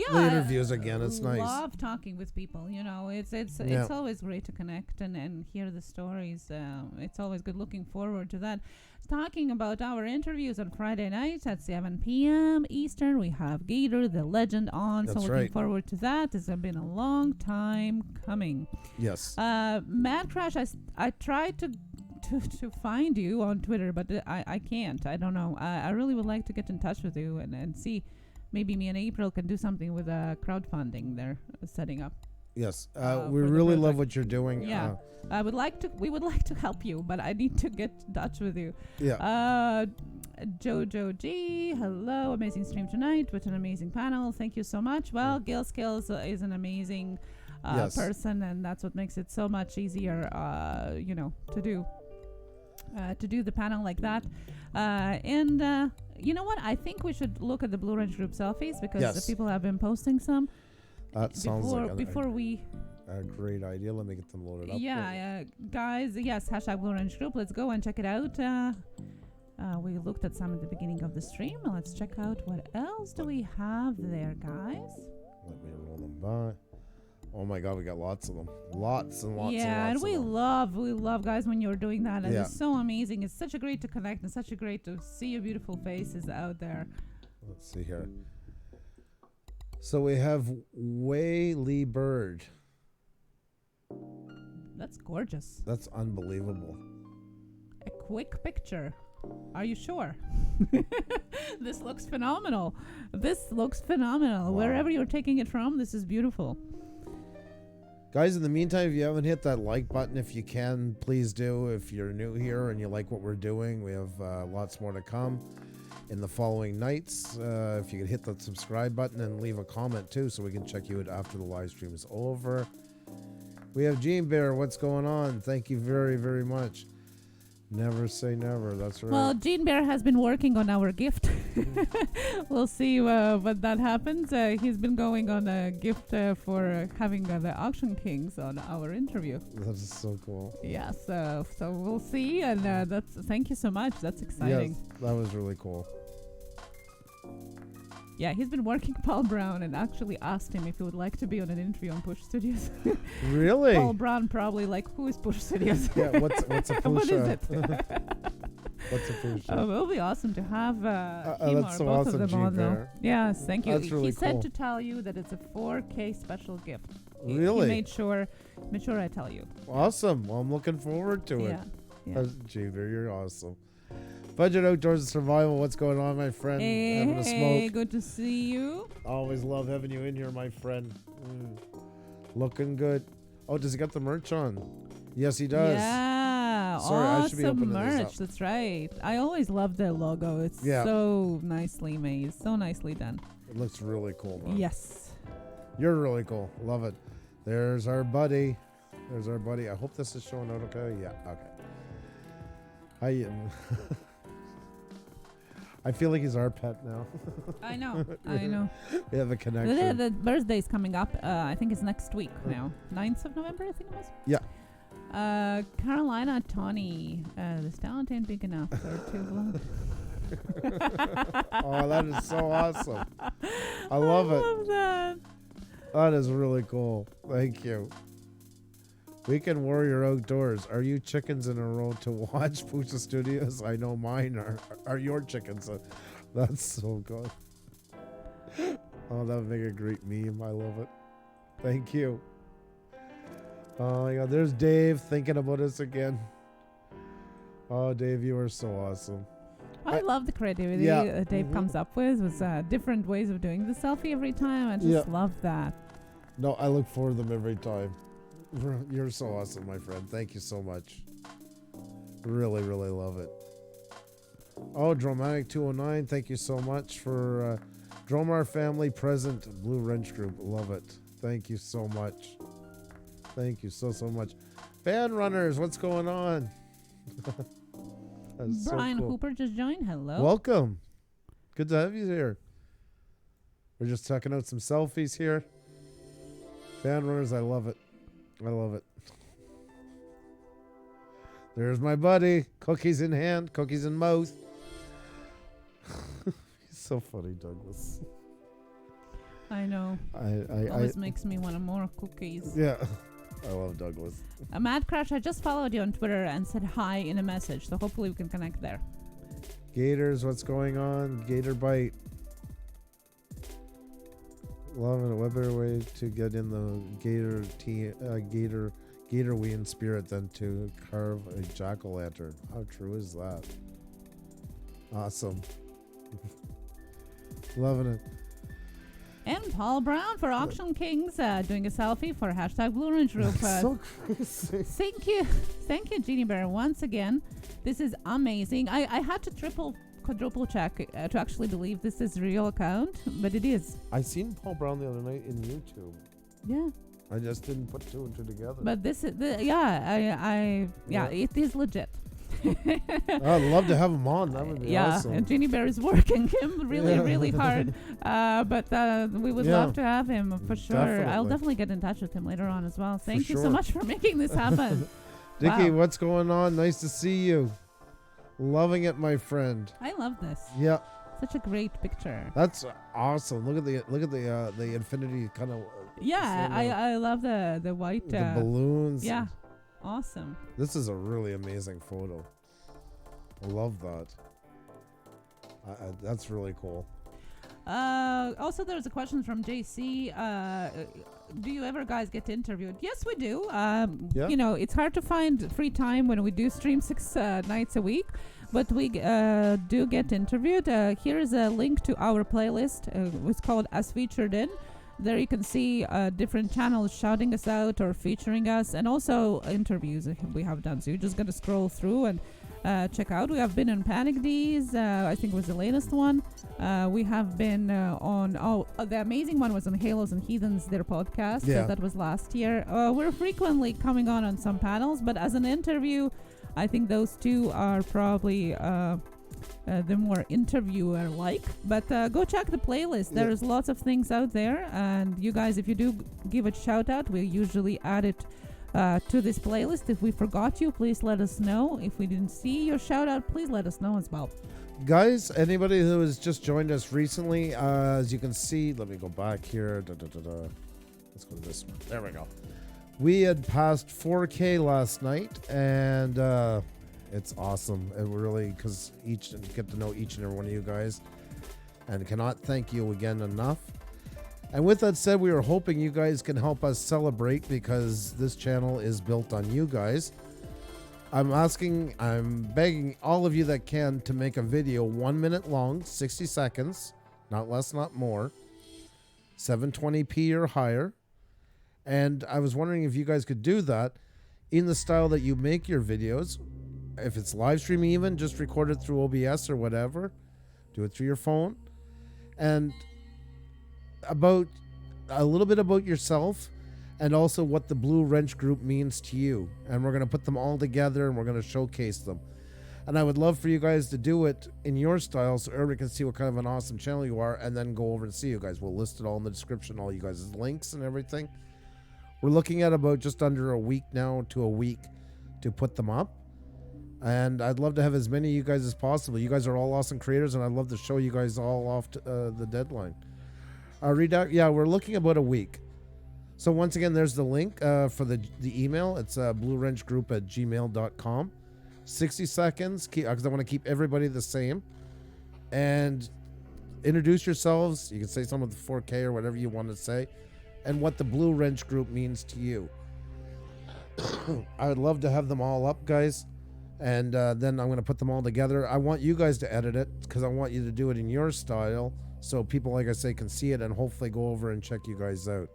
interviews again. It's nice. I love talking with people. It's always great to connect and hear the stories. It's always good. Looking forward to that. Talking about our interviews on Friday nights at 7 p.m. Eastern, we have Gator, the legend, on. That's so looking forward to that. It's been a long time coming. Yes. Mad Crash, I tried to find you on Twitter, but I can't. I don't know. I really would like to get in touch with you and see. Maybe me and April can do something with crowdfunding they're setting up. Yes, we really love what you're doing. Yeah, we would like to help you, but I need to get in touch with you. Yeah. Jojo G, hello, amazing stream tonight with an amazing panel. Thank you so much. Well, Gil Skills is an amazing person, and that's what makes it so much easier, to do the panel like that. And you know what? I think we should look at the Blue Range group selfies, because the people have been posting some. That sounds like a great idea. Let me get them loaded up. Yeah, guys. Yes, hashtag Blue Range group. Let's go and check it out. We looked at some at the beginning of the stream. Let's check out what else do we have there, guys. Let me roll them by. Oh my God, we got lots of them. Lots and lots and lots and we love guys when you're doing that. And it's so amazing. It's such a great to connect and such a great to see your beautiful faces out there. Let's see here. So we have Wei Lee Bird. That's gorgeous. That's unbelievable. A quick picture. Are you sure? This looks phenomenal. Wow. Wherever you're taking it from, this is beautiful. Guys, in the meantime, if you haven't hit that like button, if you can, please do. If you're new here and you like what we're doing, we have lots more to come in the following nights. If you could hit that subscribe button and leave a comment too, so we can check you out after the live stream is over. We have Gene Bear. What's going on? Thank you very, very much. Never say never. That's right. Well, Gene Bear has been working on our gift. We'll see what that happens. He's been going on a gift for having the Auction Kings on our interview. That is so cool. Yeah, so we'll see. And thank you so much. That's exciting. Yes, that was really cool. Yeah, he's been working Paul Brown and actually asked him if he would like to be on an interview on Puša Studios. Really? Paul Brown probably like, who is Puša Studios? Yeah, what's a Puša? What is it? What's a Puša? It will be awesome to have him or so both awesome, of them on though. Yes, thank you. That's really he said cool. to tell you that it's a 4K special gift. Really? He made sure I tell you. Awesome. Well, I'm looking forward to it. Yeah. Jeever, you're awesome. Budget Outdoors and Survival, what's going on, my friend? Having a smoke. Good to see you. Always love having you in here, my friend. Looking good. Oh, does he got the merch on? Yes, he does. Yeah, Sorry, I should be awesome opening this merch. up. That's right. I always love the logo. It's so nicely made, so nicely done. It looks really cool, man. Yes. You're really cool. Love it. There's our buddy. I hope this is showing out okay. Yeah, okay. I feel like he's our pet now. I know. We have a connection. The birthday's coming up. I think it's next week now. 9th of November, I think it was. Yeah. Carolina Tawny. This talent ain't big enough for too long. Oh, that is so awesome. I love that. That is really cool. Thank you. Weekend Warrior Outdoors. Are you chickens in a row to watch Puša Studios? I know mine are your chickens. That's so good. Oh, that would make a great meme. I love it. Thank you. Oh my God, there's Dave thinking about us again. Oh, Dave, you are so awesome. I love the creativity Dave comes up with different ways of doing the selfie every time. I just love that. No, I look forward to them every time. You're so awesome, my friend. Thank you so much. Really, really love it. Oh, Dramatic 209, thank you so much for Dromar Family Present Blue Wrench Group. Love it. Thank you so much. Thank you so much. Fan Runners, what's going on? That's Brian so cool. Hooper just joined. Hello. Welcome. Good to have you here. We're just checking out some selfies here. Fan Runners, I love it. I love it. There's my buddy. Cookies in hand, cookies in mouth. He's so funny, Douglas. I know. Always makes me want more cookies. Yeah. I love Douglas. Mad Crash, I just followed you on Twitter and said hi in a message, so hopefully we can connect there. Gators, what's going on? Gator Bite. Loving it. What better way to get in the Gator Ween spirit than to carve a jack-o'-lantern? How true is that? Awesome. Loving it. And Paul Brown for Auction Kings doing a selfie for hashtag Blue Orange Group. So crazy. Thank you, Jeannie Bear, once again. This is amazing. I had to quadruple check to actually believe this is a real account, but it is. I seen Paul Brown the other night in YouTube. Yeah. I just didn't put two and two together. But this is it is legit. I'd love to have him on. That would be awesome. And Jeannie Bear is working him really hard. But we would love to have him for sure. Definitely. I'll definitely get in touch with him later on as well. Thank you sure. so much for making this happen. Dickie, Wow. what's going on? Nice to see you. Loving it, my friend. I love this. Yeah, Such a great picture. that's awesome. Look at the infinity kind of. I love the white the balloons. yeah. Awesome. This is a really amazing photo. I love that. That's really cool. Also, there's a question from JC. Do you ever guys get interviewed? Yes, we do. You know, it's hard to find free time when we do stream 6 nights a week, but we do get interviewed. Here is a link to our playlist. It's called As Featured In. There you can see different channels shouting us out or featuring us, and also interviews we have done. So you're just going to scroll through and check out. We have been on Panic D's, I think was the latest one. We have been on, the amazing one was on Halos and Heathens, their podcast. Yeah. That was last year. We're frequently coming on some panels, but as an interview, I think those two are probably the more interviewer-like. But go check the playlist. Yeah. There's lots of things out there. And you guys, if you do give a shout-out, we usually add it to this playlist. If we forgot you, please let us know. If we didn't see your shout-out, please let us know as well. Guys, anybody who has just joined us recently, as you can see, let me go back here. Let's go to this one. There we go. We had passed 4K last night, and it's awesome. It really, because get to know each and every one of you guys, and cannot thank you again enough. And with that said, we are hoping you guys can help us celebrate, because this channel is built on you guys. I'm begging all of you that can to make a video 1 minute long, 60 seconds, not less, not more, 720p or higher. And I was wondering if you guys could do that in the style that you make your videos. If it's live streaming even, just record it through OBS or whatever. Do it through your phone. And about a little bit about yourself, and also what the Blue Wrench Group means to you. And we're going to put them all together, and we're going to showcase them. And I would love for you guys to do it in your style, so everybody can see what kind of an awesome channel you are, and then go over and see you guys. We'll list it all in the description, all you guys' links and everything. We're looking at about just under a week now to a week to put them up. And I'd love to have as many of you guys as possible. You guys are all awesome creators, and I'd love to show you guys all off to, the deadline. We're looking about a week. So once again, there's the link for the email. It's bluewrenchgroup@gmail.com. 60 seconds, because I want to keep everybody the same. And introduce yourselves. You can say something with 4K or whatever you want to say. And what the Blue Wrench Group means to you. I would love to have them all up, guys. And then I'm going to put them all together. I want you guys to edit it, because I want you to do it in your style, so people, like I say, can see it and hopefully go over and check you guys out.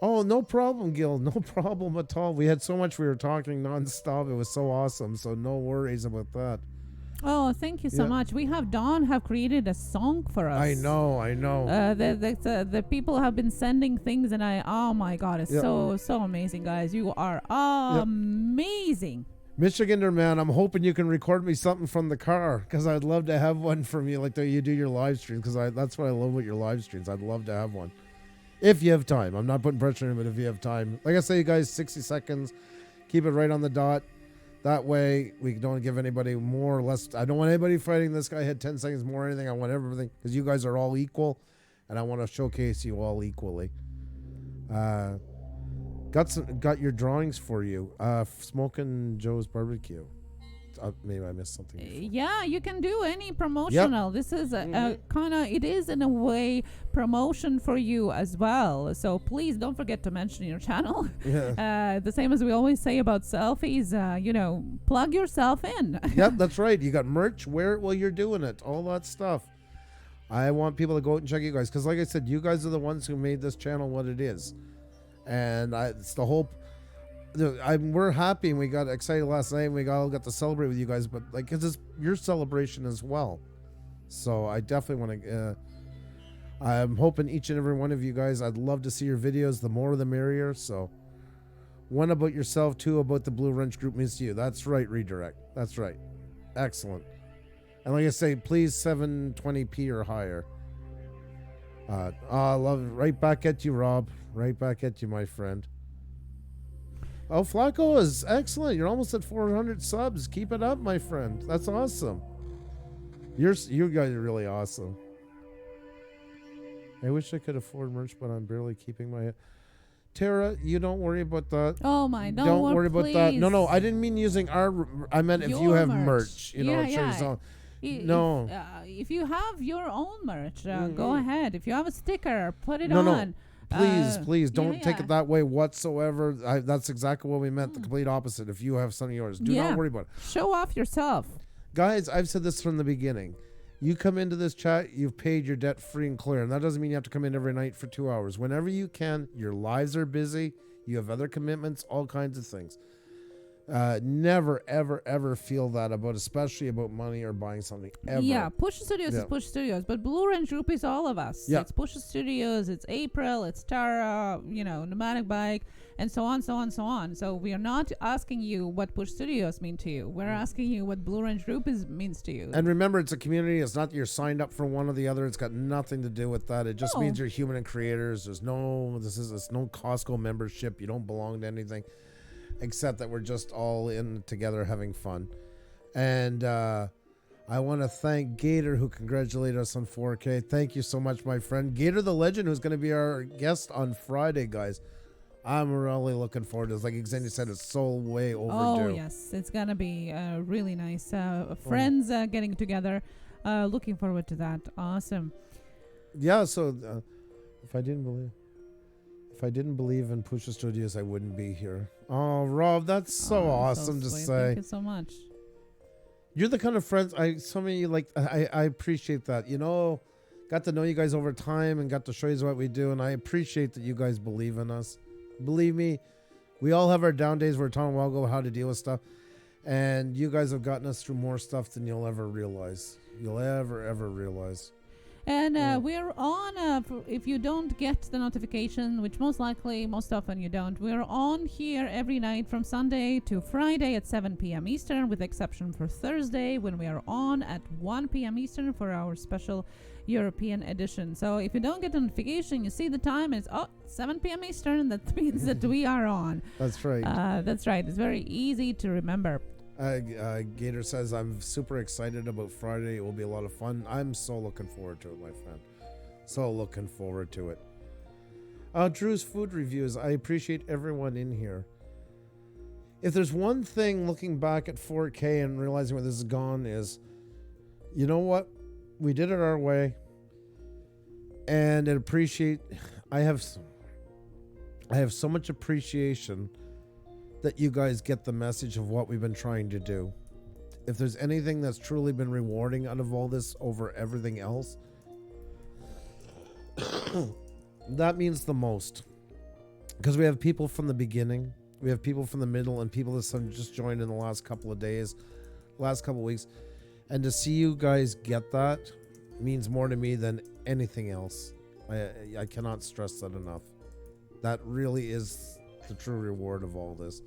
Oh, no problem, Gil. No problem at all. We had so much. We were talking nonstop. It was so awesome. So no worries about that. Oh, thank you so Yeah. much. We have Dawn have created a song for us. I know. The people have been sending things, and oh my God, it's Yeah. so amazing, guys. You are amazing. Michigander, man, I'm hoping you can record me something from the car because I'd love to have one from you, like the way you do your live streams. Because that's what I love about your live streams. I'd love to have one if you have time. I'm not putting pressure on you, but if you have time, like I say, you guys, 60 seconds, keep it right on the dot. That way, we don't give anybody more or less. I don't want anybody fighting. This guy had 10 seconds more or anything. I want everything because you guys are all equal, and I want to showcase you all equally. Got your drawings for you. Smoking Joe's Barbecue. Maybe I missed something. Yeah, you can do any promotional. This is a kind of, it is in a way promotion for you as well. So please don't forget to mention your channel. Yeah. The same as we always say about selfies, plug yourself in. Yep, that's right. You got merch. Wear it while you're doing it. All that stuff. I want people to go out and check you guys because, like I said, you guys are the ones who made this channel what it is, and it's the whole. We're happy and we got excited last night and we all got to celebrate with you guys, but like it's your celebration as well. So I definitely want to I'm hoping each and every one of you guys, I'd love to see your videos. The more the merrier. So one about yourself, two about the Blue Wrench Group means to you. That's right, Redirect. That's right. Excellent. And like I say, please 720p or higher. I love it. Right back at you, Rob. Right back at you, my friend. Oh, Flacco is excellent. You're almost at 400 subs. Keep it up, my friend. That's awesome. You guys are really awesome. I wish I could afford merch, but I'm barely keeping my... Tara, you don't worry about that. Oh my, Don't worry about that. please. No, I didn't mean using our... I meant if you Your have merch. merch. You know, Yeah, sure, yeah. so- No. If you have your own merch, go ahead. If you have a sticker, put it No. on. Please don't take yeah. it that way whatsoever. That's exactly what we meant. The complete opposite. If you have something yours, do not worry about it. Show off yourself. Guys, I've said this from the beginning. You come into this chat, you've paid your debt free and clear. And that doesn't mean you have to come in every night for 2 hours. Whenever you can, your lives are busy. You have other commitments, all kinds of things. Never, ever, ever feel that about, especially about money or buying something. Ever. Yeah, Puša Studios is Yeah. Puša Studios, but Blue Wrench Group is all of us. Yeah. It's Puša Studios, it's April, it's Tara, Pneumatic Bike, and so on, so on, so on. So we are not asking you what Puša Studios mean to you. We're asking you what Blue Wrench Group means to you. And remember, it's a community. It's not that you're signed up for one or the other. It's got nothing to do with that. It just No. means you're human and creators. It's no Costco membership. You don't belong to anything, except that we're just all in together having fun. And I want to thank Gator, who congratulated us on 4K. Thank you so much, my friend. Gator the Legend, who's going to be our guest on Friday, guys. I'm really looking forward to this. Like Xenia said, it's so way overdue. Oh, yes. It's going to be really nice. Friends getting together. Looking forward to that. Awesome. Yeah, so if I didn't believe in Puša Studios, I wouldn't be here. Oh, Rob, that's so awesome to sweet. say. Thank you so much. You're the kind of friends I appreciate that. Got to know you guys over time and got to show you what we do, and I appreciate that you guys believe in us. Believe me, we all have our down days. We're talking a while ago how to deal with stuff, and you guys have gotten us through more stuff than you'll ever realize. You'll ever realize. And we're on, if you don't get the notification, which most often you don't, we're on here every night from Sunday to Friday at 7 p.m. Eastern, with the exception for Thursday when we are on at 1 p.m. Eastern for our special European edition. So if you don't get a notification, you see the time, it's 7 p.m. Eastern, that means that we are on. That's right. That's right. It's very easy to remember. Gator says, I'm super excited about Friday. It will be a lot of fun. I'm so looking forward to it, my friend. So looking forward to it. Drew's food reviews. I appreciate everyone in here. If there's one thing looking back at 4K and realizing where this is gone is, you know what? We did it our way. And I have so much appreciation that you guys get the message of what we've been trying to do. If there's anything that's truly been rewarding out of all this over everything else, that means the most. because we have people from the beginning, we have people from the middle, and people that just joined in the last couple of days, last couple of weeks. And to see you guys get that means more to me than anything else. I cannot stress that enough. That really is the true reward of all this.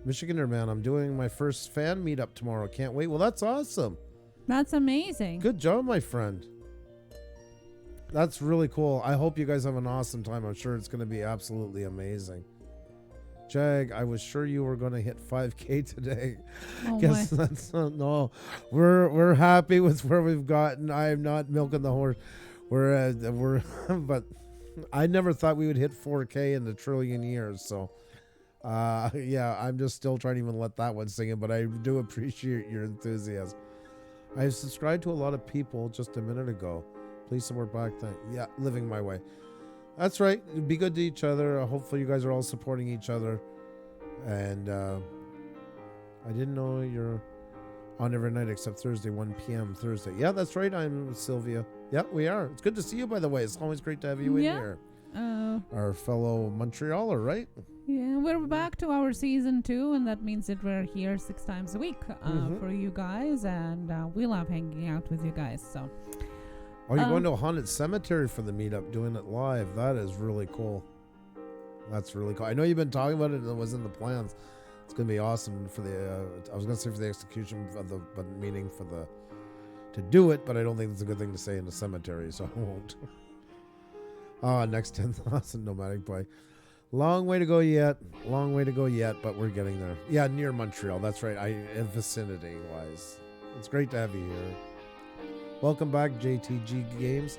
Michiganer man, I'm doing my first fan meetup tomorrow. Can't wait. Well, that's awesome. That's amazing. Good job, my friend. That's really cool. I hope you guys have an awesome time. I'm sure it's going to be absolutely amazing. Jag, I was sure you were going to hit 5K today. Oh Guess my. that's not, no. We're happy with where we've gotten. I am not milking the horse. We're but I never thought we would hit 4K in a trillion years. So, yeah, I'm just still trying to even let that one sing in, but I do appreciate your enthusiasm. I subscribed to a lot of people just a minute ago. Please support back then. Yeah, living my way. That's right. Be good to each other. Hopefully you guys are all supporting each other. And I didn't know you're on every night except Thursday, 1 p.m. Thursday. Yeah, that's right. I'm Sylvia. Yeah, we are. It's good to see you, by the way. It's always great to have you in here. Our fellow Montrealer, right? Yeah, we're back to our season 2, and that means that we're here 6 times a week for you guys, and we love hanging out with you guys. So. Oh, you're going to a haunted cemetery for the meetup, doing it live. That is really cool. That's really cool. I know you've been talking about it, and it was in the plans. It's going to be awesome for the, I was going to say for the execution of the meeting for the, to do it, but I don't think it's a good thing to say in the cemetery, so I won't. Next 10,000 nomadic play. Long way to go yet. Long way to go yet, but we're getting there. Yeah, near Montreal. That's right. Vicinity-wise. It's great to have you here. Welcome back, JTG Games.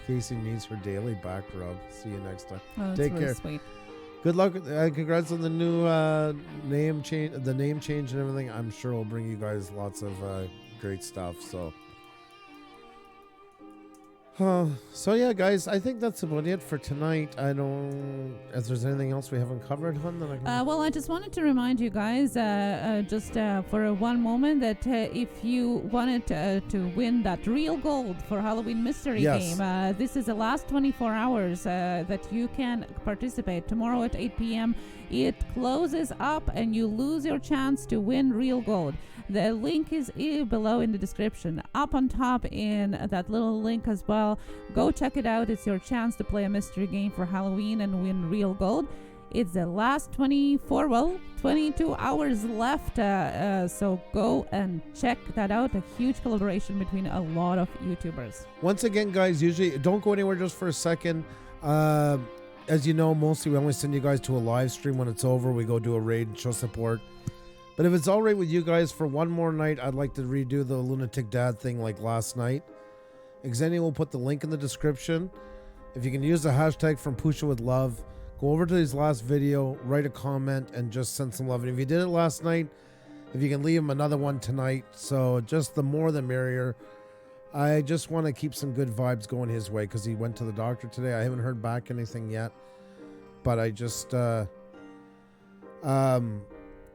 Casey needs her daily back rub. See you next time. Oh, Take really care. Sweet. Good luck. Congrats on the new name change. The name change and everything. I'm sure will bring you guys lots of great stuff. So yeah, guys, I think that's about it for tonight. I don't. If there's anything else we haven't covered, hon, then I can. Well, I just wanted to remind you guys, for one moment, that if you wanted to win that real gold for Halloween mystery Yes. game, this is the last 24 hours that you can participate. Tomorrow at 8 p.m. it closes up, and you lose your chance to win real gold. The link is below in the description. Up on top in that little link as well. Go check it out. It's your chance to play a mystery game for Halloween and win real gold. It's the last 22 hours left. So go and check that out. A huge collaboration between a lot of YouTubers. Once again, guys, usually don't go anywhere just for a second. As you know, mostly we only send you guys to a live stream. When it's over, we go do a raid and show support. But if it's all right with you guys, for one more night, I'd like to redo the Lunatic Dad thing like last night. Xenia will put the link in the description. If you can use the hashtag from Pusa with love, go over to his last video, write a comment, and just send some love. And if you did it last night, if you can leave him another one tonight, so just the more the merrier. I just want to keep some good vibes going his way because he went to the doctor today. I haven't heard back anything yet, but I just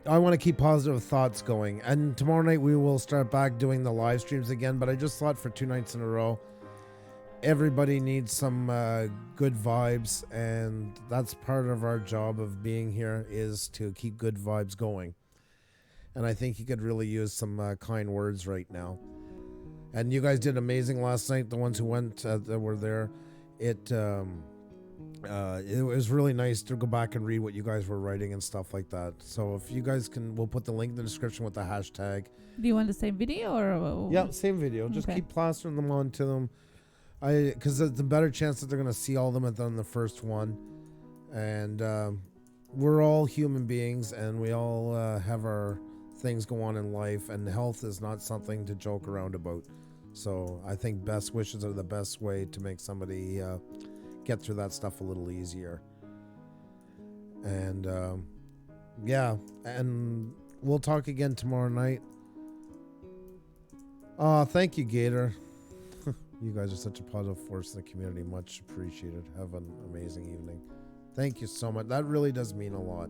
I want to keep positive thoughts going. And tomorrow night we will start back doing the live streams again, but I just thought for 2 nights in a row, everybody needs some good vibes, and that's part of our job of being here, is to keep good vibes going. And I think you could really use some kind words right now. And you guys did amazing last night, the ones who went that were there. It was really nice to go back and read what you guys were writing and stuff like that. So if you guys can, we'll put the link in the description with the hashtag. Do you want the same video or? Yeah, same video. Just Okay. keep plastering them onto them. Because there's a better chance that they're going to see all of them than the first one. And we're all human beings, and we all have our things go on in life, and health is not something to joke around about. So I think best wishes are the best way to make somebody get through that stuff a little easier. And yeah, and we'll talk again tomorrow night. Thank you, Gator. You guys are such a positive force in the community. Much appreciated. Have an amazing evening. Thank you so much. That really does mean a lot.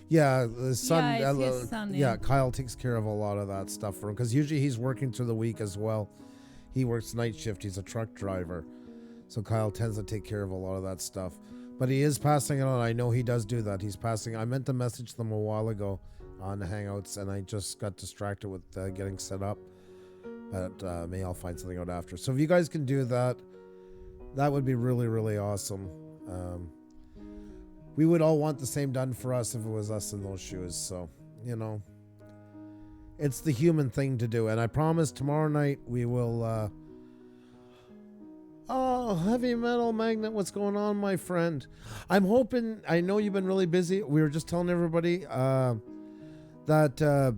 Yeah, the son. Yeah, it's his son, yeah, yeah. Kyle takes care of a lot of that stuff for him because usually he's working through the week as well. He works night shift. He's a truck driver, so Kyle tends to take care of a lot of that stuff. But he is passing it on. I know he does do that. He's passing. I meant to message them a while ago on the Hangouts, and I just got distracted with getting set up. But maybe I'll find something out after. So if you guys can do that, that would be really, really awesome. We would all want the same done for us if it was us in those shoes. So, you know, it's the human thing to do. And I promise tomorrow night we will... Oh, Heavy Metal Magnet, what's going on, my friend? I'm hoping... I know you've been really busy. We were just telling everybody that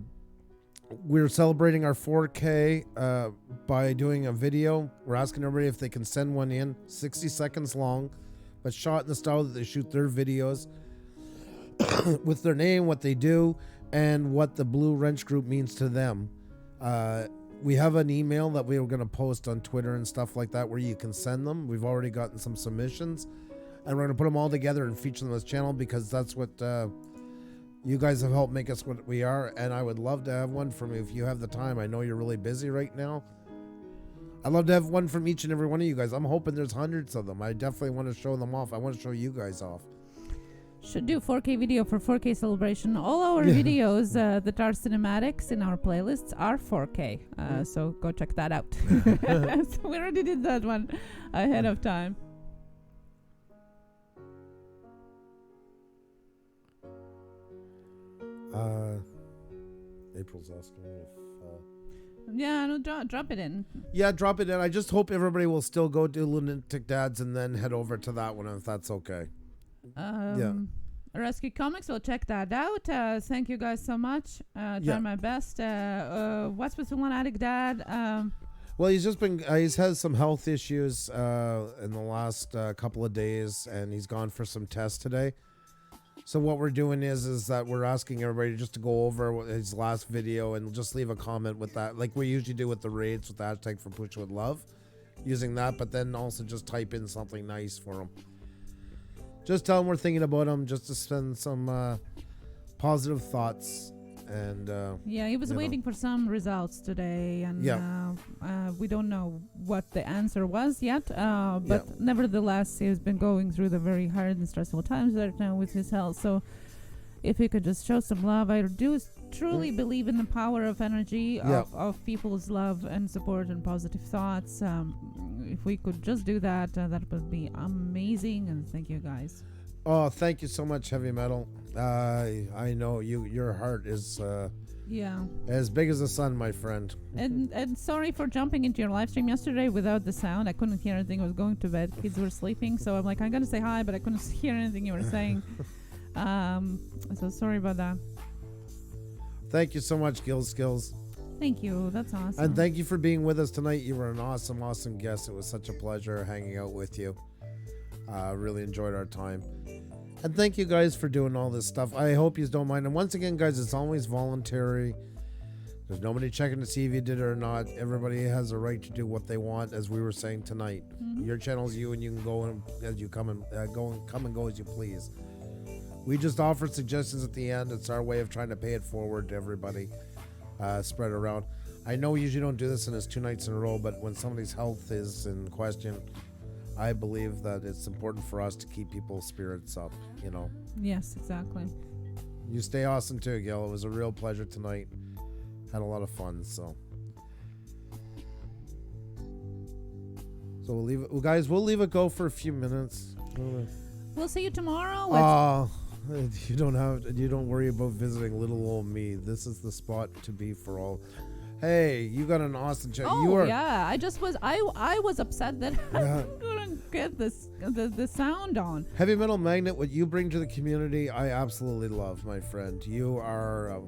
we're celebrating our 4K by doing a video. We're asking everybody if they can send one in, 60 seconds long, but shot in the style that they shoot their videos with their name, what they do, and what the Blue Wrench Group means to them. We have an email that we were going to post on Twitter and stuff like that where you can send them. We've already gotten some submissions, and we're going to put them all together and feature them on this channel because that's what you guys have helped make us what we are, and I would love to have one from you if you have the time. I know you're really busy right now. I'd love to have one from each and every one of you guys. I'm hoping there's hundreds of them. I definitely want to show them off. I want to show you guys off. Should do 4K video for 4K celebration. All our videos that are cinematics in our playlists are 4K. So go check that out. So we already did that one ahead of time. April's asking if... Yeah, no, drop it in. Yeah, drop it in. I just hope everybody will still go do Lunatic Dads and then head over to that one if that's okay. Rescue Comics, we'll check that out. Thank you guys so much. Trying my best. What's with the Lunatic Dad? Well, he's just been, he's had some health issues in the last couple of days, and he's gone for some tests today. So what we're doing is that we're asking everybody just to go over his last video and just leave a comment with that, like we usually do with the raids with the hashtag for Push with Love, using that, but then also just type in something nice for him. Just tell him we're thinking about him, just to send some positive thoughts. And yeah, he was waiting for some results today, and we don't know what the answer was yet. But nevertheless, he's been going through the very hard and stressful times right now with his health. So if he could just show some love, I do truly believe in the power of energy, of people's love and support and positive thoughts. If we could just do that, that would be amazing. And thank you, guys. Oh, thank you so much, Heavy Metal. I know your heart is as big as the sun, my friend. And sorry for jumping into your live stream yesterday without the sound. I couldn't hear anything. I was going to bed. Kids were sleeping, so I'm like, I'm gonna say hi, but I couldn't hear anything you were saying. So sorry about that. Thank you so much, Gil Skills. Thank you. That's awesome. And thank you for being with us tonight. You were an awesome, awesome guest. It was such a pleasure hanging out with you. Really enjoyed our time. And thank you guys for doing all this stuff. I hope you don't mind. And once again, guys, it's always voluntary. There's nobody checking to see if you did it or not. Everybody has a right to do what they want, as we were saying tonight. Mm-hmm. Your channel's you, and you can go and as you come and go as you please. We just offer suggestions at the end. It's our way of trying to pay it forward to everybody, spread around. I know we usually don't do this, and it's 2 nights in a row, but when somebody's health is in question, I believe that it's important for us to keep people's spirits up, you know. Yes, exactly. You stay awesome too, Gil. It was a real pleasure tonight. Had a lot of fun, so we'll leave it. Well, guys, we'll leave it go for a few minutes. We'll see you tomorrow. You don't worry about visiting little old me. This is the spot to be for all. Hey, you got an awesome chat. I was upset that I couldn't get the sound on. Heavy Metal Magnet, what you bring to the community, I absolutely love, my friend. You are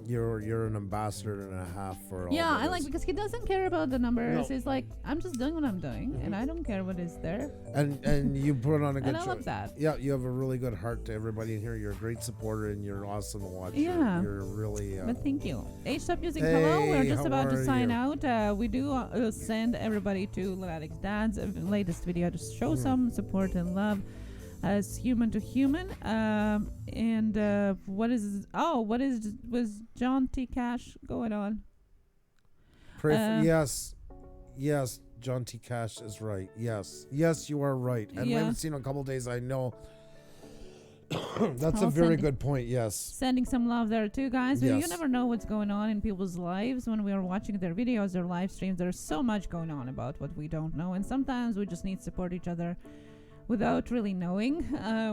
you're an ambassador and a half for all. Yeah, I like, because he doesn't care about the numbers. No. He's like, I'm just doing what I'm doing, and I don't care what is there. And you put on a good and I love that. Yeah, you have a really good heart to everybody in here. You're a great supporter, and you're awesome to watch. Yeah, you're really. But thank you. Stop Music. Hello, we're just about to sign out. We do send everybody to Lunatic Dad's latest video to show some support and love. as human to human. Was John T. Cash going on? Yes, John T. Cash is right. Yes, you are right. And we haven't seen him in a couple of days, I know. That's a very good point, yes. Sending some love there too, guys. Yes. You never know what's going on in people's lives when we are watching their videos, their live streams. There's so much going on about what we don't know. And sometimes we just need to support each other without really knowing.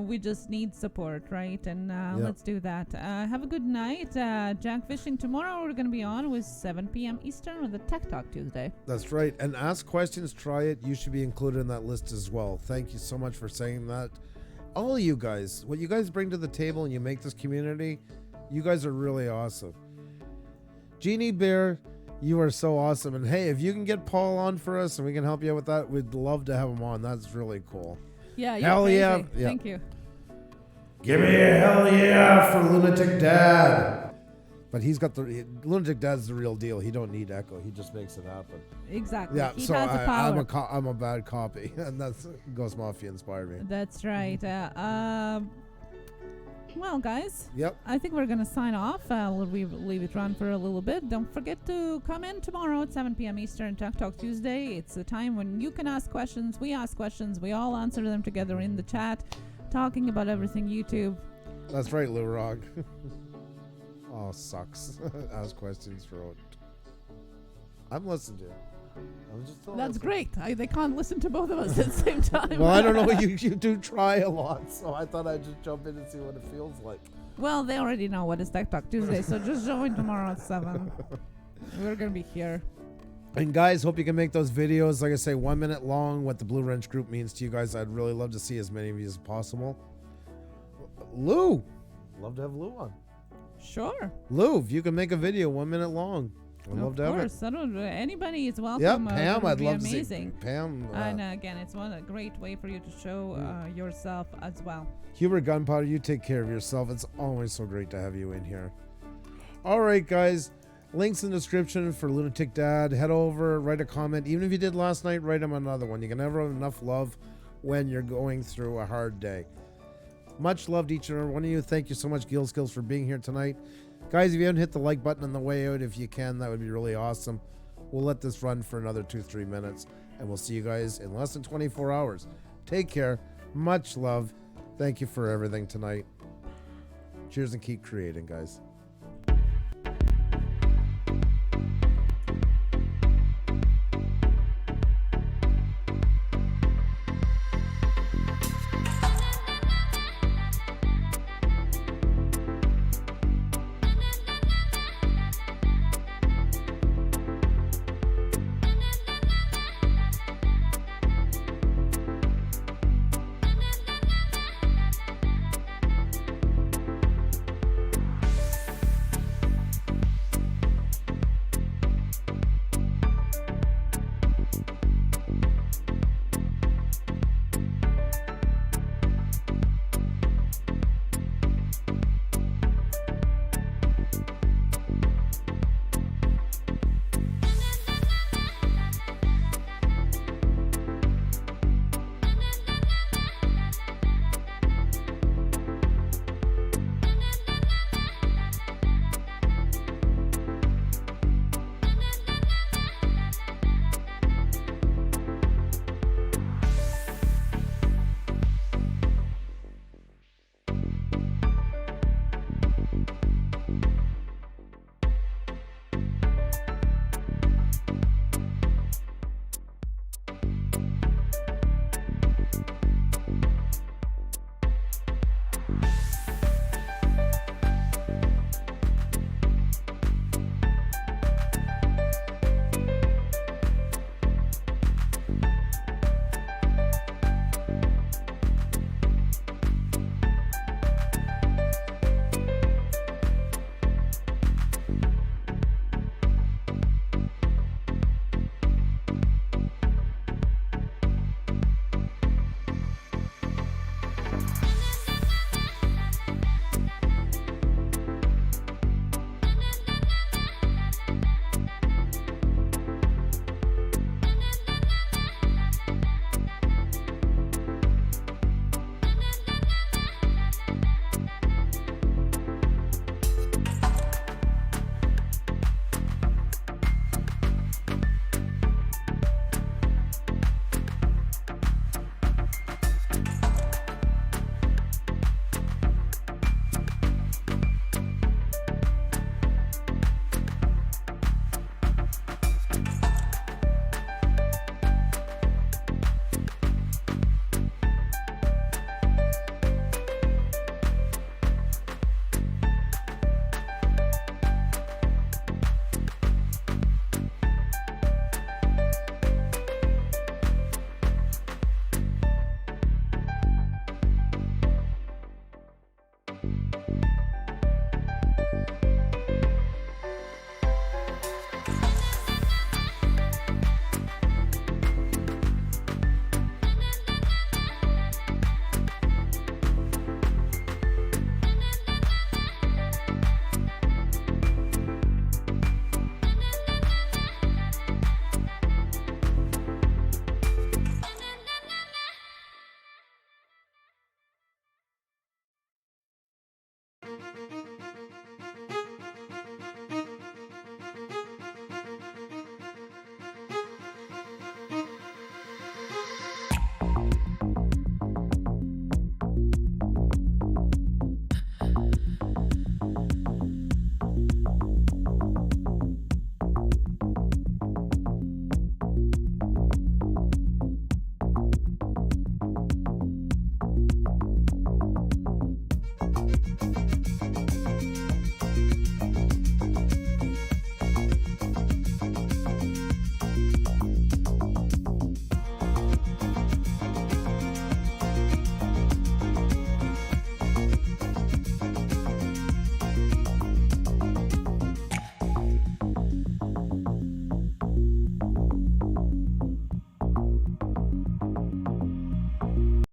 We just need support, right? And let's do that. Have a good night. Jack Fishing, tomorrow we're going to be on with 7 p.m. Eastern with the Tech Talk Tuesday. That's right. And ask questions, try it. You should be included in that list as well. Thank you so much for saying that. All you guys, what you guys bring to the table and you make this community, you guys are really awesome. Jeannie Bear, you are so awesome. And hey, if you can get Paul on for us and we can help you out with that, we'd love to have him on. That's really cool. Yeah, hell yeah. Thank you. Give me a hell yeah for Lunatic Dad. But he's got Lunatic Dad's the real deal. He don't need echo. He just makes it happen. Exactly. Yeah, he so has the power. I'm a bad copy. And that's Ghost Mafia inspired me. That's right. Well, guys. Yep. I think we're going to sign off. We'll leave it run for a little bit. Don't forget to come in tomorrow at 7 p.m. Eastern, Tech Talk Tuesday. It's a time when you can ask questions. We ask questions. We all answer them together in the chat, talking about everything YouTube. That's right, Lou Rock. Oh, sucks. Ask questions for it. I'm listening to it. That's great. They can't listen to both of us at the same time. Well, I don't know. You do try a lot, so I thought I'd just jump in and see what it feels like. Well, they already know what is Tech Talk Tuesday, so just join tomorrow at 7. We're going to be here. And guys, hope you can make those videos, like I say, 1 minute long, what the Blue Wrench Group means to you guys. I'd really love to see as many of you as possible. Lou. Love to have Lou on. Sure. Lou, if you can make a video 1 minute long, I'd love to have it. Of course. Anybody is welcome. Yeah, Pam, I'd love amazing. to see Pam. And again, it's a great way for you to show yourself as well. Hubert Gunpowder, you take care of yourself. It's always so great to have you in here. All right, guys. Links in the description for Lunatic Dad. Head over, write a comment. Even if you did last night, write him another one. You can never have enough love when you're going through a hard day. Much love to each and every one of you. Thank you so much, Gil Skills, for being here tonight. Guys, if you haven't hit the like button on the way out, if you can, that would be really awesome. We'll let this run for another 2-3 minutes, and we'll see you guys in less than 24 hours. Take care. Much love. Thank you for everything tonight. Cheers and keep creating, guys.